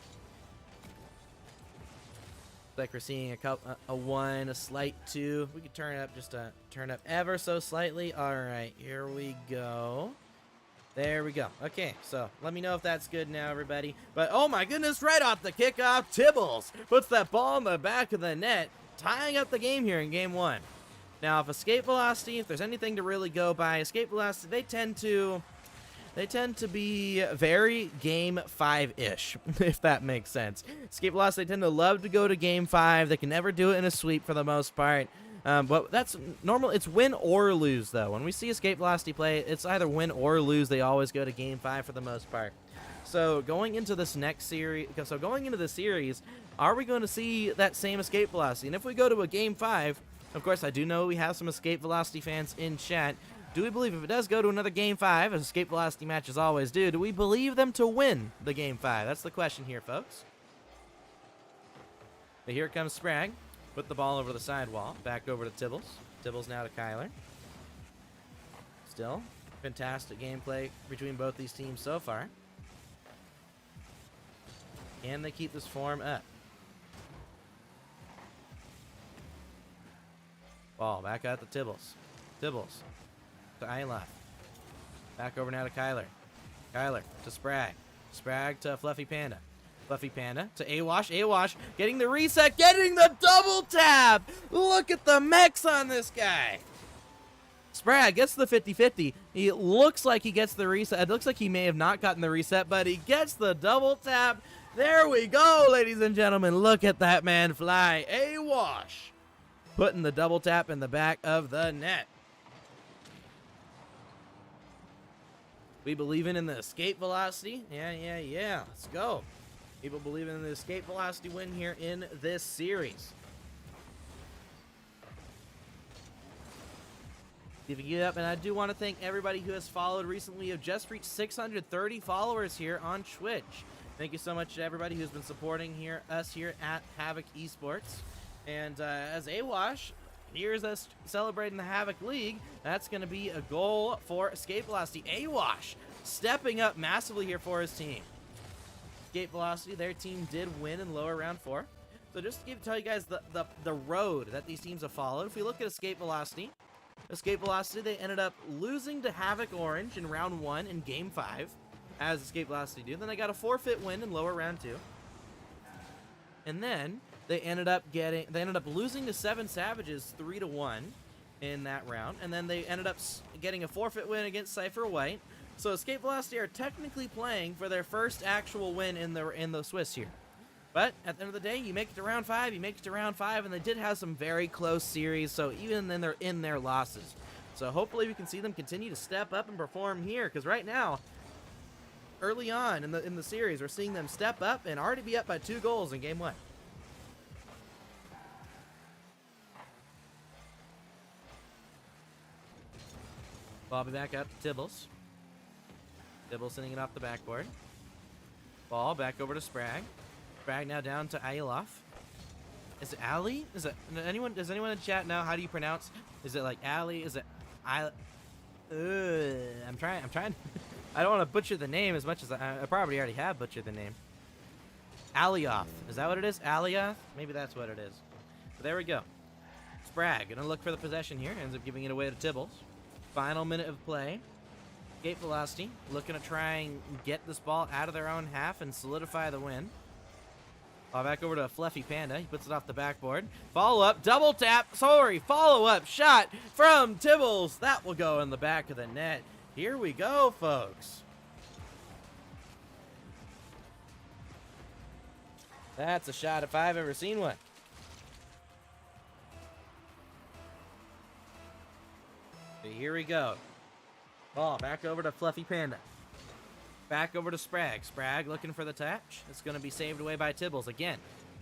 [SPEAKER 2] Like we're seeing a 1, a slight 2. We could turn up ever so slightly. All right, here we go. There we go. Okay, so let me know if that's good now, everybody. But oh my goodness, right off the kickoff, Tibbles puts that ball in the back of the net, tying up the game here in game 1. Now, if Escape Velocity, if there's anything to really go by, Escape Velocity, they tend to be very game 5-ish, if that makes sense. Escape Velocity, they tend to love to go to game 5. They can never do it in a sweep for the most part. But that's normal. It's win or lose, though. When we see Escape Velocity play, it's either win or lose. They always go to game 5 for the most part. So going into this next series, are we going to see that same Escape Velocity? And if we go to a game 5, of course, I do know we have some Escape Velocity fans in chat. Do we believe if it does go to another Game 5, as Escape Velocity matches always do we believe them to win the Game 5? That's the question here, folks. But here comes Sprag. Put the ball over the sidewall. Back over to Tibbles. Tibbles now to Kyler. Still, fantastic gameplay between both these teams so far. Can they keep this form up? Ball back out to Tibbles. Tibbles to Ilaf. Back over now to Kyler. Kyler to Sprag. Sprag to Fluffy Panda. Fluffy Panda to Awash. Awash getting the reset, getting the double tap. Look at the mechs on this guy. Sprag gets the 50-50. He looks like he gets the reset. It looks like he may have not gotten the reset, but he gets the double tap. There we go, ladies and gentlemen. Look at that man fly. A-Wash. Putting the double tap in the back of the net. We believe in the escape velocity. Yeah. Let's go. People believe in the escape velocity win here in this series. Giving it up, and I do want to thank everybody who has followed recently. We have just reached 630 followers here on Twitch. Thank you so much to everybody who's been supporting us here at Havoc Esports. And as A-Wash, here's us celebrating the Havoc League. That's going to be a goal for escape velocity. A-Wash stepping up massively here for his team. Escape velocity, their team did win in lower round 4. So just to tell you guys the road that these teams have followed. If we look at escape velocity, they ended up losing to Havoc Orange in round 1 in game 5, as escape velocity do. Then they got a forfeit win in lower round 2. And then they ended up losing to 7 Savages 3-1 in that round. And then they ended up getting a forfeit win against Cypher White. So escape velocity are technically playing for their first actual win in the Swiss here. But at the end of the day, you make it to round 5, and they did have some very close series, so even then they're in their losses. So hopefully we can see them continue to step up and perform here, because right now, early on in the series, we're seeing them step up and already be up by 2 goals in game 1. Ball back up to Tibbles. Tibbles sending it off the backboard. Ball back over to Sprag. Sprag now down to Ayaloff. Is it Ali? Does anyone in chat know how do you pronounce? Is it like Ali? Is it I? I'm trying. I don't want to butcher the name as much as I probably already have butchered the name. Alioth. Is that what it is? Alioth? Maybe that's what it is. But there we go. Sprag gonna look for the possession here. Ends up giving it away to Tibbles. Final minute of play. Escape velocity looking to try and get this ball out of their own half and solidify the win. Ball back over to Fluffy Panda. He puts it off the backboard. Follow up, double tap. Follow up shot from Tibbles. That will go in the back of the net. Here we go, folks. That's a shot if I've ever seen one. So here we go. Ball back over to Fluffy Panda. Back over to Sprag. Sprag looking for the touch. It's going to be saved away by Tibbles. Again,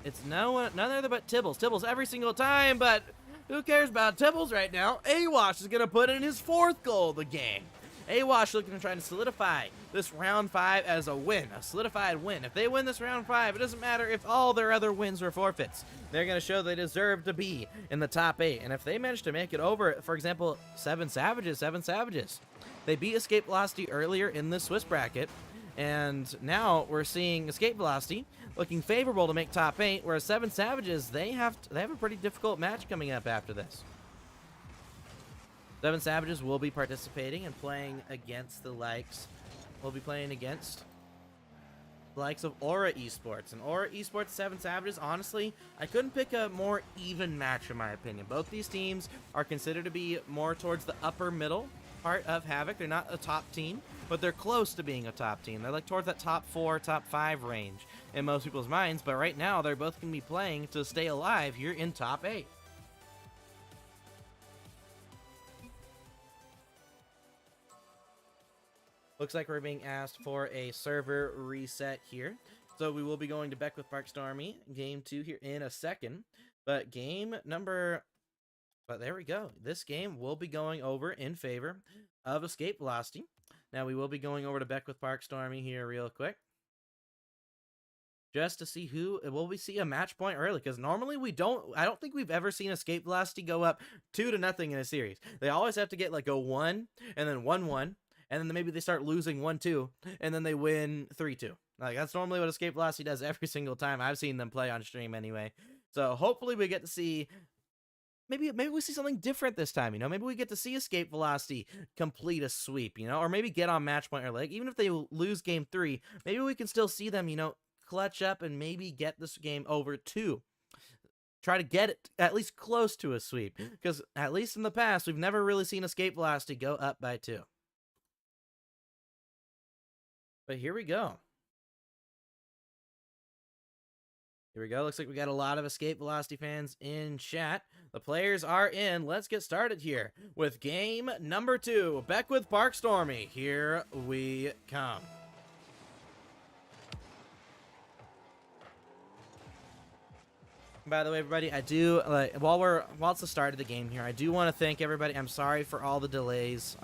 [SPEAKER 2] it's none other but Tibbles. Tibbles every single time, but who cares about Tibbles right now? A-Wash is going to put in his 4th goal of the game. A-Wash looking to try to solidify this round 5 as a win, a solidified win. If they win this round 5, it doesn't matter if all their other wins were forfeits. They're going to show they deserve to be in the top 8. And if they manage to make it over, for example, 7 Savages. They beat Escape Velocity earlier in the Swiss bracket, and now we're seeing Escape Velocity looking favorable to make top 8, whereas 7 Savages, they have a pretty difficult match coming up after this. 7 Savages will be participating and playing against the likes. We'll be playing against the likes of Aura Esports. And Aura Esports, 7 Savages, honestly, I couldn't pick a more even match in my opinion. Both these teams are considered to be more towards the upper middle part of Havoc. They're not a top team, but they're close to being a top team. They're like towards that top 4, top 5 range in most people's minds, but right now they're both going to be playing to stay alive here in top 8. Looks like we're being asked for a server reset here. So we will be going to Beckwith Park Stormy game 2 here in a second. But there we go. This game will be going over in favor of Escape Velocity. Now we will be going over to Beckwith Park Stormy here real quick, just to see will we see a match point early, because normally I don't think we've ever seen Escape Velocity go up 2-0 in a series. They always have to get like a 1 and then 1-1, and then maybe they start losing 1-2 and then they win 3-2. Like that's normally what Escape Velocity does every single time I've seen them play on stream anyway. So hopefully we get to see maybe we see something different this time, maybe we get to see Escape Velocity complete a sweep, or maybe get on match point early. Like, even if they lose game 3, maybe we can still see them, clutch up and maybe get this game over 2. Try to get it at least close to a sweep, because at least in the past, we've never really seen Escape Velocity go up by 2. But here we go. Here we go. Looks like we got a lot of Escape Velocity fans in chat. The players are in. Let's get started here with game number 2. Beckwith Parkstormy. Here we come. By the way, everybody, I do while it's the start of the game here, I do want to thank everybody. I'm sorry for all the delays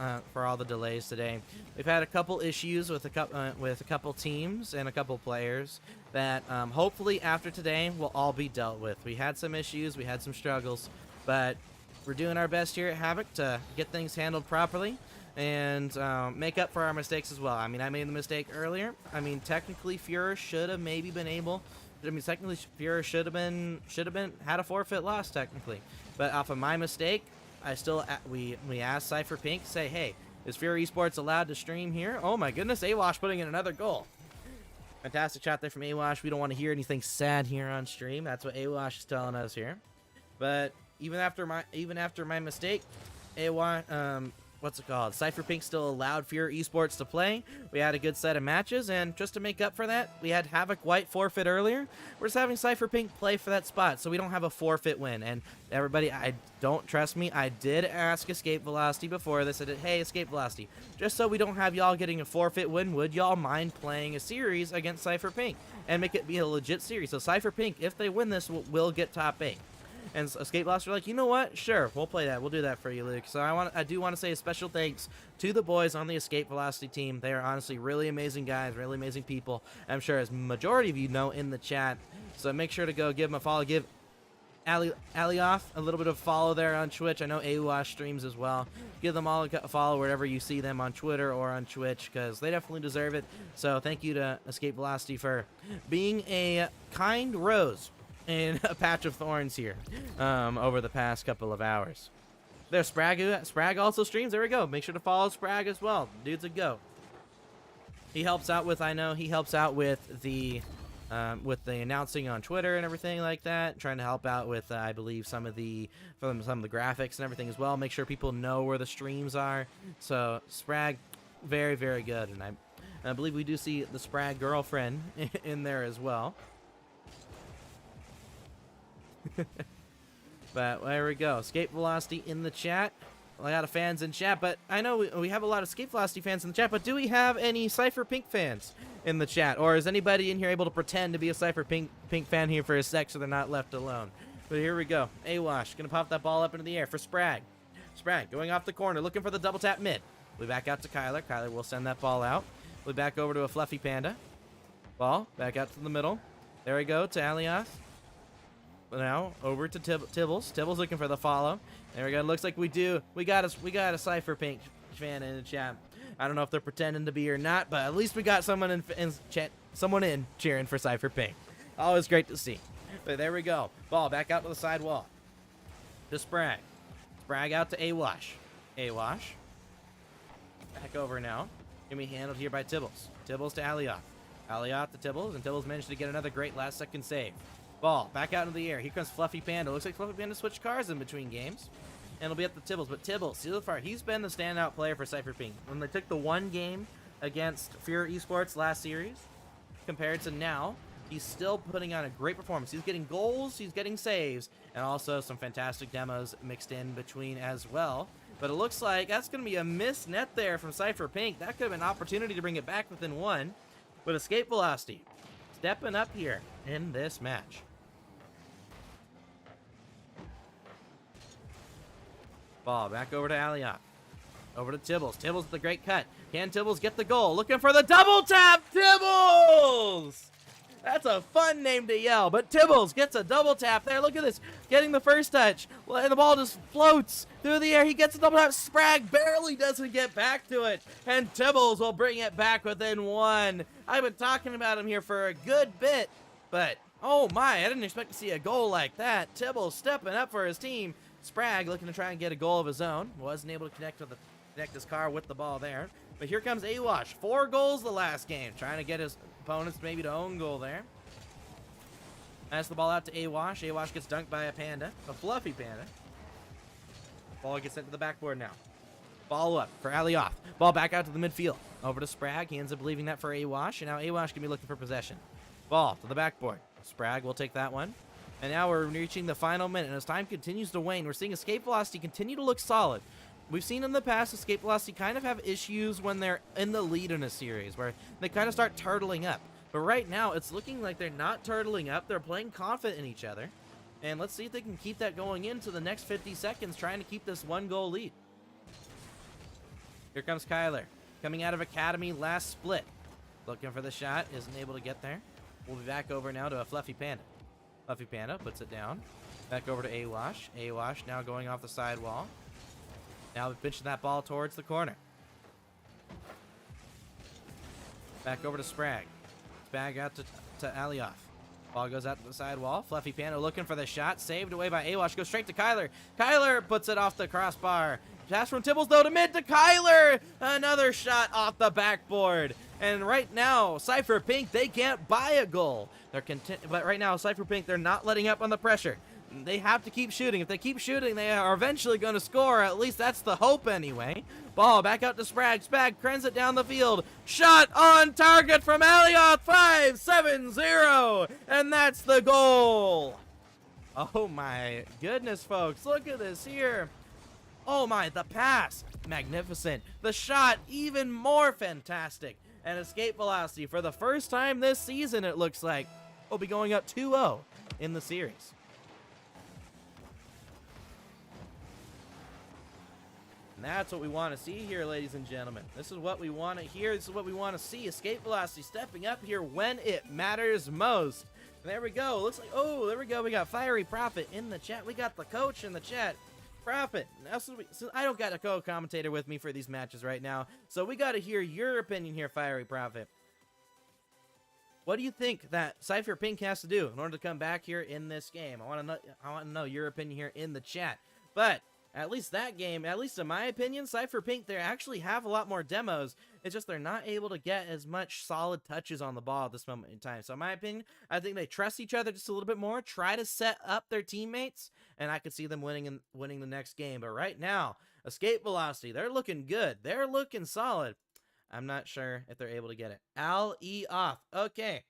[SPEAKER 2] today. We've had a couple issues with a couple teams and a couple players that hopefully after today will all be dealt with. We had some issues, we had some struggles, but we're doing our best here at Havoc to get things handled properly and make up for our mistakes as well. I mean, I made the mistake earlier. I mean, technically, Fuhrer should have maybe been able. I mean, technically, Fuhrer should have had a forfeit loss technically, but off of my mistake, we asked Cypher Pink, say, hey, is Fuhrer Esports allowed to stream here? Oh my goodness, Awash putting in another goal. Fantastic shot there from Awash. We don't want to hear anything sad here on stream. That's what Awash is telling us here. But even after my mistake, Awash, what's it called? Cypher Pink still allowed Fuhrer Esports to play. We had a good set of matches, and just to make up for that, we had Havoc White forfeit earlier. We're just having Cypher Pink play for that spot, so we don't have a forfeit win. And everybody, don't trust me, I did ask Escape Velocity before this. I said, hey, Escape Velocity, just so we don't have y'all getting a forfeit win, would y'all mind playing a series against Cypher Pink and make it be a legit series? So Cypher Pink, if they win this, will get top 8. And Escape Velocity were like, you know what? Sure, we'll play that. We'll do that for you, Luke. So I do want to say a special thanks to the boys on the Escape Velocity team. They are honestly really amazing guys, really amazing people. I'm sure as majority of you know in the chat. So make sure to go give them a follow. Give Alioth a little bit of follow there on Twitch. I know Awash streams as well. Give them all a follow wherever you see them on Twitter or on Twitch, because they definitely deserve it. So thank you to Escape Velocity for being a kind rose in a patch of thorns here over the past couple of hours. There's Sprag also streams. There we go. Make sure to follow Sprag as well. Dude's a go. He helps out with the announcing on Twitter and everything like that. Trying to help out with I believe some of the graphics and everything as well. Make sure people know where the streams are. So Sprag, very, very good. And I believe we do see the Sprag girlfriend in there as well. But there we go. Escape Velocity in the chat. A lot of fans in chat, but I know we have a lot of Escape Velocity fans in the chat, but do we have any Cypher Pink fans in the chat? Or is anybody in here able to pretend to be a Cypher Pink fan here for a sec so they're not left alone? But here we go. Awash gonna pop that ball up into the air for Sprag. Sprag going off the corner, looking for the double tap mid. We back out to Kyler. Kyler will send that ball out. We back over to a Fluffy Panda. Ball back out to the middle. There we go to Alioth. Now over to Tibbles. Tibbles looking for the follow. There we go. Looks like we got a Cypher Pink fan in the chat. I don't know if they're pretending to be or not, but at least we got someone in chat, cheering for Cypher Pink. Always great to see. But there we go. Ball back out to the side wall. To Sprag. Sprag out to Awash. Awash. Back over now. Gonna be handled here by Tibbles. Tibbles to Alioth. Alioth to Tibbles, and Tibbles managed to get another great last second save. Ball back out into the air. Here comes Fluffy Panda. Looks like Fluffy Panda switched cars in between games. And it'll be up to Tibbles. But Tibbles, so far, he's been the standout player for Cypher Pink. When they took the one game against Fuhrer Esports last series, compared to now, he's still putting on a great performance. He's getting goals, he's getting saves, and also some fantastic demos mixed in between as well. But it looks like that's going to be a missed net there from Cypher Pink. That could have been an opportunity to bring it back within one. But Escape Velocity stepping up here in this match. Ball back over to Alioth. Over to Tibbles. Tibbles with the great cut. Can Tibbles get the goal? Looking for the double tap. Tibbles! That's a fun name to yell, but Tibbles gets a double tap there. Look at this. Getting the first touch. And the ball just floats through the air. He gets a double tap. Sprag barely doesn't get back to it. And Tibbles will bring it back within one. I've been talking about him here for a good bit, but oh my, I didn't expect to see a goal like that. Tibbles stepping up for his team. Sprag looking to try and get a goal of his own. Wasn't able to connect his car with the ball there. But here comes Awash. 4 goals the last game. Trying to get his opponents maybe to own goal there. Pass the ball out to Awash. Awash gets dunked by a Panda. A Fluffy Panda. Ball gets sent to the backboard now. Ball up for Alioth. Ball back out to the midfield. Over to Sprag. He ends up leaving that for Awash. And now Awash can be looking for possession. Ball to the backboard. Sprag will take that one. And now we're reaching the final minute, and as time continues to wane, we're seeing escape velocity continue to look solid. We've seen in the past escape velocity kind of have issues when they're in the lead in a series, where they kind of start turtling up. But right now, it's looking like they're not turtling up. They're playing confident in each other. And let's see if they can keep that going into the next 50 seconds, trying to keep this 1-goal lead. Here comes Kyler, coming out of Academy last split. Looking for the shot, isn't able to get there. We'll be back over now to a Fluffy Panda. Fluffy Panda puts it down. Back over to Awash. Awash now going off the sidewall. Now pitching that ball towards the corner. Back over to Sprag. Sprag out to Alioth. Ball goes out to the sidewall. Fluffy Panda looking for the shot. Saved away by Awash. Goes straight to Kyler. Kyler puts it off the crossbar. Pass from Tibbles, though, to mid to Kyler. Another shot off the backboard. And right now, Cypher Pink, they can't buy a goal. But right now, Cypher Pink, they're not letting up on the pressure. They have to keep shooting. If they keep shooting, they are eventually going to score. At least that's the hope anyway. Ball back out to Sprag. Sprag crans it down the field. Shot on target from Alioth. 5-7-0. And that's the goal. Oh my goodness, folks. Look at this here. Oh my, the pass. Magnificent. The shot, even more fantastic. And escape velocity for the first time this season, it looks like, will be going up 2-0 in the series. And that's what we want to see here, ladies and gentlemen. This is what we want to hear. This is what we want to see. Escape velocity stepping up here when it matters most. There we go. Looks like, oh, there we go. We got Fiery Prophet in the chat. We got the coach in the chat. Prophet. Now, so I don't got a co-commentator with me for these matches right now, so we got to hear your opinion here, Fiery Prophet. What do you think that Cypher Pink has to do in order to come back here in this game? I want to know your opinion here in the chat. But at least that game, at least in my opinion, Cypher Pink, they actually have a lot more demos. It's just they're not able to get as much solid touches on the ball at this moment in time. So in my opinion, I think they trust each other just a little bit more, try to set up their teammates, and I could see them winning the next game. But right now, escape velocity, they're looking good. They're looking solid. I'm not sure if they're able to get it. Alioth. Okay.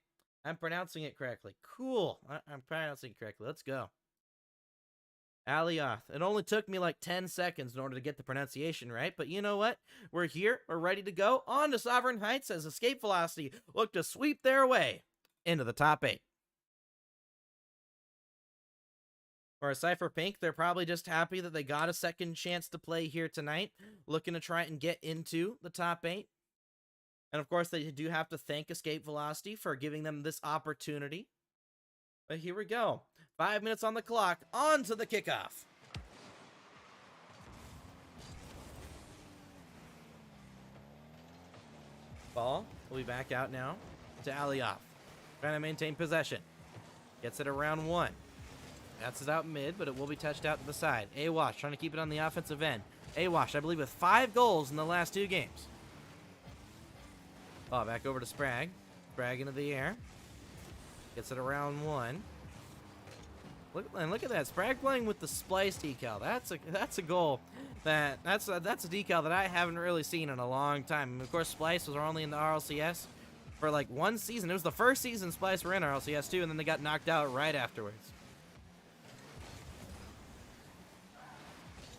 [SPEAKER 2] I'm pronouncing it correctly. Cool. I'm pronouncing it correctly. Let's go. Alioth. It only took me like 10 seconds in order to get the pronunciation right, but you know what? We're here. We're ready to go. On to Sovereign Heights as escape velocity look to sweep their way into the top 8. For a Cypher Pink, they're probably just happy that they got a second chance to play here tonight, looking to try and get into the top 8. And of course, they do have to thank Escape Velocity for giving them this opportunity. But here we go. 5 minutes on the clock. On to the kickoff. Ball will be back out now to Alioth. Trying to maintain possession. Gets it around 1. That's it out mid, but it will be touched out to the side. Awash trying to keep it on the offensive end. Awash, I believe, with 5 goals in the last 2 games. Ball back over to Sprag. Sprag into the air. Gets it around 1. Look at that. Sprag playing with the splice decal. That's a goal. That's a decal that I haven't really seen in a long time. And of course, Splice was only in the RLCS for like 1 season. It was the first season Splice were in RLCS too, and then they got knocked out right afterwards.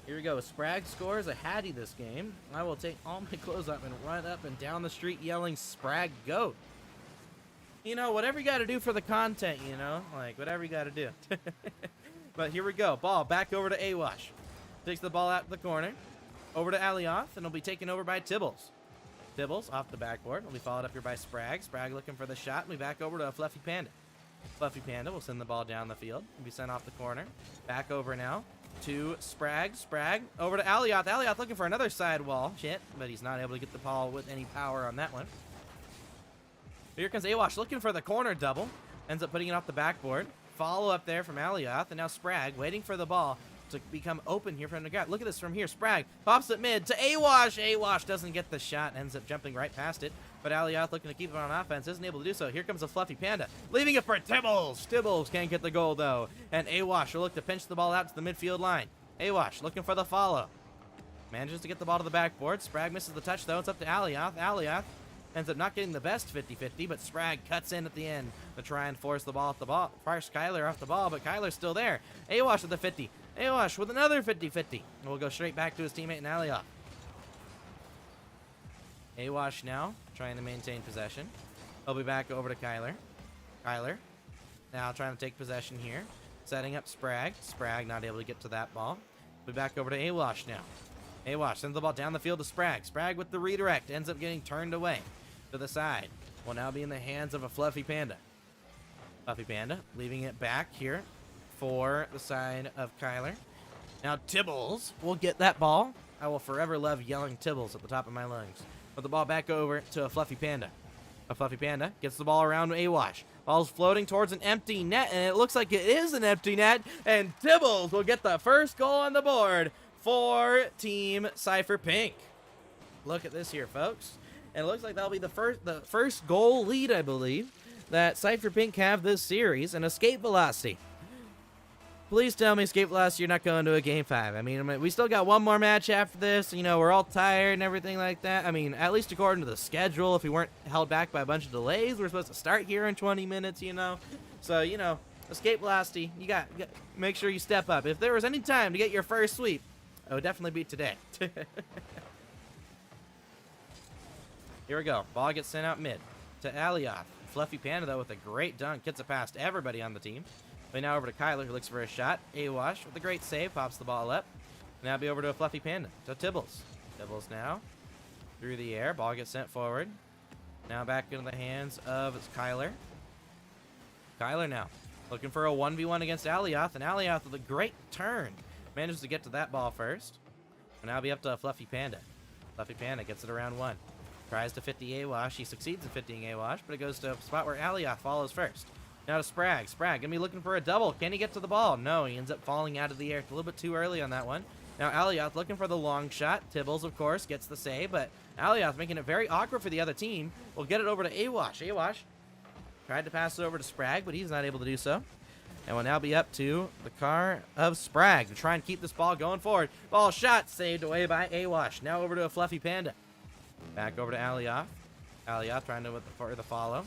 [SPEAKER 2] Here we go. Sprag scores a Hattie this game. I will take all my clothes up and run up and down the street yelling Sprag GOAT. You know, whatever you got to do for the content, you know? Like, whatever you got to do. But here we go. Ball back over to Awash. Takes the ball out to the corner. Over to Alioth, and it'll be taken over by Tibbles. Tibbles off the backboard. Will be followed up here by Sprag. Sprag looking for the shot. We'll be back over to a Fluffy Panda. Fluffy Panda will send the ball down the field. Will be sent off the corner. Back over now to Sprag. Sprag over to Alioth. Alioth looking for another sidewall. Shit, but he's not able to get the ball with any power on that one. Here comes Awash looking for the corner double. Ends up putting it off the backboard. Follow up there from Alioth. And now Sprag waiting for the ball to become open here from the gap. Look at this from here. Sprag pops it mid to Awash. Awash doesn't get the shot. Ends up jumping right past it. But Alioth looking to keep it on offense. Isn't able to do so. Here comes a Fluffy Panda. Leaving it for Tibbles. Tibbles can't get the goal though. And Awash will look to pinch the ball out to the midfield line. Awash looking for the follow. Manages to get the ball to the backboard. Sprag misses the touch though. It's up to Alioth. Alioth ends up not getting the best 50-50, but Sprag cuts in at the end to try and force the ball off the ball. First Kyler off the ball, but Kyler's still there. Awash with the 50. Awash with another 50-50. And we'll go straight back to his teammate in Alioth. Awash now trying to maintain possession. He'll be back over to Kyler. Kyler now trying to take possession here. Setting up Sprag. Sprag not able to get to that ball. Be back over to Awash now. Awash sends the ball down the field to Sprag. Sprag with the redirect ends up getting turned away to the side. Will now be in the hands of a Fluffy Panda. Fluffy Panda leaving it back here for the side of Kyler. Now Tibbles will get that ball. I will forever love yelling Tibbles at the top of my lungs. Put the ball back over to a Fluffy Panda. A Fluffy Panda gets the ball around Awash. Ball's floating towards an empty net, and it looks like it is an empty net. And Tibbles will get the first goal on the board for Team Cypher Pink. Look at this here, folks. And it looks like that'll be the first goal lead, I believe, that Cypher Pink have this series, and escape velocity. Please tell me, escape velocity, you're not going to a game 5. I mean, we still got one more match after this. You know, we're all tired and everything like that. I mean, at least according to the schedule, if we weren't held back by a bunch of delays, we're supposed to start here in 20 minutes, you know. So, you know, escape velocity, you got make sure you step up. If there was any time to get your first sweep, it would definitely be today. Here we go. Ball gets sent out mid to Alioth. Fluffy Panda, though, with a great dunk, gets it past everybody on the team. But now over to Kyler, who looks for a shot. Awash with a great save, pops the ball up. Now be over to a Fluffy Panda. To Tibbles. Tibbles now through the air. Ball gets sent forward. Now back into the hands of Kyler. Kyler now looking for a 1v1 against Alioth. And Alioth with a great turn manages to get to that ball first. And now be up to a Fluffy Panda. Fluffy Panda gets it around 1. Tries to 50 Awash. He succeeds in 50ing Awash, but it goes to a spot where Alioth follows first. Now to Sprag. Sprag gonna be looking for a double. Can he get to the ball? No, he ends up falling out of the air. It's a little bit too early on that one. Now Alioth looking for the long shot. Tibbles, of course, gets the save, but Alioth making it very awkward for the other team. Will get it over to Awash. Awash tried to pass it over to Sprag, but he's not able to do so. And will now be up to the car of Sprag to try and keep this ball going forward. Ball shot saved away by Awash. Now over to a Fluffy Panda. Back over to Alioth. Alioth trying to for the follow.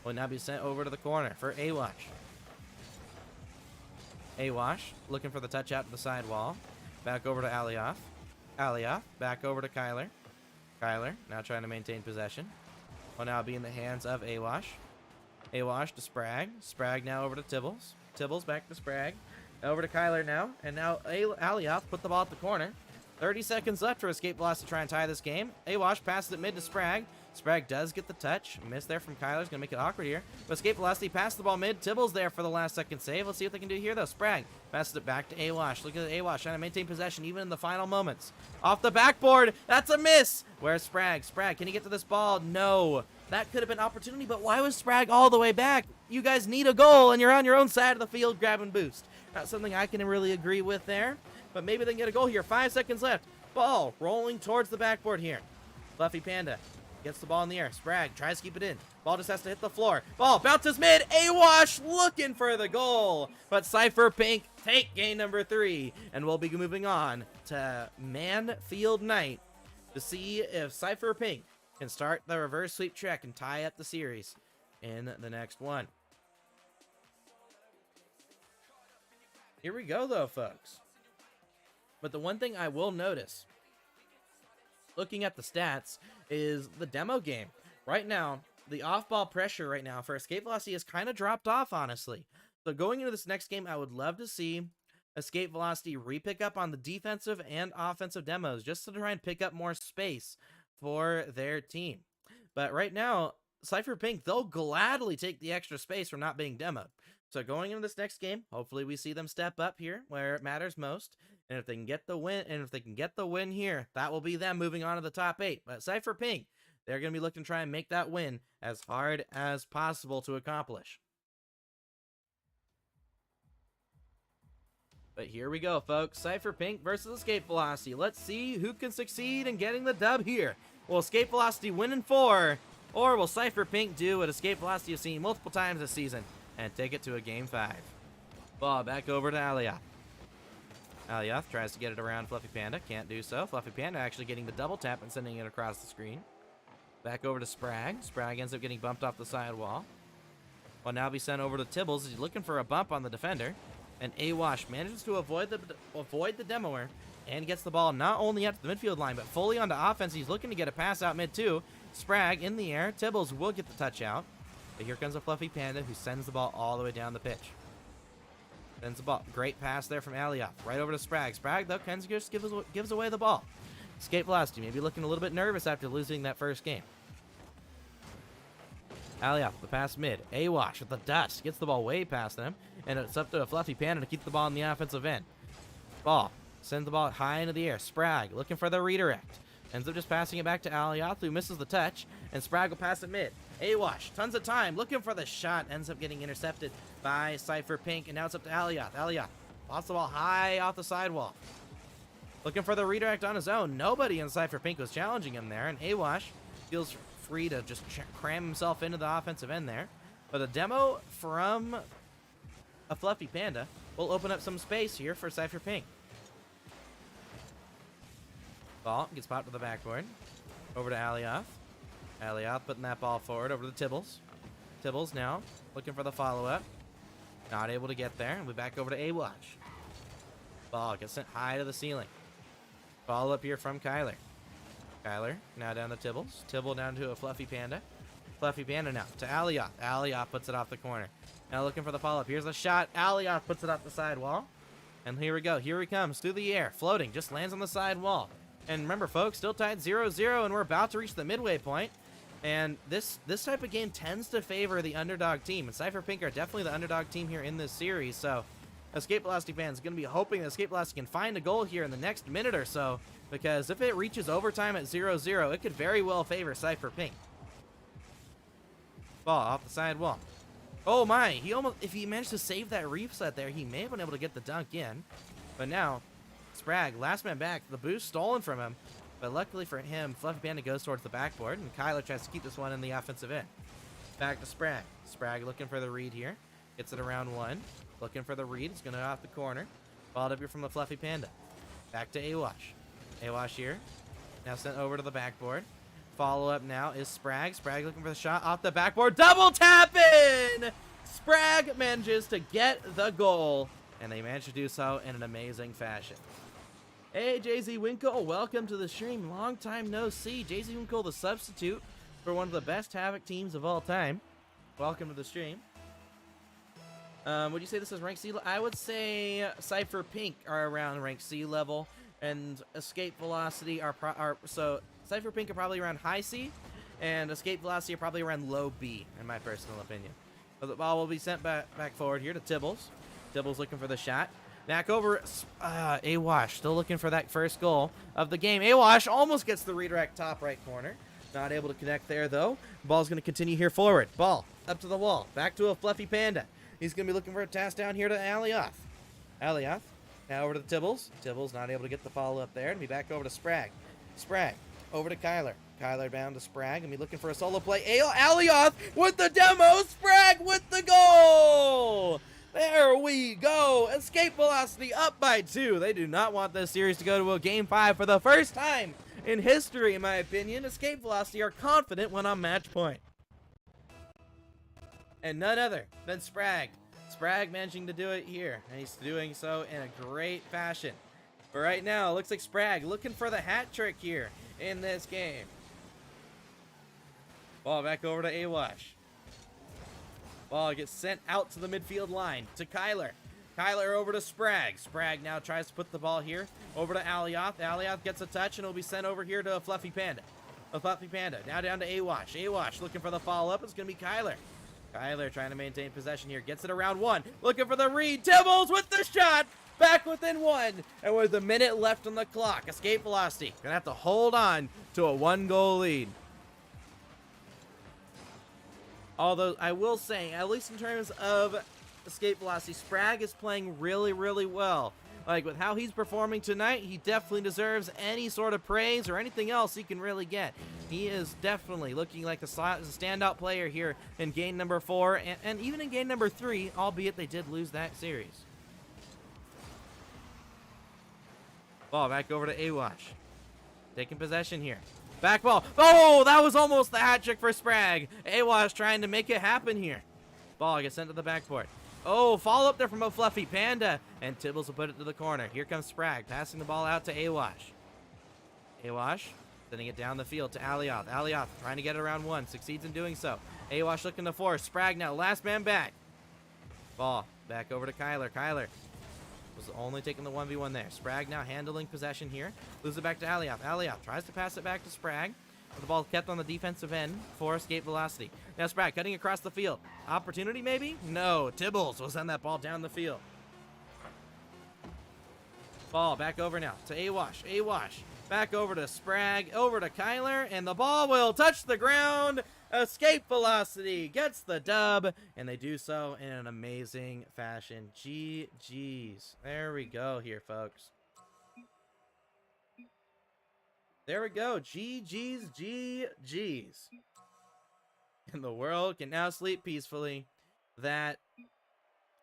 [SPEAKER 2] Will now be sent over to the corner for Awash. Awash looking for the touch out to the side wall. Back over to Alioth. Alioth back over to Kyler. Kyler now trying to maintain possession. Will now be in the hands of Awash. Awash to Sprag. Sprag now over to Tibbles. Tibbles back to Sprag. Over to Kyler now. And now Alioth put the ball at the corner. 30 seconds left for escape velocity to try and tie this game. Awash passes it mid to Sprag. Sprag does get the touch. Miss there from Kyler's going to make it awkward here. But escape velocity passed the ball mid. Tibbles there for the last second save. Let's see what they can do here, though. Sprag passes it back to Awash. Look at Awash trying to maintain possession even in the final moments. Off the backboard. That's a miss. Where's Sprag? Sprag, can he get to this ball? No. That could have been opportunity, but why was Sprag all the way back? You guys need a goal, and you're on your own side of the field grabbing boost. Not something I can really agree with there, but maybe they can get a goal here. 5 seconds left. Ball rolling towards the backboard here. Fluffy Panda gets the ball in the air. Sprag tries to keep it in. Ball just has to hit the floor. Ball bounces mid. Awash looking for the goal. But Cypher Pink take game number 3. And we'll be moving on to Manfield Night to see if Cypher Pink can start the reverse sweep trek and tie up the series in the next one. Here we go, though, folks. But the one thing I will notice, looking at the stats, is the demo game. Right now, the off-ball pressure right now for escape velocity has kind of dropped off, honestly. So going into this next game, I would love to see escape velocity re-pick up on the defensive and offensive demos just to try and pick up more space for their team. But right now, Cypher Pink, they'll gladly take the extra space from not being demoed. So going into this next game, hopefully we see them step up here where it matters most. And if they can get the win, here, that will be them moving on to the top 8. But Cypher Pink, they're going to be looking to try and make that win as hard as possible to accomplish. But here we go, folks. Cypher Pink versus Escape Velocity. Let's see who can succeed in getting the dub here. Will Escape Velocity win in 4? Or will Cypher Pink do what Escape Velocity has seen multiple times this season and take it to a game 5? Ball back over to Alioth. Alioth tries to get it around Fluffy Panda. Can't do so. Fluffy Panda actually getting the double tap and sending it across the screen. Back over to Sprag. Sprag ends up getting bumped off the sidewall. Will now be sent over to Tibbles. He's looking for a bump on the defender. And Awash manages to avoid the demoer and gets the ball not only up to the midfield line, but fully onto offense. He's looking to get a pass out mid too. Sprag in the air. Tibbles will get the touch out. But here comes a Fluffy Panda who sends the ball all the way down the pitch. Sends the ball. Great pass there from Alioth. Right over to Sprag. Sprag, though, just gives away the ball. Escape velocity. Maybe looking a little bit nervous after losing that first game. Alioth, the pass mid. Awash with the dust. Gets the ball way past them. And it's up to a Fluffy Panda to keep the ball in the offensive end. Ball. Sends the ball high into the air. Sprag looking for the redirect. Ends up just passing it back to Alioth, who misses the touch. And Sprag will pass it mid. Awash, tons of time. Looking for the shot. Ends up getting intercepted by Cypher Pink. And now it's up to Alioth. Alioth lost the ball high off the sidewall. Looking for the redirect on his own. Nobody in Cypher Pink was challenging him there. And Awash feels free to just cram himself into the offensive end there. But a demo from a Fluffy Panda will open up some space here for Cypher Pink. Ball gets popped to the backboard. Over to Alioth. Alioth putting that ball forward over to Tibbles. Tibbles now looking for the follow-up. Not able to get there. And we're back over to Awash. Ball gets sent high to the ceiling. Follow-up here from Kyler. Kyler now down to Tibbles. Tibble down to a Fluffy Panda. Fluffy Panda now to Alioth. Alioth puts it off the corner. Now looking for the follow-up. Here's a shot. Alioth puts it off the sidewall. And here we go. Here he comes through the air. Floating. Just lands on the sidewall. And remember, folks, still tied 0-0, and we're about to reach the midway point. And this type of game tends to favor the underdog team. And Cypher Pink are definitely the underdog team here in this series. So Escape Velocity fans are going to be hoping that Escape Velocity can find a goal here in the next minute or so. Because if it reaches overtime at 0-0, it could very well favor Cypher Pink. Ball off the sidewall. Oh my, if he managed to save that reset there, he may have been able to get the dunk in. But now, Sprag, last man back, the boost stolen from him. But luckily for him, Fluffy Panda goes towards the backboard, and Kyler tries to keep this one in the offensive end. Back to Sprag. Sprag looking for the read here. Gets it around one. Looking for the read. It's going to go off the corner. Balled up here from the Fluffy Panda. Back to Awash. Awash here. Now sent over to the backboard. Follow-up now is Sprag. Sprag looking for the shot off the backboard. Double tap in! Sprag manages to get the goal, and they managed to do so in an amazing fashion. Hey, JZ Winkle, welcome to the stream. Long time no see. JZ Winkle, the substitute for one of the best Havoc teams of all time. Welcome to the stream. Would you say this is ranked C level? I would say Cypher Pink are around ranked C level, and Escape Velocity so Cypher Pink are probably around high C, and Escape Velocity are probably around low B, in my personal opinion. But the ball will be sent back forward here to Tibbles. Tibbles looking for the shot. Back over, Awash still looking for that first goal of the game. Awash almost gets the redirect top right corner. Not able to connect there, though. Ball's going to continue here forward. Ball up to the wall. Back to a Fluffy Panda. He's going to be looking for a task down here to Alioth. Alioth now over to the Tibbles. Tibbles not able to get the follow-up there. And be back over to Sprag. Sprag over to Kyler. Kyler down to Sprag. And be looking for a solo play. Alioth with the demo. Sprag with the goal! There we go. Escape Velocity up by 2. They do not want this series to go to a Game 5 for the first time in history, in my opinion. Escape Velocity are confident when on match point. And none other than Sprag. Sprag managing to do it here. And he's doing so in a great fashion. But right now, it looks like Sprag looking for the hat trick here in this game. Ball back over to Awash. Ball gets sent out to the midfield line to Kyler. Kyler over to Sprag. Sprag now tries to put the ball here over to Alioth. Alioth gets a touch, and it'll be sent over here to a Fluffy Panda. A Fluffy Panda now down to Awash. Awash looking for the follow-up. It's going to be Kyler. Kyler trying to maintain possession here. Gets it around one. Looking for the read. Tibbles with the shot. Back within one. And with a minute left on the clock, Escape Velocity going to have to hold on to a 1-goal lead. Although, I will say, at least in terms of Escape Velocity, Sprag is playing really, really well. Like, with how he's performing tonight, he definitely deserves any sort of praise or anything else he can really get. He is definitely looking like a standout player here in game number 4, and even in game number 3, albeit they did lose that series. Ball back over to Awash. Taking possession here. Back ball. Oh, that was almost the hat trick for Sprag. Awash trying to make it happen here. Ball gets sent to the backboard. Oh, follow up there from a Fluffy Panda. And Tibbles will put it to the corner. Here comes Sprag, passing the ball out to Awash. Awash sending it down the field to Alioth. Alioth trying to get it around one. Succeeds in doing so. Awash looking to force. Sprag now, last man back. Ball back over to Kyler. Kyler was only taking the 1v1 there. Sprag now handling possession here. Loses it back to Alioth. Alioth tries to pass it back to Sprag. The ball kept on the defensive end for escape velocity. Now Sprag cutting across the field. Opportunity maybe? No. Tibbles will send that ball down the field. Ball back over now to Awash. Awash back over to Sprag. Over to Kyler. And the ball will touch the ground. Escape velocity gets the dub. And they do so in an amazing fashion. GG's. There we go here, folks. There we go. GG's, GG's. And the world can now sleep peacefully that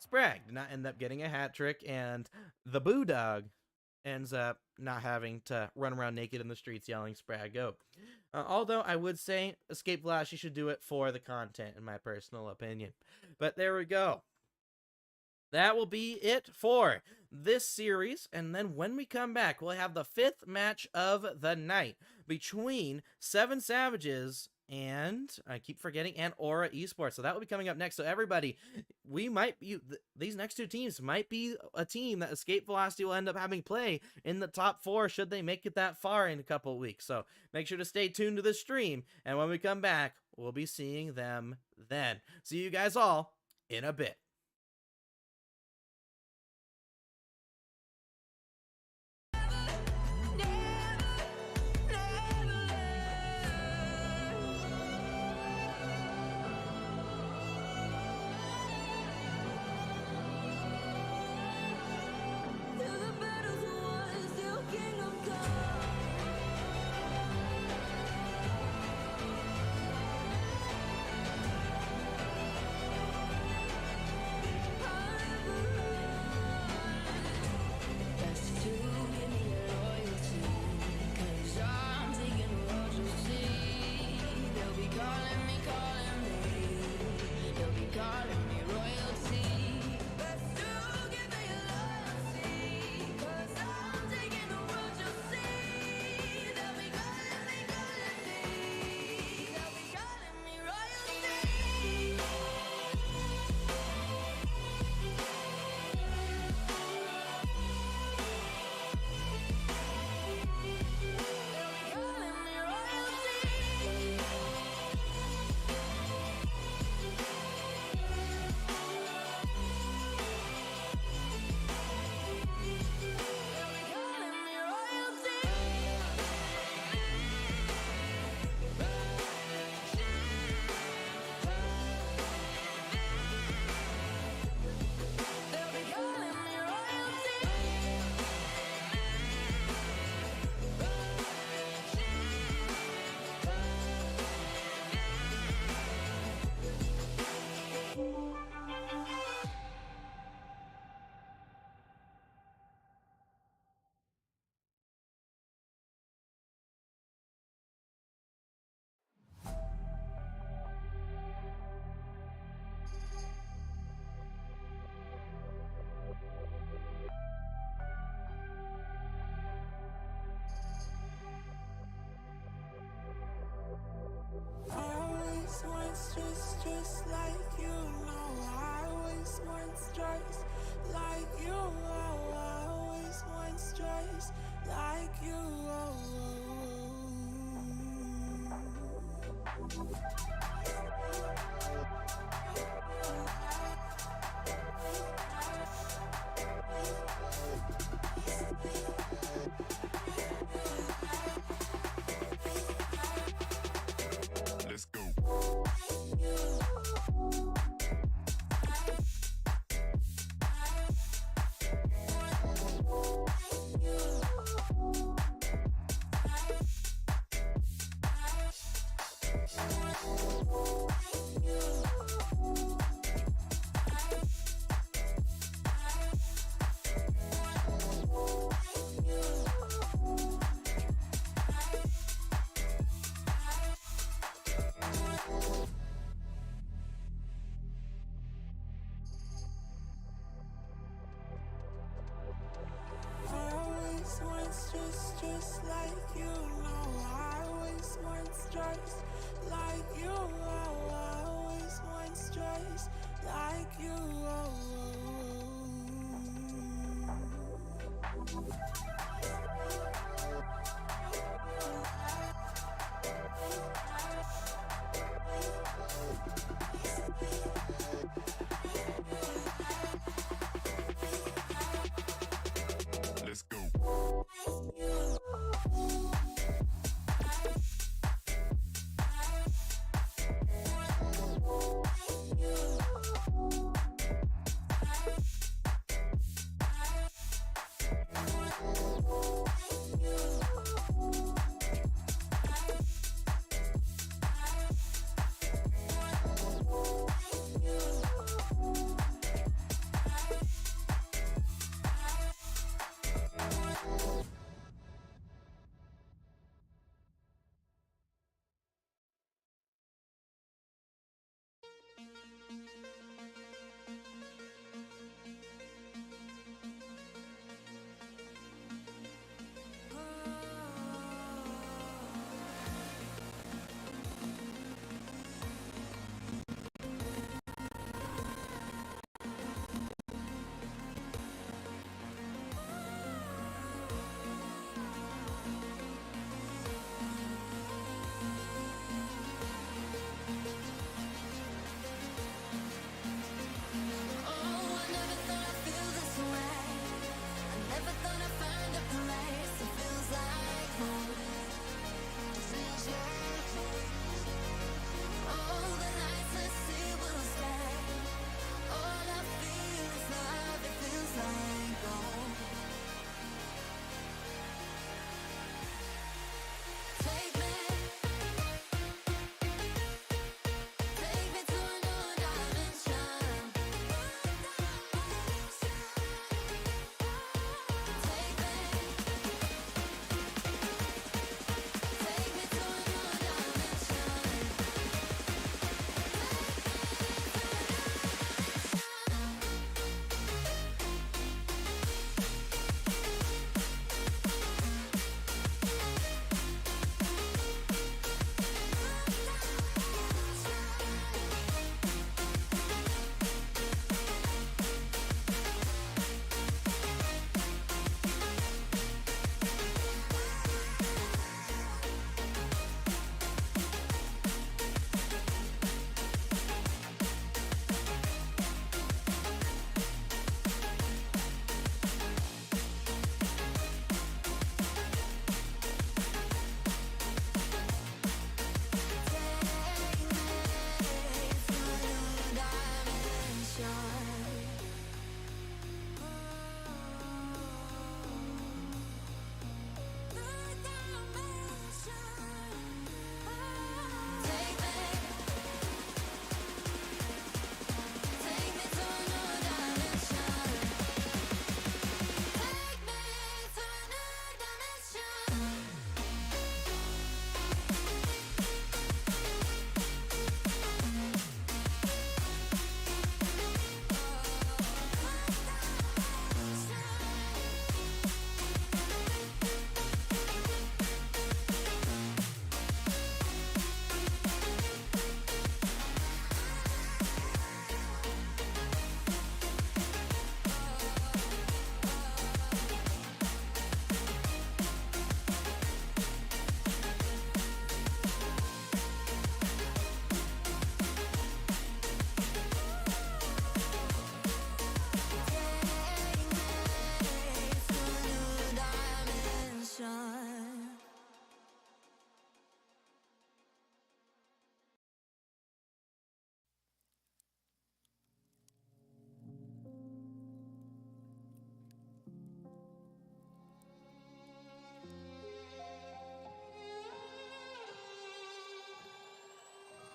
[SPEAKER 2] Sprag did not end up getting a hat trick, and the Boo Dog ends up not having to run around naked in the streets yelling Sprag go. Although I would say Escape Velocity should do it for the content, in my personal opinion. But there we go. That will be it for this series. And then when we come back, we'll have the 5th match of the night between Seven Savages and, I keep forgetting, and Aura Esports. So that will be coming up next. So everybody, we might be, these next 2 teams might be a team that Escape Velocity will end up having play in the top 4 should they make it that far in a couple of weeks. So make sure to stay tuned to the stream. And when we come back, we'll be seeing them then. See you guys all in a bit.
[SPEAKER 5] just like you. Oh, I was once just like you. Oh, I was once just like you. Oh, let's go.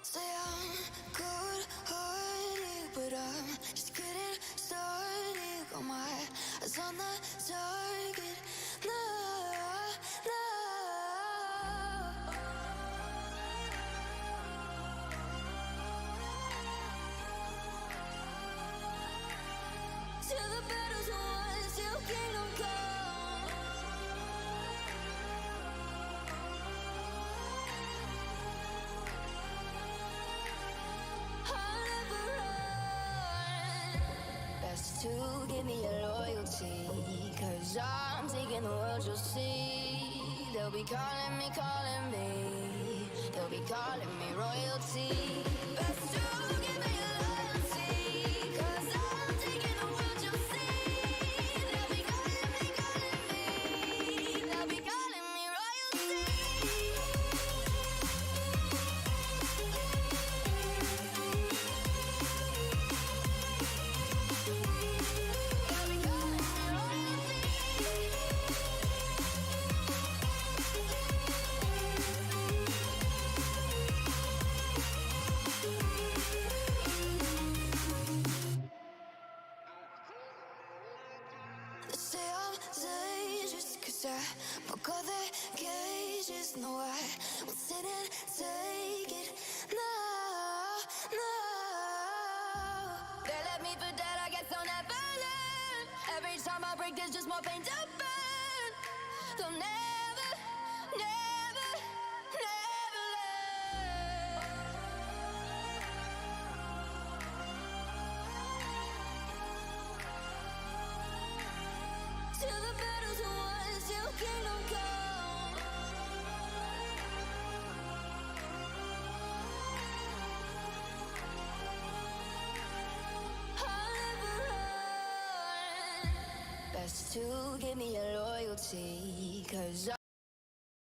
[SPEAKER 1] Say I'm good-hearted, but I'm just getting started. Got my eyes on the target. No, no. Till the battle's won, till kingdom come. give me your loyalty. Cause I'm taking the world, you'll see. They'll be calling me, calling me. They'll be calling me royalty. Best to give me your loyalty. Cause I'm taking the world, you'll see. They'll be calling me, calling me. They'll be calling me royalty. They say I'm dangerous cause I broke all their cages. No, I won't sit and take it. No, no. They left me for dead, I guess I'll never learn. Every time I break, there's just more pain to burn. They'll never, never, never learn. Till the battle's won, till kingdom come. I'll never run. Best to give me your loyalty, cause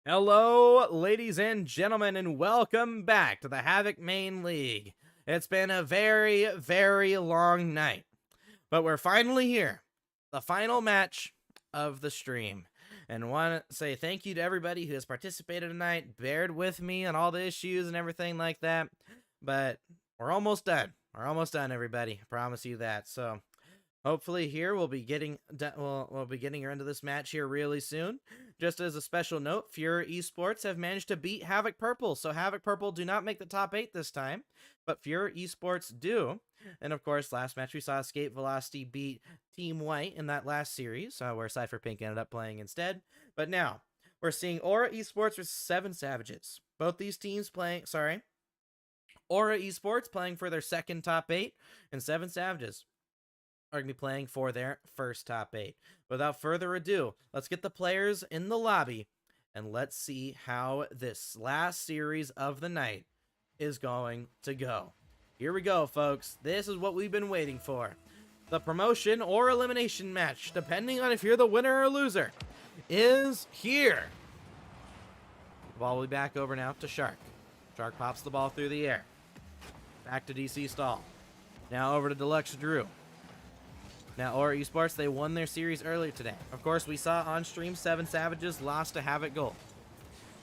[SPEAKER 2] Hello, ladies and gentlemen, and welcome back to the Havoc Main League. It's been a very, very long night, but we're finally here. The final match of the stream. And want to say thank you to everybody who has participated tonight, bared with me on all the issues and everything like that. But we're almost done. We're almost done, everybody. I promise you that. So hopefully here we'll be getting we'll be getting into this match here really soon. Just as a special note, Havoc Esports have managed to beat Havoc Purple. So Havoc Purple do not make the top 8 this time, but Havoc Esports do. And of course, last match we saw Escape Velocity beat Team White in that last series, where Cypher Pink ended up playing instead. But now we're seeing Aura Esports with 7 Savages. Both these teams playing, Aura Esports playing for their second top 8, and 7 Savages are going to be playing for their first top 8. Without further ado, let's get the players in the lobby, and let's see how this last series of the night is going to go. Here we go, folks. This is what we've been waiting for. The promotion or elimination match, depending on if you're the winner or loser, is here. Ball will be back over now to Shark. Shark pops the ball through the air. Back to DC Stall. Now over to Deluxe Drew. Now, Aura Esports, they won their series earlier today. Of course, we saw on stream 7 Savages lost to Havoc Gold.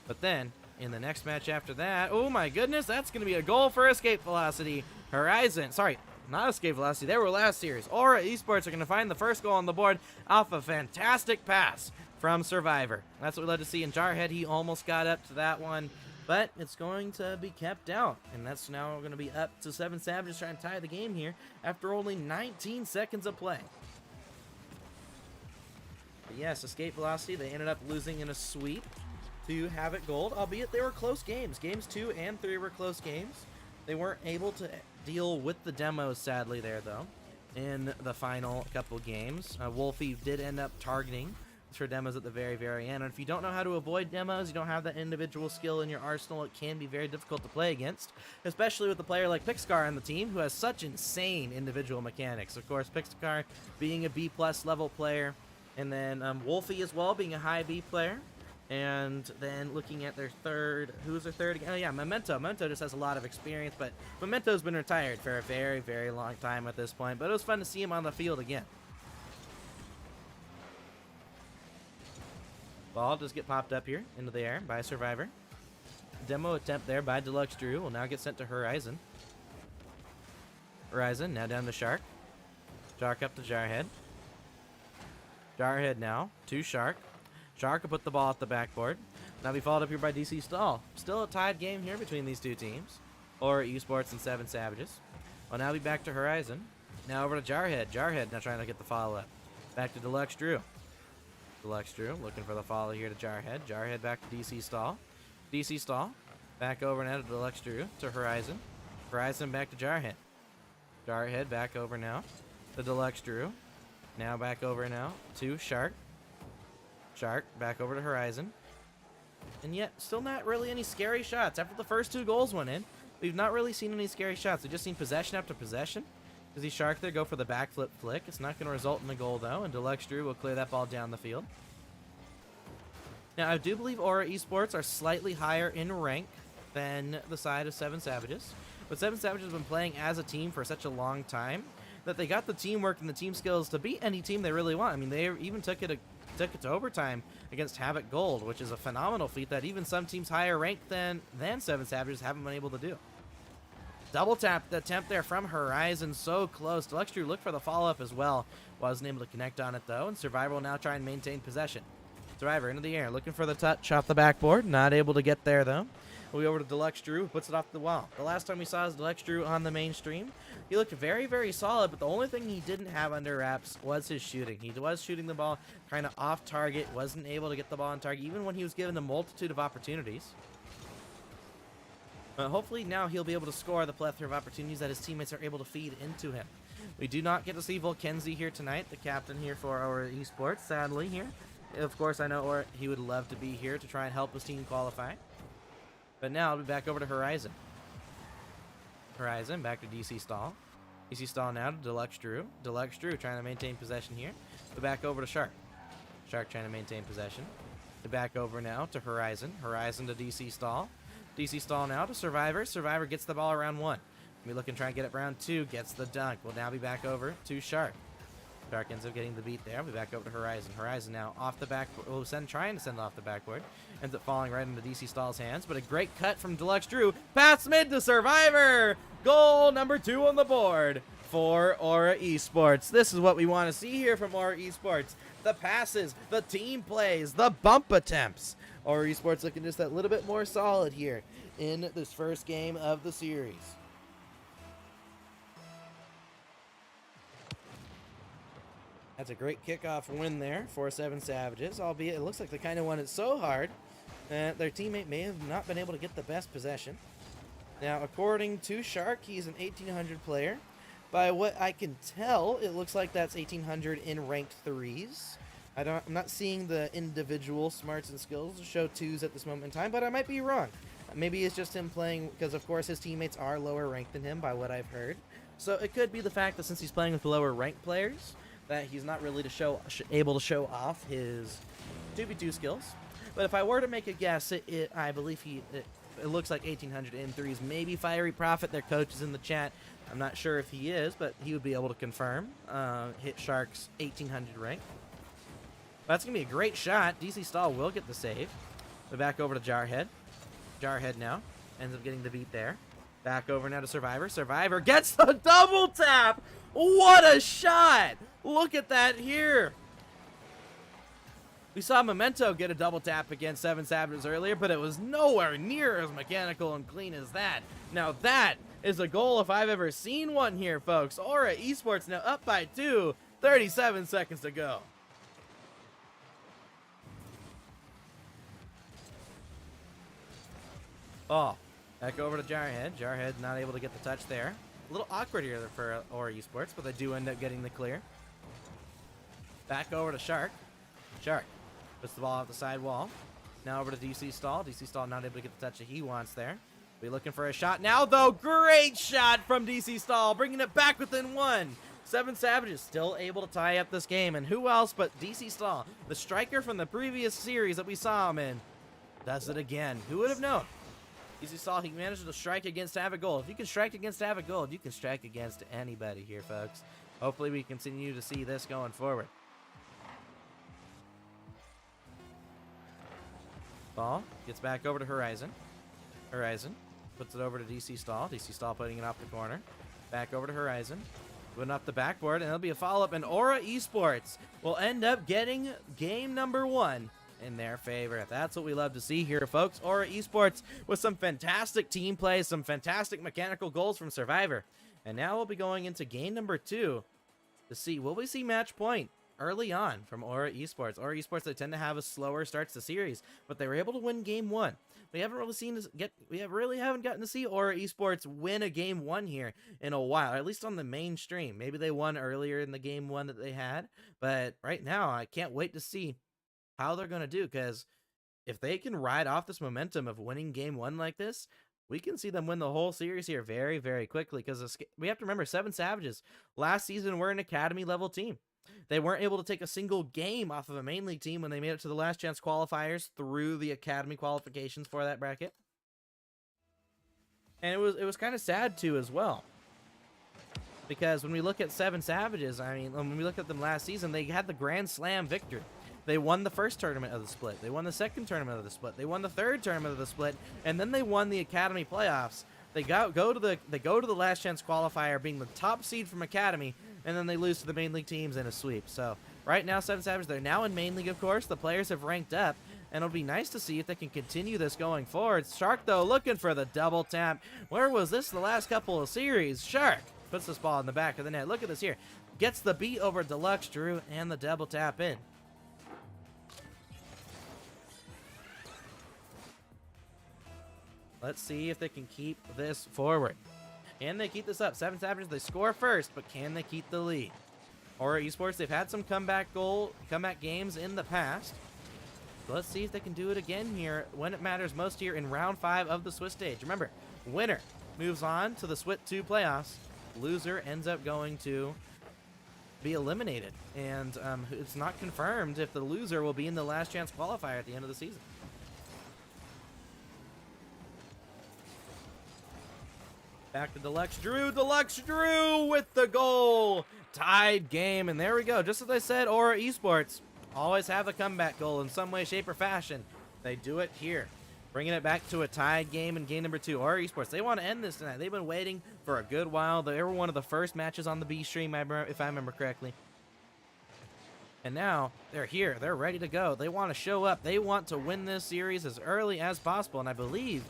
[SPEAKER 2] But then, in the next match after that, oh my goodness, that's going to be a goal for Escape Velocity. Horizon, sorry, not Escape Velocity, they were last series. Aura Esports are going to find the first goal on the board off a fantastic pass from Survivor. That's what we love to see. In Jarhead, he almost got up to that one, but it's going to be kept out. And that's now going to be up to 7 Savages trying to tie the game here after only 19 seconds of play. But yes, Escape Velocity, they ended up losing in a sweep to Havoc Gold, albeit they were close games. Games 2 and 3 were close games. They weren't able to deal with the demos, sadly, there, though, in the final couple games. Wolfie did end up targeting for demos at the very, very end. And if you don't know how to avoid demos, you don't have that individual skill in your arsenal, it can be very difficult to play against, especially with a player like Pixcar on the team, who has such insane individual mechanics. Of course, Pixcar being a B+ level player, and then Wolfie as well being a high B player. And then looking at their third, who's their third again? Oh yeah, Memento. Memento just has a lot of experience, but Memento's been retired for a very, very long time at this point. But it was fun to see him on the field again. Ball does get popped up here into the air by Survivor. Demo attempt there by Deluxe Drew will now get sent to Horizon. Horizon now down to Shark. Shark up to Jarhead. Jarhead now to Shark. Shark will put the ball at the backboard. Now be followed up here by DC Stall. Still a tied game here between these two teams. Aura Esports and 7 Savages. Well, now be back to Horizon. Now over to Jarhead. Jarhead now trying to get the follow-up. Back to Deluxe Drew. Deluxe Drew looking for the follow here to Jarhead. Jarhead back to DC Stall. DC Stall back over now to Deluxe Drew to Horizon. Horizon back to Jarhead. Jarhead back over now to Deluxe Drew. Now back over now to Shark. Shark back over to Horizon. And yet, still not really any scary shots. After the first 2 goals went in, we've not really seen any scary shots. We've just seen possession after possession. Does he Shark there go for the backflip flick? It's not going to result in a goal, though, and Deluxe Drew will clear that ball down the field. Now, I do believe Aura Esports are slightly higher in rank than the side of Seven Savages. But Seven Savages have been playing as a team for such a long time that they got the teamwork and the team skills to beat any team they really want. I mean, they even took it to overtime against Havoc Gold, which is a phenomenal feat that even some teams higher ranked than Seven Savages haven't been able to do. Double tap the attempt there from Horizon, so close. Deluxe Drew looked for the follow-up as well. Wasn't able to connect on it, though, and Survivor will now try and maintain possession. Survivor into the air, looking for the touch off the backboard. Not able to get there, though. We over to Deluxe Drew, who puts it off the wall. The last time we saw Deluxe Drew on the mainstream, he looked very, very solid, but the only thing he didn't have under wraps was his shooting. He was shooting the ball kind of off target, wasn't able to get the ball on target, even when he was given a multitude of opportunities. Hopefully now he'll be able to score the plethora of opportunities that his teammates are able to feed into him. We do not get to see Volkenzi here tonight, the captain here for Aura Esports, sadly here. Of course, I know he would love to be here to try and help his team qualify. But now I'll be back over to Horizon. Horizon, back to DC Stall. DC Stall now to Deluxe Drew. Deluxe Drew trying to maintain possession here. But back over to Shark. Shark trying to maintain possession. Back over now to Horizon. Horizon to DC Stall. DC Stall now to Survivor. Survivor gets the ball around 1. Be looking to try and get it round 2. Gets the dunk. Will now be back over to Shark. Shark ends up getting the beat there. We'll be back over to Horizon. Horizon now off the back. Will trying to send it off the backboard. Ends up falling right into DC Stall's hands. But a great cut from Deluxe Drew. Pass mid to Survivor. Goal number 2 on the board for Aura Esports. This is what we want to see here from Aura Esports. The passes, the team plays, the bump attempts. Aura Esports looking just that little bit more solid here in this first game of the series. That's a great kickoff win there for Seven Savages, albeit it looks like they kind of won it so hard that their teammate may have not been able to get the best possession. Now, according to Shark, he's an 1800 player. By what I can tell, it looks like that's 1800 in ranked 3s. I'm not seeing the individual smarts and skills show 2s at this moment in time, but I might be wrong. Maybe it's just him playing because, of course, his teammates are lower ranked than him by what I've heard. So it could be the fact that since he's playing with lower ranked players, that he's not really able to show off his 2v2 skills. But if I were to make a guess, I believe it looks like 1800 in 3s. Maybe Fiery Prophet, their coach, is in the chat. I'm not sure if he is, but he would be able to confirm. Hit Shark's 1800 rank. That's going to be a great shot. DC Stall will get the save. But back over to Jarhead. Jarhead now ends up getting the beat there. Back over now to Survivor. Survivor gets the double tap. What a shot. Look at that here. We saw Memento get a double tap against Seven Savages earlier, but it was nowhere near as mechanical and clean as that. Now that is a goal if I've ever seen one here, folks. Aura Esports now up by 2. 37 seconds to go. Oh, back over to Jarhead. Jarhead not able to get the touch there. A little awkward here for Aura Esports, but they do end up getting the clear. Back over to Shark. Shark puts the ball off the side wall. Now over to DC Stall. DC Stall not able to get the touch that he wants there. Be looking for a shot now, though. Great shot from DC Stall, bringing it back within 1. Seven Savages still able to tie up this game. And who else but DC Stall, the striker from the previous series that we saw him in, does it again. Who would have known? DC Stall, he managed to strike against Havoc Gold. If you can strike against Havoc Gold, you can strike against anybody here, folks. Hopefully we continue to see this going forward. Ball gets back over to Horizon. Horizon puts it over to DC Stall. DC Stall putting it off the corner. Back over to Horizon. Putting up the backboard, and it'll be a follow-up, and Aura Esports will end up getting game number 1 in their favor. That's what we love to see here, folks. Aura Esports with some fantastic team play, some fantastic mechanical goals from Survivor. And now we'll be going into game number 2 to see, will we see match point? early on from Aura Esports. Aura Esports, they tend to have a slower start to the series, but they were able to win game 1. We haven't really haven't gotten to see Aura Esports win a game 1 here in a while, at least on the mainstream. Maybe they won earlier in the game 1 that they had, but right now I can't wait to see how they're going to do, because if they can ride off this momentum of winning game 1 like this, we can see them win the whole series here very, very quickly, because we have to remember, 7 Savages last season were an academy level team. They weren't able to take a single game off of a main league team when they made it to the last chance qualifiers through the academy qualifications for that bracket. And it was kind of sad too as well, because when we look at 7 Savages, I mean, when we look at them last season, they had the Grand Slam victory. They won the first tournament of the split. They won the second tournament of the split. They won the third tournament of the split, and then they won the academy playoffs. They go to the last chance qualifier, being the top seed from academy, and then they lose to the main league teams in a sweep. So right now, 7 Savages, they're now in main league, of course. The players have ranked up, and it'll be nice to see if they can continue this going forward. Shark, though, looking for the double tap. Where was this the last couple of series? Shark puts this ball in the back of the net. Look at this here. Gets the beat over Deluxe Drew and the double tap in. Let's see if they can keep this forward. Can they keep this up? 7 Savages, they score first, but can they keep the lead? Aura Esports, they've had some comeback games in the past. So let's see if they can do it again here when it matters most here in round 5 of the Swiss stage. Remember, winner moves on to the SWIT 2 playoffs. Loser ends up going to be eliminated. And it's not confirmed if the loser will be in the last chance qualifier at the end of the season. Back to Deluxe Drew. Deluxe Drew with the goal. Tied game. And there we go. Just as I said, Aura Esports always have a comeback goal in some way, shape, or fashion. They do it here. Bringing it back to a tied game in game number 2. Aura Esports, they want to end this tonight. They've been waiting for a good while. They were one of the first matches on the B stream, if I remember correctly. And now they're here. They're ready to go. They want to show up. They want to win this series as early as possible. And I believe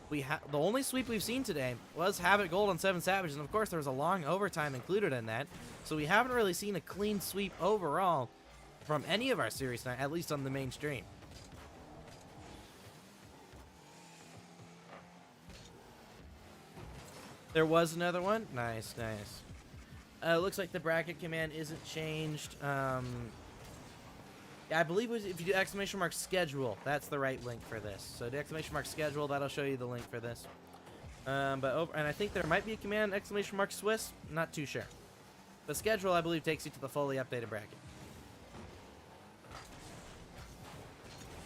[SPEAKER 2] the only sweep we've seen today was Havoc Gold on 7 Savages, and of course there was a long overtime included in that, so we haven't really seen a clean sweep overall from any of our series tonight, at least on the mainstream. There was another one. Nice, nice. Looks like the bracket command isn't changed. Yeah, I believe if you do exclamation mark schedule, that's the right link for this. So the exclamation mark schedule, that'll show you the link for this. And I think there might be a command exclamation mark Swiss. Not too sure. The schedule, I believe, takes you to the fully updated bracket.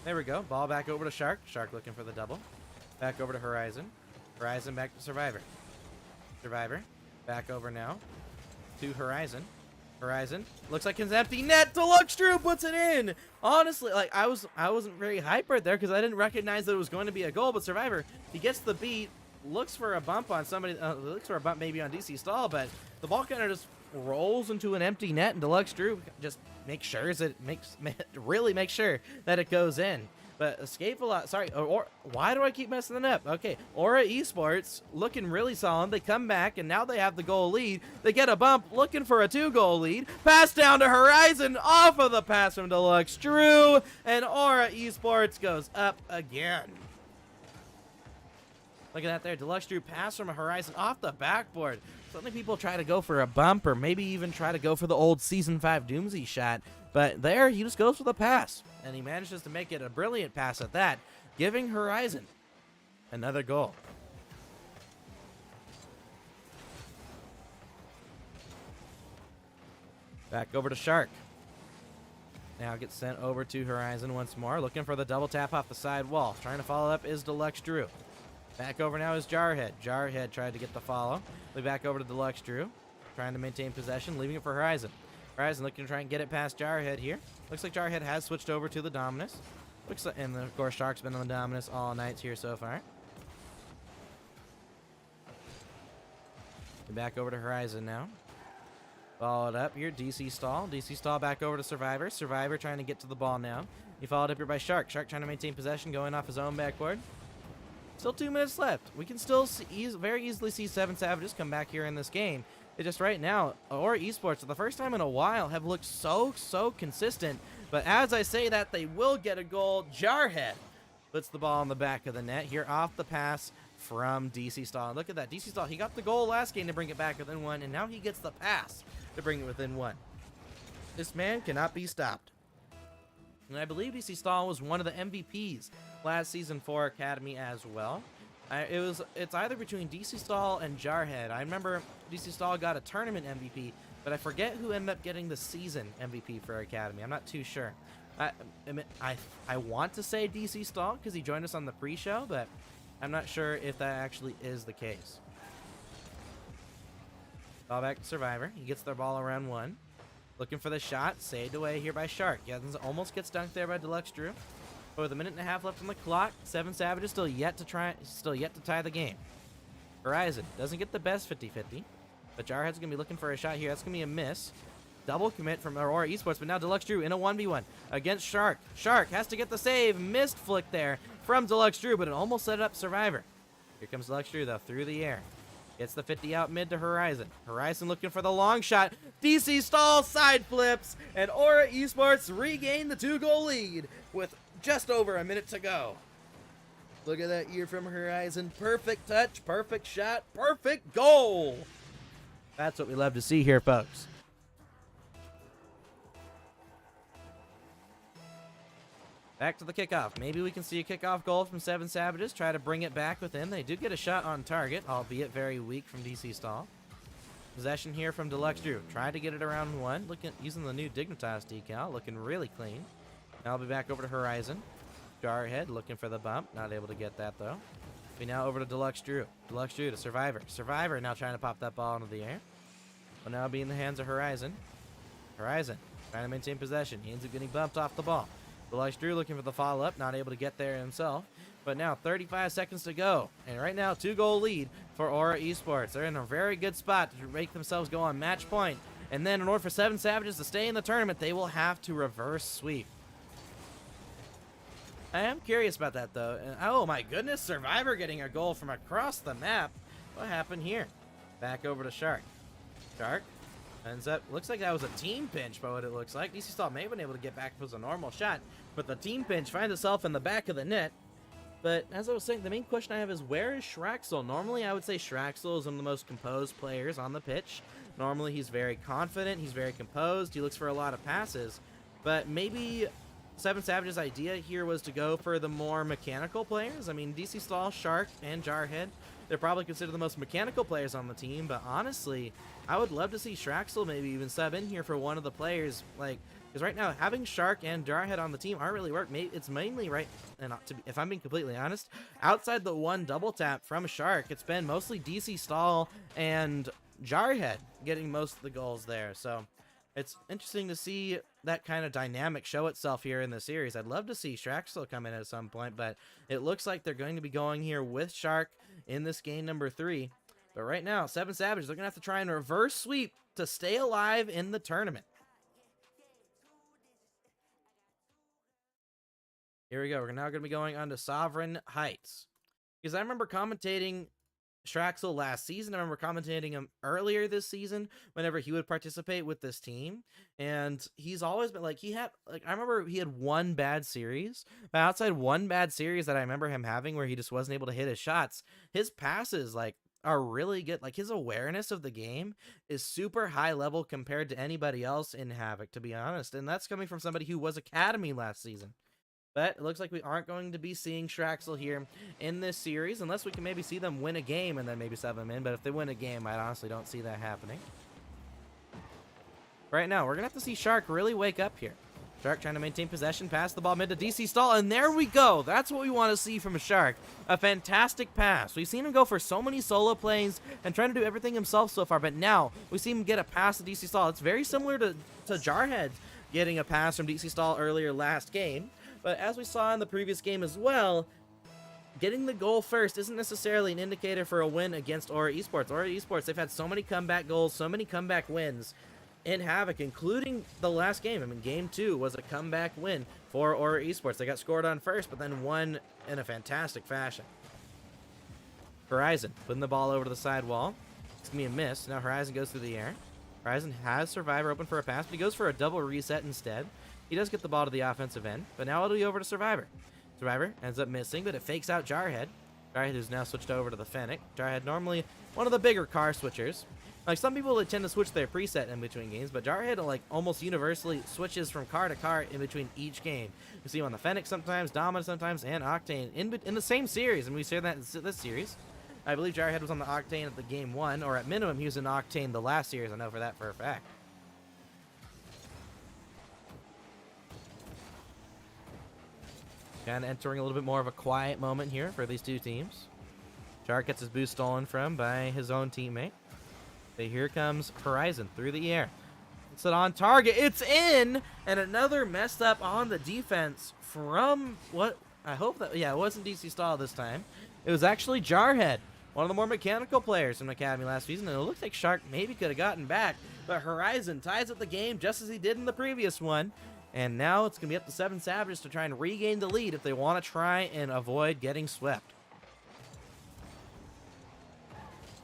[SPEAKER 2] There we go. Ball back over to Shark. Shark looking for the double. Back over to Horizon. Horizon back to Survivor. Survivor. Back over now to Horizon. Horizon looks like his empty net. Deluxe Drew puts it in. Honestly, like I wasn't very hyper there because I didn't recognize that it was going to be a goal. But Survivor, he gets the beat, looks for a bump on somebody, looks for a bump maybe on DC Stall, but the ball kind of just rolls into an empty net, and Deluxe Drew just makes sure really makes sure that it goes in. But Escape a lot. Sorry, or why do I keep messing it up? Okay, Aura Esports looking really solid. They come back, and now they have the goal lead. They get a bump, looking for a 2-goal lead. Pass down to Horizon, off of the pass from Deluxe Drew, and Aura Esports goes up again. Look at that there. Deluxe Drew pass from a Horizon off the backboard. Suddenly people try to go for a bump, or maybe even try to go for the old Season 5 Doomsday shot. But there, he just goes for the pass. And he manages to make it a brilliant pass at that, giving Horizon another goal. Back over to Shark. Now gets sent over to Horizon once more, looking for the double tap off the side wall. Trying to follow up is Deluxe Drew. Back over now is Jarhead. Jarhead tried to get the follow. Back over to Deluxe Drew, trying to maintain possession, leaving it for Horizon. Horizon looking to try and get it past Jarhead here. Looks like Jarhead has switched over to the Dominus. Looks like, and of course Shark's been on the Dominus all night here so far. Back over to Horizon now. Followed up here, DC Stall. DC Stall back over to Survivor. Survivor trying to get to the ball now. He followed up here by Shark. Shark trying to maintain possession, going off his own backboard. Still 2 minutes left. We can still very easily see 7 Savages come back here in this game. It's just right now, Aura Esports, for the first time in a while, have looked so consistent. But as I say that, they will get a goal. Jarhead puts the ball in the back of the net here off the pass from DC Stall. Look at that. DC Stall, he got the goal last game to bring it back within 1, and now he gets the pass to bring it within 1. This man cannot be stopped. And I believe DC Stall was one of the MVPs last season for Academy as well. It's either between DC Stall and Jarhead. I remember DC Stall got a tournament MVP, but I forget who ended up getting the season MVP for Academy. I'm not too sure. I want to say DC Stall because he joined us on the pre-show, but I'm not sure if that actually is the case. Ball back to Survivor. He gets their ball around 1. Looking for the shot. Saved away here by Shark. Yetens almost gets dunked there by Deluxe Drew. But with a minute and a half left on the clock, 7 Savages still yet to tie the game. Horizon doesn't get the best 50-50, but Jarhead's gonna be looking for a shot here. That's gonna be a miss. Double commit from Aura Esports, but now Deluxe Drew in a 1v1 against Shark. Shark has to get the save. Missed flick there from Deluxe Drew, but it almost set up Survivor. Here comes Deluxe Drew though, through the air. Gets the 50 out mid to Horizon. Horizon looking for the long shot. DC Stall side flips, and Aura Esports regain the 2-goal lead with just over a minute to go. Look at that ear from Horizon. Perfect touch, perfect shot, perfect goal. That's what we love to see here, folks. Back to the kickoff. Maybe we can see a kickoff goal from 7 Savages. Try to bring it back within. They do get a shot on target, albeit very weak from DC Stall. Possession here from Deluxe Drew. Tried to get it around 1. Using the new Dignitas decal. Looking really clean. Now I'll be back over to Horizon. Jarhead looking for the bump. Not able to get that, though. We now over to Deluxe Drew. Deluxe Drew to Survivor. Survivor now trying to pop that ball into the air. Will now be in the hands of Horizon. Horizon trying to maintain possession. He ends up getting bumped off the ball. Deluxe Drew looking for the follow-up. Not able to get there himself. But now 35 seconds to go. And right now, 2-goal lead for Aura Esports. They're in a very good spot to make themselves go on match point. And then in order for 7 Savages to stay in the tournament, they will have to reverse sweep. I am curious about that, though. And, oh, my goodness. Survivor getting a goal from across the map. What happened here? Back over to Shark. Shark ends up, looks like that was a team pinch by what it looks like. DC Stall may have been able to get back if it was a normal shot, but the team pinch finds itself in the back of the net. But as I was saying, the main question I have is, where is Shraxel? Normally, I would say Shraxel is one of the most composed players on the pitch. Normally, he's very confident, he's very composed, he looks for a lot of passes. But maybe 7 Savage's idea here was to go for the more mechanical players. I mean, DC Stall, Shark, and Jarhead, they're probably considered the most mechanical players on the team, but honestly, I would love to see Shraxel maybe even sub in here for one of the players, like, because right now, having Shark and Jarhead on the team aren't really work. It's mainly right, and if I'm being completely honest, outside the one double tap from Shark, it's been mostly DC Stall and Jarhead getting most of the goals there, so it's interesting to see that kind of dynamic show itself here in the series. I'd love to see Shraxel come in at some point, but it looks like they're going to be going here with Shark in this game number 3. But right now, 7 Savages, they're going to have to try and reverse sweep to stay alive in the tournament. Here we go. We're now going to be going on to Sovereign Heights. Because I remember commentating Shraxel last season. I remember commentating him earlier this season whenever he would participate with this team. And he's always been like, I remember he had one bad series, but outside one bad series that I remember him having where he just wasn't able to hit his shots, his passes are really good. Like, his awareness of the game is super high level compared to anybody else in Havoc, to be honest. And that's coming from somebody who was Academy last season. But it looks like we aren't going to be seeing Shraxel here in this series, unless we can maybe see them win a game and then maybe sub them in. But if they win a game, I honestly don't see that happening. Right now, we're going to have to see Shark really wake up here. Shark trying to maintain possession, pass the ball mid to DC Stall, and there we go. That's what we want to see from Shark. A fantastic pass. We've seen him go for so many solo plays and trying to do everything himself so far, but now we see him get a pass to DC Stall. It's very similar to Jarhead getting a pass from DC Stall earlier last game. But as we saw in the previous game as well, getting the goal first isn't necessarily an indicator for a win against Aura Esports. Aura Esports, they've had so many comeback goals, so many comeback wins in Havoc, including the last game. I mean, game 2 was a comeback win for Aura Esports. They got scored on first, but then won in a fantastic fashion. Horizon putting the ball over to the side wall. It's going to be a miss. Now Horizon goes through the air. Horizon has Survivor open for a pass, but he goes for a double reset instead. He does get the ball to the offensive end, but now it'll be over to Survivor. Survivor ends up missing, but it fakes out Jarhead. Jarhead who's now switched over to the Fennec. Jarhead normally one of the bigger car switchers. Like, some people that tend to switch their preset in between games, but Jarhead, like, almost universally switches from car to car in between each game. You see him on the Fennec sometimes, Dominant sometimes, and Octane in the same series, and we say that in this series. I believe Jarhead was on the Octane at the game 1, or at minimum he was in Octane the last series. I know for that for a fact. Kind of entering a little bit more of a quiet moment here for these two teams. Shark gets his boost stolen from by his own teammate. But here comes Horizon through the air. It's it on target. It's in! And another messed up on the defense from what I hope that, yeah, it wasn't DC Stall this time. It was actually Jarhead, one of the more mechanical players in Academy last season. And it looks like Shark maybe could have gotten back. But Horizon ties up the game just as he did in the previous one. And now it's going to be up to 7 Savages to try and regain the lead if they want to try and avoid getting swept.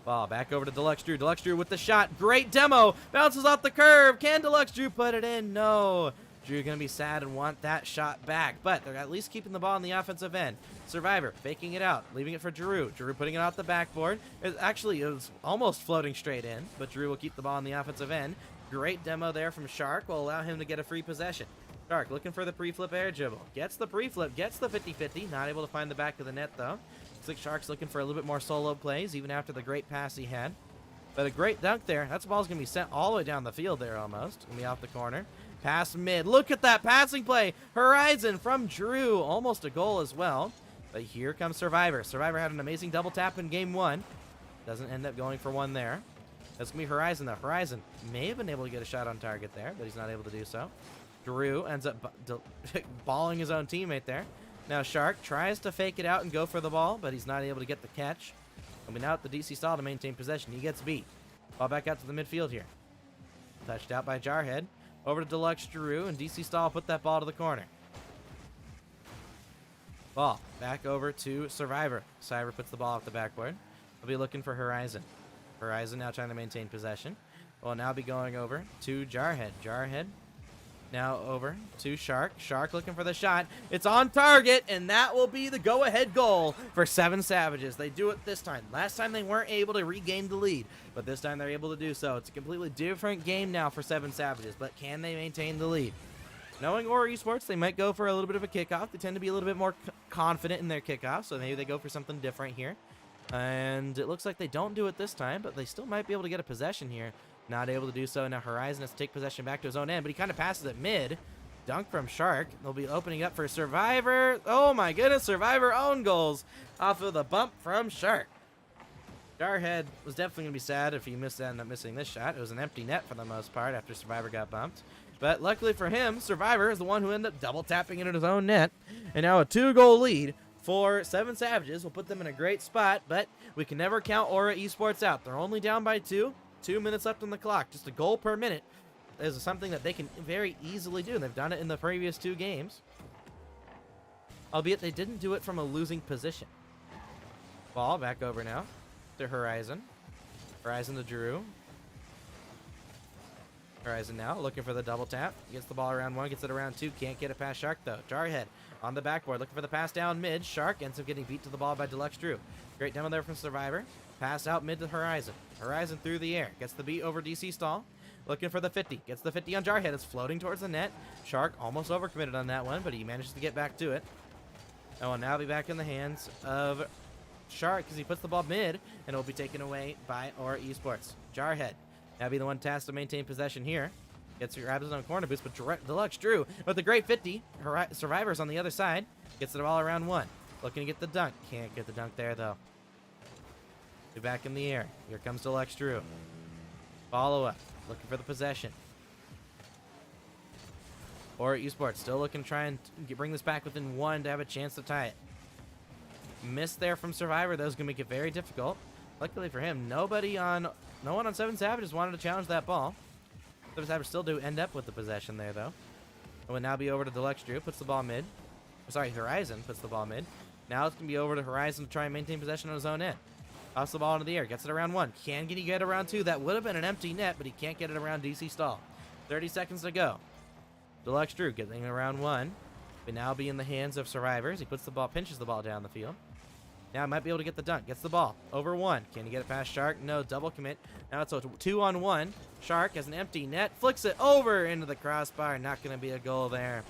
[SPEAKER 2] Ball back over to Deluxe Drew. Deluxe Drew with the shot. Great demo. Bounces off the curve. Can Deluxe Drew put it in? No. Drew going to be sad and want that shot back. But they're at least keeping the ball on the offensive end. Survivor faking it out. Leaving it for Drew. Drew putting it off the backboard. It was almost floating straight in. But Drew will keep the ball on the offensive end. Great demo there from Shark. Will allow him to get a free possession. Shark looking for the pre-flip air dribble. Gets the pre-flip. Gets the 50-50. Not able to find the back of the net though. Looks like Shark's looking for a little bit more solo plays, even after the great pass he had. But a great dunk there. That ball's going to be sent all the way down the field there almost. Going to be off the corner. Pass mid. Look at that passing play. Horizon from Drew. Almost a goal as well. But here comes Survivor. Survivor had an amazing double tap in game 1. Doesn't end up going for one there. That's going to be Horizon though. Horizon may have been able to get a shot on target there, but he's not able to do so. Drew ends up balling his own teammate there. Now Shark tries to fake it out and go for the ball, but he's not able to get the catch. He'll be now at the DC stall to maintain possession. He gets beat. Ball back out to the midfield here. Touched out by Jarhead. Over to Deluxe Drew, and DC stall put that ball to the corner. Ball back over to Survivor. Survivor puts the ball off the backboard. He'll be looking for Horizon. Horizon now trying to maintain possession. Will now be going over to Jarhead. Jarhead now over to Shark. Shark looking for the shot. It's on target, and that will be the go-ahead goal for 7 Savages. They do it this time. Last time they weren't able to regain the lead, but this time they're able to do so. It's a completely different game now for 7 Savages, but can they maintain the lead? Knowing Aura Esports, they might go for a little bit of a kickoff. They tend to be a little bit more confident in their kickoff, so maybe they go for something different here. And it looks like they don't do it this time, but they still might be able to get a possession here. Not able to do so. Now Horizon has to take possession back to his own end, but he kind of passes it mid. Dunk from Shark. They'll be opening up for Survivor. Oh my goodness, Survivor own goals off of the bump from Shark. Jarhead was definitely going to be sad if he ended up missing this shot. It was an empty net for the most part after Survivor got bumped. But luckily for him, Survivor is the one who ended up double tapping it in his own net. And now a 2-goal lead for 7 Savages will put them in a great spot, but we can never count Aura Esports out. They're only down by 2. 2 minutes left on the clock. Just a goal per minute is something that they can very easily do. They've done it in the previous 2 games. Albeit they didn't do it from a losing position. Ball back over now to Horizon. Horizon to Drew. Horizon now looking for the double tap. Gets the ball around 1, gets it around 2. Can't get it past Shark though. Jarhead on the backboard looking for the pass down mid. Shark ends up getting beat to the ball by Deluxe Drew. Great demo there from Survivor. Pass out mid to Horizon. Horizon through the air. Gets the beat over DC stall. Looking for the 50. Gets the 50 on Jarhead. It's floating towards the net. Shark almost overcommitted on that one, but he manages to get back to it. That will now be back in the hands of Shark because he puts the ball mid, and it will be taken away by Aura Esports. Jarhead now be the one tasked to maintain possession here. Grabs his own corner boost, but Deluxe Drew with the great 50. Survivor's on the other side. Gets the ball around 1. Looking to get the dunk. Can't get the dunk there, though. Be back in the air. Here comes Deluxe Drew. Follow up. Looking for the possession. Aura Esports still looking to try and bring this back within 1 to have a chance to tie it. Missed there from Survivor. That was going to make it very difficult. Luckily for him, no one on 7 Savages wanted to challenge that ball. 7 Savages still do end up with the possession there, though. It will now be over to Deluxe Drew. Puts the ball mid. Sorry, Horizon puts the ball mid. Now it's going to be over to Horizon to try and maintain possession on his own end. Toss the ball into the air. Gets it around 1. Can he get around 2? That would have been an empty net, but he can't get it around DC Stall. 30 seconds to go. Deluxe Drew getting around 1. But now be in the hands of Survivors. He puts the ball, pinches the ball down the field. Now he might be able to get the dunk. Gets the ball. Over 1. Can he get it past Shark? No. Double commit. Now it's a 2-on-1. Shark has an empty net. Flicks it over into the crossbar. Not going to be a goal there.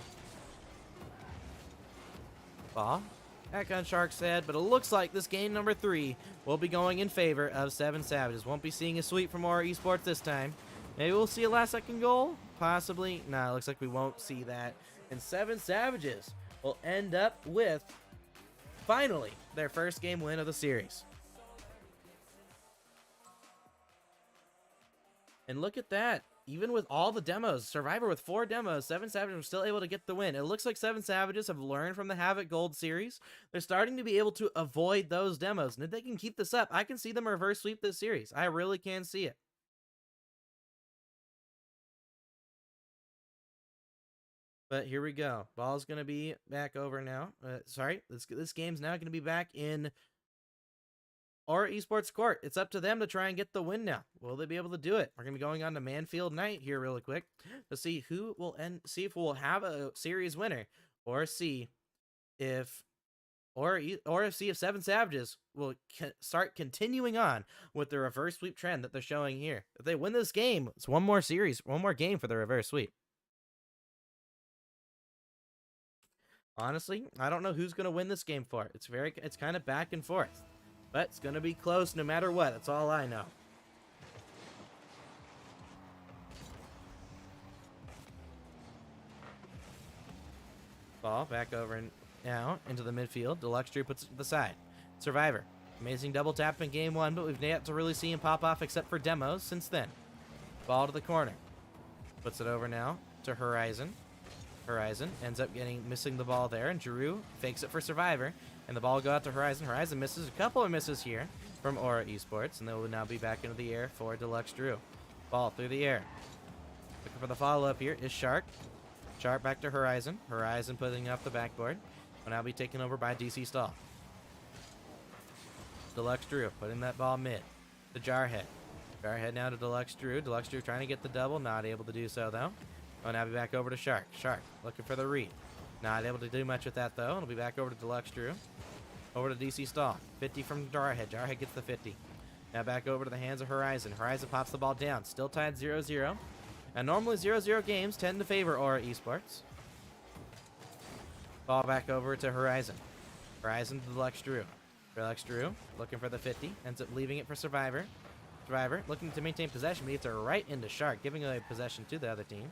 [SPEAKER 2] Ball. Back on Shark's head, but it looks like this game number 3 will be going in favor of 7 Savages. Won't be seeing a sweep from Aura Esports this time. Maybe we'll see a last-second goal? Possibly. Nah, it looks like we won't see that. And 7 Savages will end up with, finally, their first game win of the series. And look at that. Even with all the demos, Survivor with 4 demos, 7 Savages were still able to get the win. It looks like 7 Savages have learned from the Havoc Gold series. They're starting to be able to avoid those demos. And if they can keep this up, I can see them reverse sweep this series. I really can see it. But here we go. Ball's going to be back over now. This game's now going to be back in Aura Esports court. It's up to them to try and get the win now. Will they be able to do it? We're going to be going on to Manfield Night here really quick to see who will end, see if we'll have a series winner, or see if see if 7 Savages will start continuing on with the reverse sweep trend that they're showing here. If they win this game, it's one more game for the reverse sweep. Honestly, I don't know who's going to win this game for it. It's kind of back and forth. But it's going to be close no matter what. That's all I know. Ball back over now into the midfield. Deluxe Drew puts it to the side. Survivor. Amazing double tap in game 1, but we've yet to really see him pop off except for demos since then. Ball to the corner. Puts it over now to Horizon. Horizon ends up missing the ball there, and Giroux fakes it for Survivor, and the ball will go out to Horizon. Horizon misses a couple of misses here from Aura Esports, and they will now be back into the air for Deluxe Drew. Ball through the air. Looking for the follow-up here is Shark. Shark back to Horizon. Horizon putting off the backboard. Will now be taken over by DC Stall. Deluxe Drew putting that ball mid. The Jarhead. Jarhead now to Deluxe Drew. Deluxe Drew trying to get the double. Not able to do so, though. Oh, now be back over to Shark. Shark looking for the read. Not able to do much with that, though. It'll be back over to Deluxe Drew. Over to DC Stall. 50 from Jarhead. Jarhead gets the 50. Now back over to the hands of Horizon. Horizon pops the ball down. Still tied 0-0. And normally 0-0 games tend to favor Aura Esports. Ball back over to Horizon. Horizon to Deluxe Drew. Deluxe Drew looking for the 50. Ends up leaving it for Survivor. Survivor looking to maintain possession, but gets it right into Shark, giving away possession to the other team.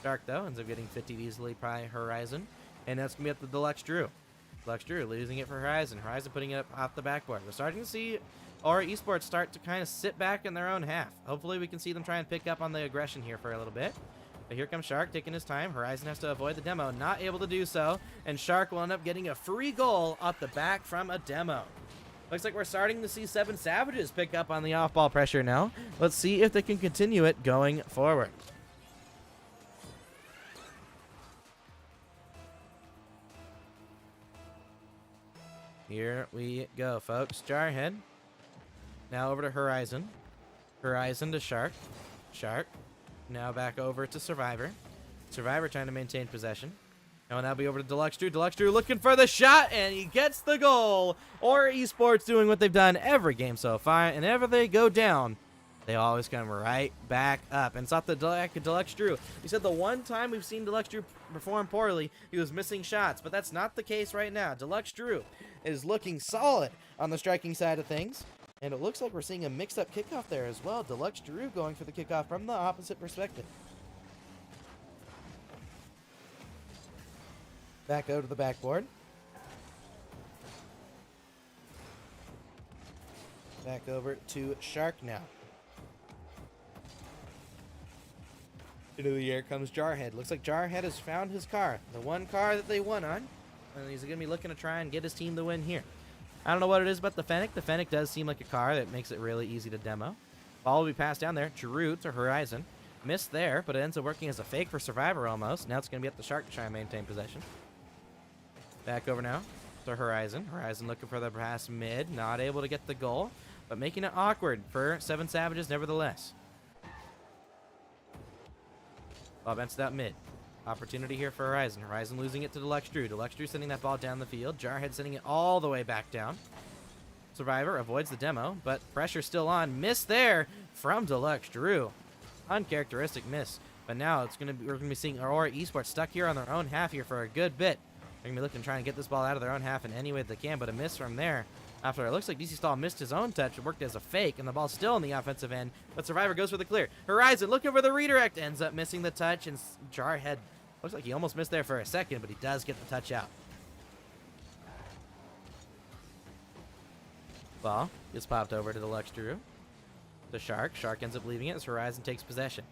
[SPEAKER 2] Shark, though, ends up getting 50 easily by Horizon. And that's going to be up to Deluxe Drew. Deluxe Drew losing it for Horizon. Horizon putting it up off the backboard. We're starting to see Aura Esports start to kind of sit back in their own half. Hopefully we can see them try and pick up on the aggression here for a little bit. But here comes Shark taking his time. Horizon has to avoid the demo. Not able to do so. And Shark will end up getting a free goal off the back from a demo. Looks like we're starting to see 7 Savages pick up on the off-ball pressure now. Let's see if they can continue it going forward. Here we go, folks. Jarhead. Now over to Horizon. Horizon to Shark. Shark. Now back over to Survivor. Survivor trying to maintain possession. Now will now be over to Deluxe Drew. Deluxe Drew looking for the shot, and he gets the goal. Aura Esports doing what they've done every game so far, and whenever they go down, they always come right back up. And it's not the Deluxe Drew. He said the one time we've seen Deluxe Drew perform poorly, he was missing shots, but that's not the case right now. Deluxe Drew is looking solid on the striking side of things, and it looks like we're seeing a mixed-up kickoff there as well. Deluxe Drew going for the kickoff from the opposite perspective. Back over to the backboard. Back over to Shark now. Into the air comes Jarhead. Looks like Jarhead has found his car. The one car that they won on. And he's going to be looking to try and get his team to win here. I don't know what it is about the Fennec. The Fennec does seem like a car that makes it really easy to demo. Ball will be passed down there. Giroux to Horizon. Missed there, but it ends up working as a fake for Survivor almost. Now it's going to be up to Shark to try and maintain possession. Back over now to Horizon. Horizon looking for the pass mid. Not able to get the goal. but making it awkward for Seven Savages nevertheless. Ball bounces out mid. Opportunity here for Horizon. Horizon losing it to Deluxe Drew. Deluxe Drew sending that ball down the field. Jarhead sending it all the way back down. Survivor avoids the demo, but pressure still on. Miss there from Deluxe Drew. Uncharacteristic miss. But now we're gonna be seeing Aurora Esports stuck here on their own half here for a good bit. They're gonna be looking trying to get this ball out of their own half in any way they can, but a miss from there. After it looks like DC Stall missed his own touch, it worked as a fake, and the ball's still on the offensive end, but Survivor goes for the clear. Horizon looking for the redirect, ends up missing the touch, and Jarhead looks like he almost missed there for a second, but he does get the touch out. Ball gets popped over to Deluxe Drew. The Shark ends up leaving it as Horizon takes possession.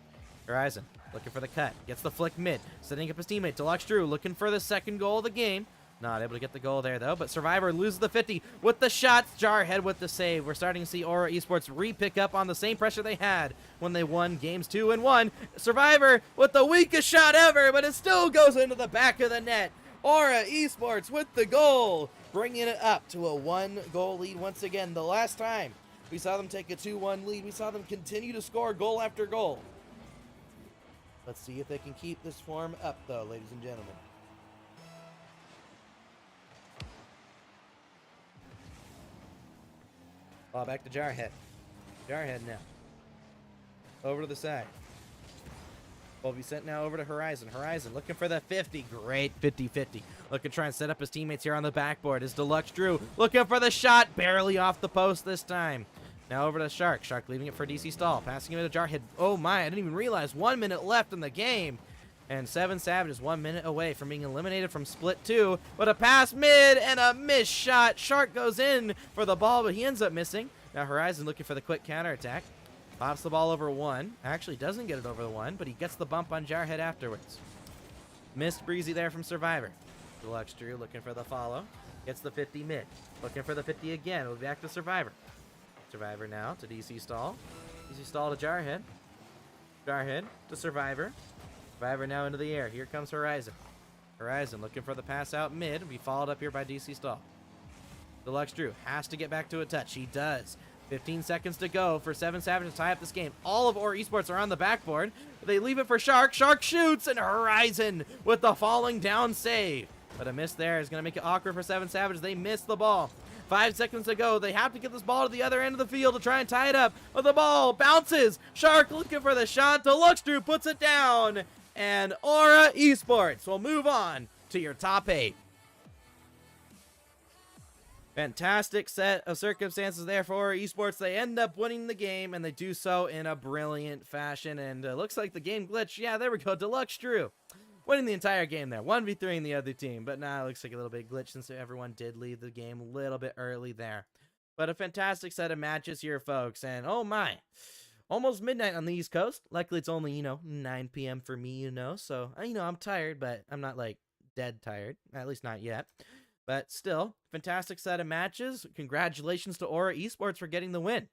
[SPEAKER 2] Horizon looking for the cut, gets the flick mid, setting up his teammate Deluxe Drew, looking for the second goal of the game. Not able to get the goal there, though, but Survivor loses the 50 with the shots. Jarhead with the save. We're starting to see Aura Esports re-pick up on the same pressure they had when they won games 2 and 1. Survivor with the weakest shot ever, but it still goes into the back of the net. Aura Esports with the goal, bringing it up to a 1-goal lead once again. The last time we saw them take a 2-1 lead, we saw them continue to score goal after goal. Let's see if they can keep this form up, though, ladies and gentlemen. Ball back to Jarhead. Jarhead now. Over to the side. Will be sent now over to Horizon. Horizon looking for the 50. Great 50-50. Looking to try and set up his teammates here on the backboard. Is Deluxe Drew looking for the shot. Barely off the post this time. Now over to Shark. Shark leaving it for DC Stall. Passing it to Jarhead. Oh my, I didn't even realize 1 minute left in the game. And Seven Savages 1 minute away from being eliminated from Split 2. But a pass mid and a missed shot. Shark goes in for the ball, but he ends up missing. Now Horizon looking for the quick counterattack. Pops the ball over 1. Actually doesn't get it over the 1, but he gets the bump on Jarhead afterwards. Missed breezy there from Survivor. Deluxe Drew looking for the follow. Gets the 50 mid. Looking for the 50 again. We'll be back to Survivor. Survivor now to DC Stall. DC Stall to Jarhead. Jarhead to Survivor. Survivor now into the air. Here comes Horizon. Horizon looking for the pass out mid. Will be followed up here by DC Stall. Deluxe Drew has to get back to a touch. He does. 15 seconds to go for Seven Savages to tie up this game. All of Aura Esports are on the backboard. They leave it for Shark. Shark shoots, and Horizon with the falling down save. But a miss there is going to make it awkward for Seven Savages. They miss the ball. 5 seconds to go. They have to get this ball to the other end of the field to try and tie it up. But the ball bounces. Shark looking for the shot. Deluxe Drew puts it down. And Aura Esports will move on to your top 8. Fantastic set of circumstances there for Aura Esports. They end up winning the game, and they do so in a brilliant fashion. And looks like the game glitch. Yeah, there we go. Deluxe Drew winning the entire game there. 1v3 in the other team. But now it looks like a little bit glitch since everyone did leave the game a little bit early there. But a fantastic set of matches here, folks. And oh my, almost midnight on the East Coast. Luckily, it's only, 9 p.m. for me, So, I'm tired, but I'm not, like, dead tired. At least not yet. But still, fantastic set of matches. Congratulations to Aura Esports for getting the win.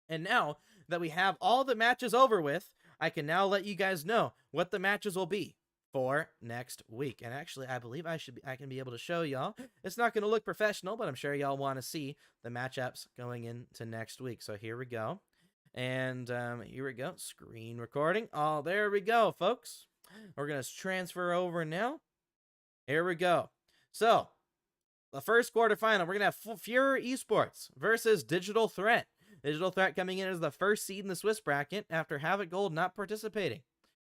[SPEAKER 2] And now that we have all the matches over with, I can now let you guys know what the matches will be for next week. And actually, I believe I can be able to show y'all. It's not going to look professional, but I'm sure y'all want to see the matchups going into next week. So here we go. And here we go. Screen recording. Oh, there we go, folks. We're going to transfer over now. Here we go. So, the first quarterfinal, we're going to have Fury Esports versus Digital Threat. Digital Threat coming in as the first seed in the Swiss bracket after Havoc Gold not participating.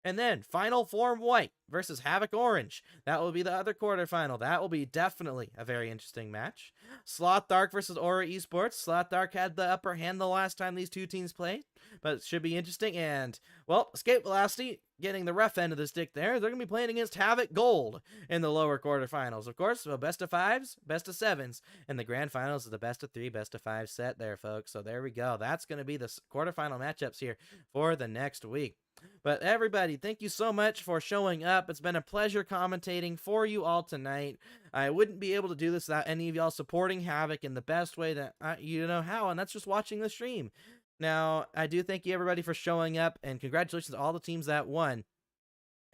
[SPEAKER 2] And then Final Form White versus Havoc Orange. That will be the other quarterfinal. That will be definitely a very interesting match. Sloth Dark versus Aura Esports. Sloth Dark had the upper hand the last time these two teams played, but it should be interesting. And, well, Escape Velocity getting the rough end of the stick there. They're going to be playing against Havoc Gold in the lower quarterfinals. Of course, so best of 5s, best of 7s, and the grand finals is the best of 3, best of 5 set there, folks. So there we go. That's going to be the quarterfinal matchups here for the next week. But everybody, thank you so much for showing up. It's been a pleasure commentating for you all tonight. I wouldn't be able to do this without any of y'all supporting Havoc in the best way that you know how, and that's just watching the stream. Now, I do thank you everybody for showing up, and congratulations to all the teams that won.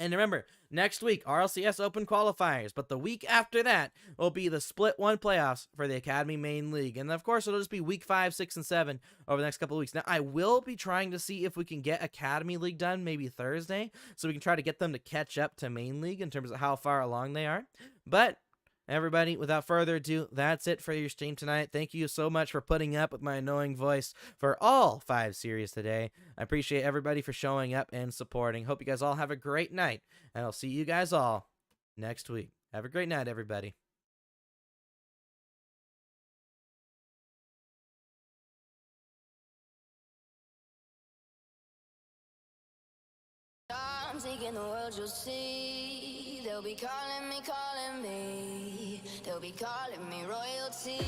[SPEAKER 2] And remember, next week, RLCS Open qualifiers, but the week after that will be the Split 1 playoffs for the Academy Main League. And of course, it'll just be week 5, 6, and 7 over the next couple of weeks. Now, I will be trying to see if we can get Academy League done maybe Thursday, so we can try to get them to catch up to Main League in terms of how far along they are. But everybody, without further ado, that's it for your stream tonight. Thank you so much for putting up with my annoying voice for all 5 series today. I appreciate everybody for showing up and supporting. Hope you guys all have a great night, and I'll see you guys all next week. Have a great night, everybody.
[SPEAKER 1] I'm taking the world, you'll see. They'll be calling me, calling me. They'll be calling me royalty.